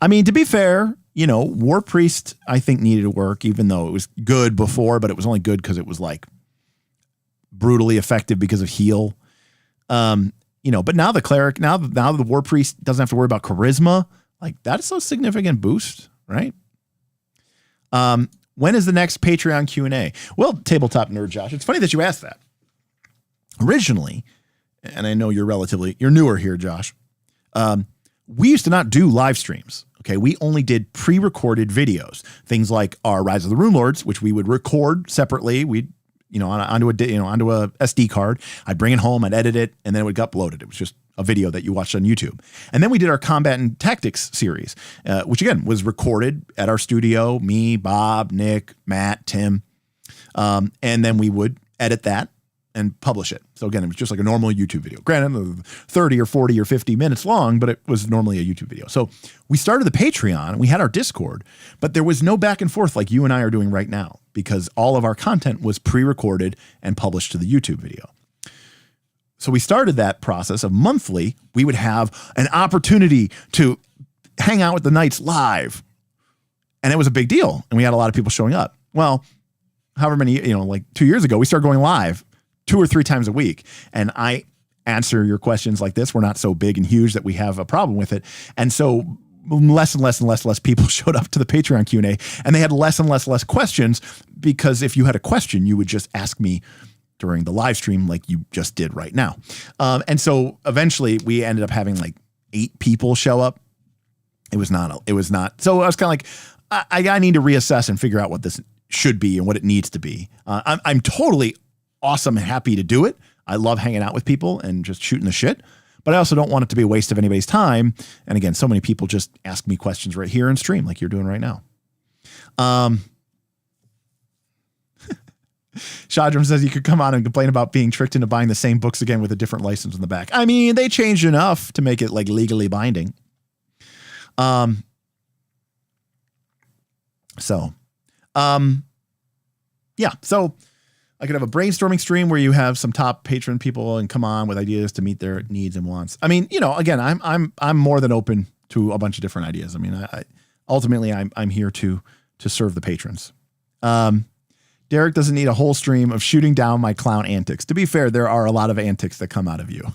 I mean, to be fair, War Priest, I think needed to work, even though it was good before, but it was only good because it was like brutally effective because of heal. But now the cleric, now the War Priest doesn't have to worry about charisma. Like that's a significant boost, right? When is the next Patreon Q&A? Well, Tabletop Nerd Josh, it's funny that you asked that. Originally, and I know you're newer here, Josh. We used to not do live streams. Okay. We only did pre-recorded videos, things like our Rise of the Rune Lords, which we would record separately. We'd, onto a SD card. I'd bring it home, I'd edit it, and then it would get uploaded. It was just a video that you watched on YouTube. And then we did our Combat and Tactics series, which again was recorded at our studio, me, Bob, Nick, Matt, Tim. And then we would edit that and publish it. So again, it was just like a normal YouTube video. Granted, 30 or 40 or 50 minutes long, but it was normally a YouTube video. So we started the Patreon, we had our Discord, but there was no back and forth like you and I are doing right now because all of our content was pre-recorded and published to the YouTube video. So we started that process of monthly. We would have an opportunity to hang out with the Knights live. And it was a big deal. And we had a lot of people showing up. Well, however many, like 2 years ago, we started going live 2 or 3 times a week. And I answer your questions like this. We're not so big and huge that we have a problem with it. And so less and less people showed up to the Patreon Q&A, and they had less and less questions because if you had a question, you would just ask me during the live stream like you just did right now. And so eventually we ended up having like 8 people show up. It was not. So I was kind of like, I need to reassess and figure out what this should be and what it needs to be. I'm totally awesome and happy to do it. I love hanging out with people and just shooting the shit, but I also don't want it to be a waste of anybody's time. And again, so many people just ask me questions right here in stream like you're doing right now. Shadram says you could come on and complain about being tricked into buying the same books again with a different license in the back. I mean, they changed enough to make it like legally binding. So I could have a brainstorming stream where you have some top patron people and come on with ideas to meet their needs and wants. I mean, again, I'm more than open to a bunch of different ideas. I mean, ultimately I'm here to serve the patrons. Derek doesn't need a whole stream of shooting down my clown antics. To be fair, there are a lot of antics that come out of you.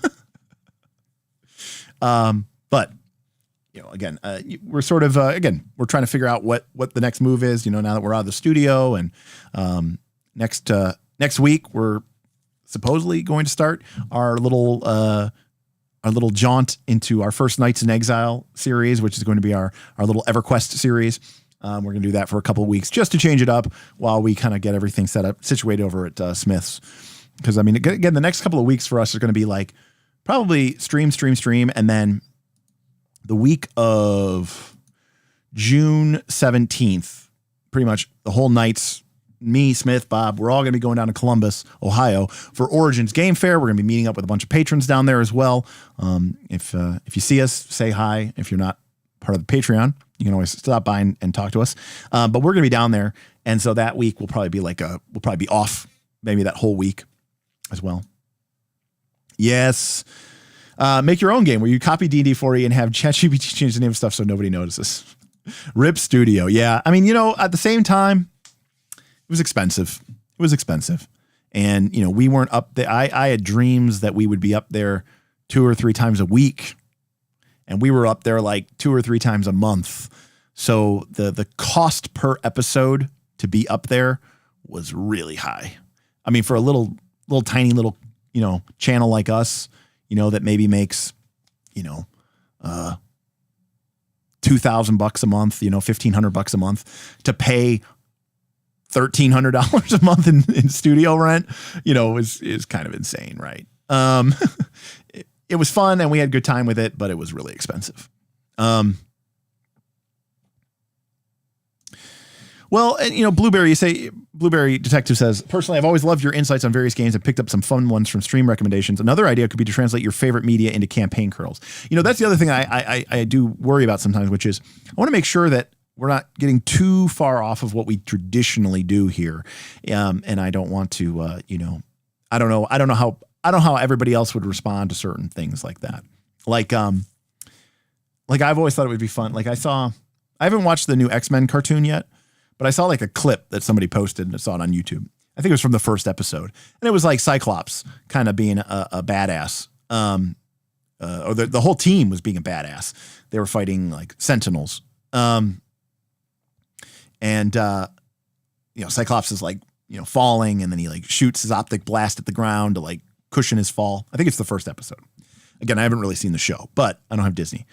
But again, we're sort of, we're trying to figure out what the next move is, now that we're out of the studio, and next week we're supposedly going to start our little jaunt into our first Knights in Exile series, which is going to be our little EverQuest series. We're going to do that for a couple of weeks just to change it up while we kind of get everything situated over at Smith's. Because, again, the next couple of weeks for us are going to be like probably stream. And then the week of June 17th, pretty much the whole Knights, me, Smith, Bob, we're all going to be going down to Columbus, Ohio for Origins Game Fair. We're going to be meeting up with a bunch of patrons down there as well. If you see us, say hi. If you're not part of the Patreon, you can always stop by and talk to us. But we're going to be down there. And so that week will probably be we'll probably be off maybe that whole week as well. Yes. Make your own game where you copy D&D4E and have ChatGPT change the name of stuff so nobody notices. Rip Studio. Yeah. At the same time, it was expensive. And, we weren't up there. I had dreams that we would be up there 2 or 3 times a week. And we were up there like 2 or 3 times a month. So the cost per episode to be up there was really high. For a little tiny little, channel like us, that maybe makes, $2,000 a month, $1,500 a month, to pay $1,300 a month in studio rent, is kind of insane, right? It was fun and we had a good time with it, but it was really expensive. Well, and Blueberry Detective says, personally, I've always loved your insights on various games and picked up some fun ones from stream recommendations. Another idea could be to translate your favorite media into campaign kernels. That's the other thing I do worry about sometimes, which is I want to make sure that we're not getting too far off of what we traditionally do here. And I don't want to, I don't know how everybody else would respond to certain things like that. Like I've always thought it would be fun. Like I haven't watched the new X-Men cartoon yet, but I saw like a clip that somebody posted and I saw it on YouTube. I think it was from the first episode, and it was like Cyclops kind of being a badass. Or the whole team was being a badass. They were fighting like Sentinels. Cyclops is like, falling, and then he like shoots his optic blast at the ground to like cushion his fall. I think it's the first episode. Again, I haven't really seen the show, but I don't have Disney.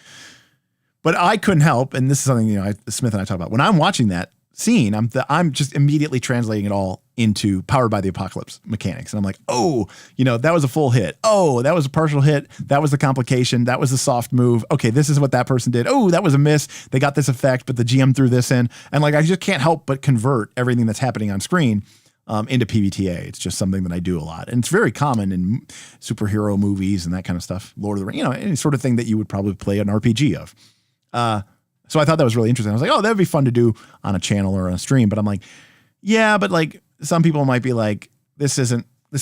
But I couldn't help, and this is something Smith and I talk about. When I'm watching that scene, I'm just immediately translating it all into Powered by the Apocalypse mechanics, and I'm like, oh, that was a full hit. Oh, that was a partial hit. That was the complication. That was the soft move. Okay, this is what that person did. Oh, that was a miss. They got this effect, but the GM threw this in, and like I just can't help but convert everything that's happening on screen into PBTA. It's just something that I do a lot, and it's very common in superhero movies and that kind of stuff. Lord of the Rings, any sort of thing that you would probably play an RPG of. So I thought that was really interesting. I was like, oh, that'd be fun to do on a channel or on a stream. But I'm like, yeah, but like some people might be like, that's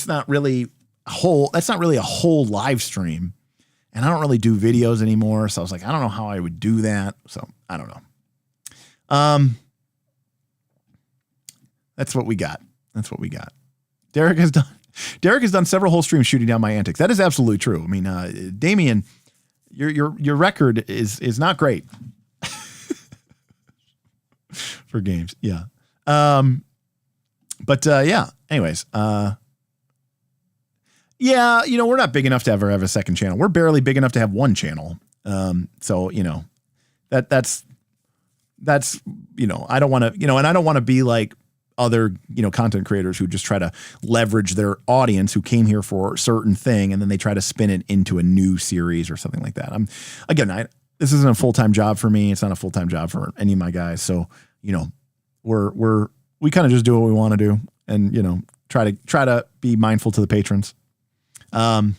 not really a whole live stream. And I don't really do videos anymore. So I was like, I don't know how I would do that. So I don't know. That's what we got. Derek has done several whole streams shooting down my antics. That is absolutely true. Damien, your record is not great for games. Yeah. Anyways, we're not big enough to ever have a second channel. We're barely big enough to have one channel. That's I don't want to, and I don't want to be like other, content creators who just try to leverage their audience who came here for a certain thing, and then they try to spin it into a new series or something like that. This isn't a full-time job for me. It's not a full-time job for any of my guys. So, we kind of just do what we want to do, and, try to be mindful to the patrons. Well,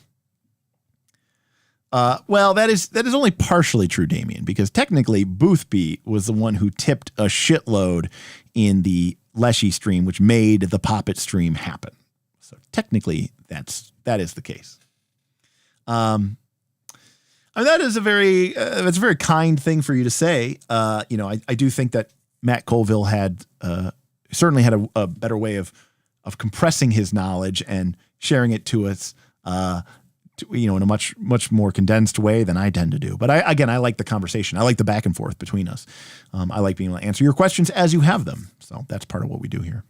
that is only partially true, Damien, because technically Boothby was the one who tipped a shitload in the Leshy stream, which made the Poppet stream happen. So technically that is the case. I mean, that is that's a very kind thing for you to say. I do think that Matt Colville had certainly had a better way of compressing his knowledge and sharing it to us, in a much more condensed way than I tend to do. But I like the conversation. I like the back and forth between us. I like being able to answer your questions as you have them. So that's part of what we do here.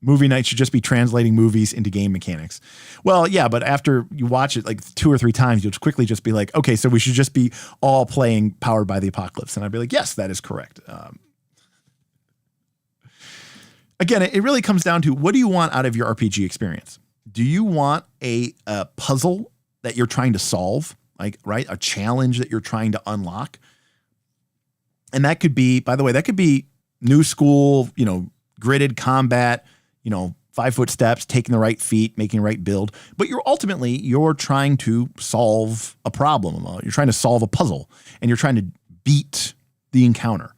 Movie night should just be translating movies into game mechanics. Well, yeah, but after you watch it like 2 or 3 times, you'll quickly just be like, okay, so we should just be all playing Powered by the Apocalypse. And I'd be like, yes, that is correct. Again, it really comes down to, what do you want out of your RPG experience? Do you want a puzzle that you're trying to solve, like, right? A challenge that you're trying to unlock? And that could be, by the way, new school, gridded combat, 5-foot steps, taking the right feat, making the right build. But you're trying to solve a problem. You're trying to solve a puzzle, and you're trying to beat the encounter.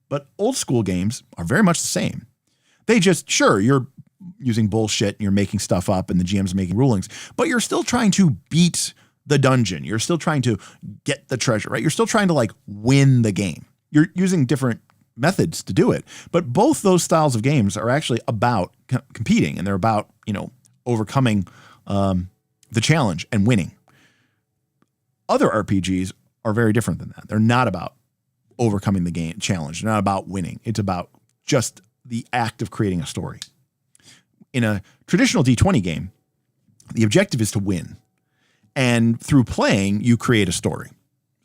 But old school games are very much the same. They just, sure, you're using bullshit and you're making stuff up and the GM's making rulings, but you're still trying to beat the dungeon. You're still trying to get the treasure, right? You're still trying to win the game. You're using different methods to do it, but both those styles of games are actually about competing, and they're about, overcoming the challenge and winning. Other RPGs are very different than that. They're not about overcoming the game challenge. They're not about winning. It's about just the act of creating a story. In a traditional D20 game, the objective is to win. And through playing, you create a story.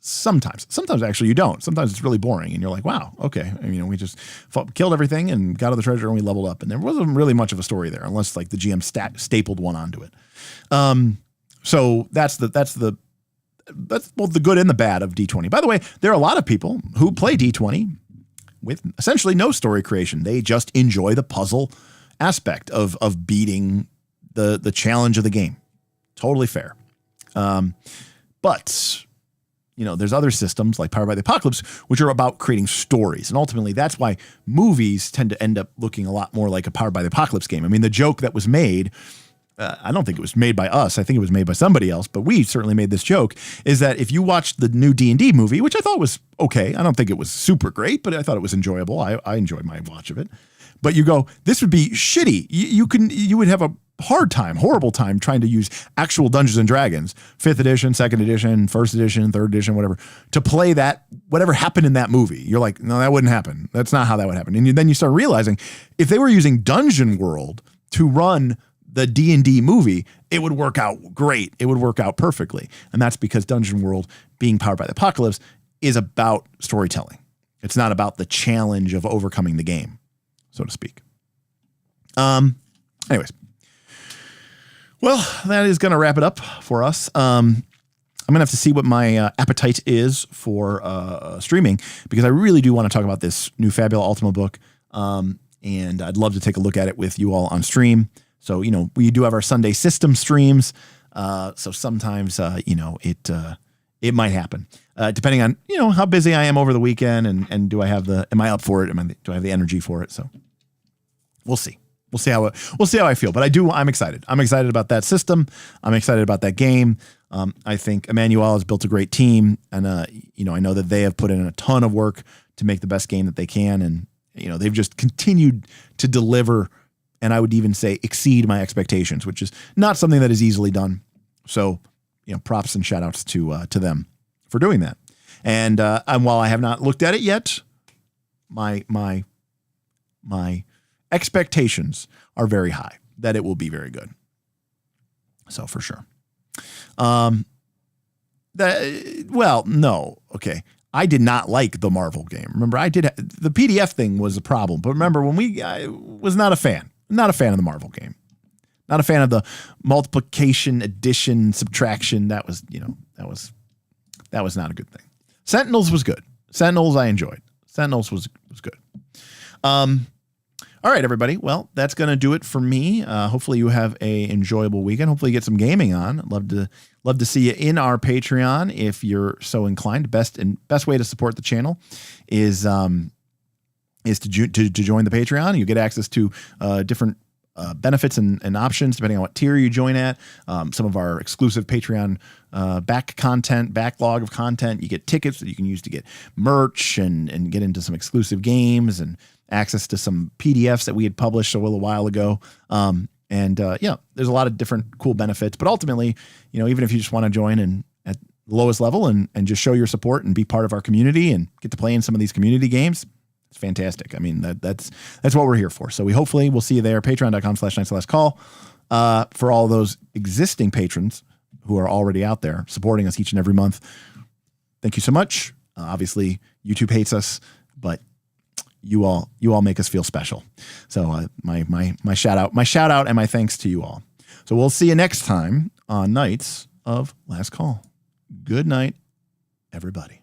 Sometimes actually you don't. Sometimes it's really boring and you're like, wow, okay. We just killed everything and got all the treasure and we leveled up. And there wasn't really much of a story there, unless the GM stapled one onto it. So that's both the good and the bad of D20. By the way, there are a lot of people who play D20 with essentially no story creation. They just enjoy the puzzle aspect of beating the challenge of the game. Totally fair. But there's other systems like Powered by the Apocalypse, which are about creating stories. And ultimately, that's why movies tend to end up looking a lot more like a Powered by the Apocalypse game. I mean, the joke that was made, I don't think it was made by us. I think it was made by somebody else, but we certainly made this joke, is that if you watched the new D&D movie, which I thought was okay, I don't think it was super great, but I thought it was enjoyable. I enjoyed my watch of it. But you go, this would be shitty. You would have a horrible time trying to use actual Dungeons and Dragons, 5th edition, 2nd edition, 1st edition, 3rd edition, whatever, to play that, whatever happened in that movie. You're like, no, that wouldn't happen. That's not how that would happen. And then you start realizing, if they were using Dungeon World to run the D&D movie, it would work out great. It would work out perfectly. And that's because Dungeon World, being Powered by the Apocalypse, is about storytelling. It's not about the challenge of overcoming the game, so to speak. Anyways. Well, that is going to wrap it up for us. I'm going to have to see what my appetite is for streaming, because I really do want to talk about this new Fabula Ultima book. And I'd love to take a look at it with you all on stream. So, we do have our Sunday system streams. So sometimes, it might happen, depending on, how busy I am over the weekend and am I up for it? Do I have the energy for it? So we'll see. We'll see how I feel, but I'm excited. I'm excited about that system. I'm excited about that game. I think Emmanuel has built a great team, and I know that they have put in a ton of work to make the best game that they can, and they've just continued to deliver, and I would even say exceed my expectations, which is not something that is easily done. So, props and shout outs to them for doing that. And while I have not looked at it yet, my expectations are very high that it will be very good. So for sure. No. Okay. I did not like the Marvel game. Remember, the PDF thing was a problem, but remember when I was not a fan of the Marvel game, not a fan of the multiplication, addition, subtraction. That was not a good thing. Sentinels was good. Sentinels I enjoyed. Sentinels was good. All right, everybody. Well, that's going to do it for me. Hopefully you have a enjoyable weekend. Hopefully you get some gaming on. I'd love to see you in our Patreon if you're so inclined. Best way to support the channel is to join the Patreon. You get access to different benefits and options depending on what tier you join at. Some of our exclusive Patreon backlog of content. You get tickets that you can use to get merch and get into some exclusive games and access to some PDFs that we had published a little while ago. There's a lot of different cool benefits. But ultimately, even if you just want to join and at the lowest level and just show your support and be part of our community and get to play in some of these community games, it's fantastic. I mean, that's what we're here for. So we'll see you there. Patreon.com/nightslastcall. For all those existing patrons who are already out there supporting us each and every month, thank you so much. Obviously, YouTube hates us, but you all make us feel special. So my shout out and my thanks to you all. So we'll see you next time on Nights of Last Call. Good night, everybody.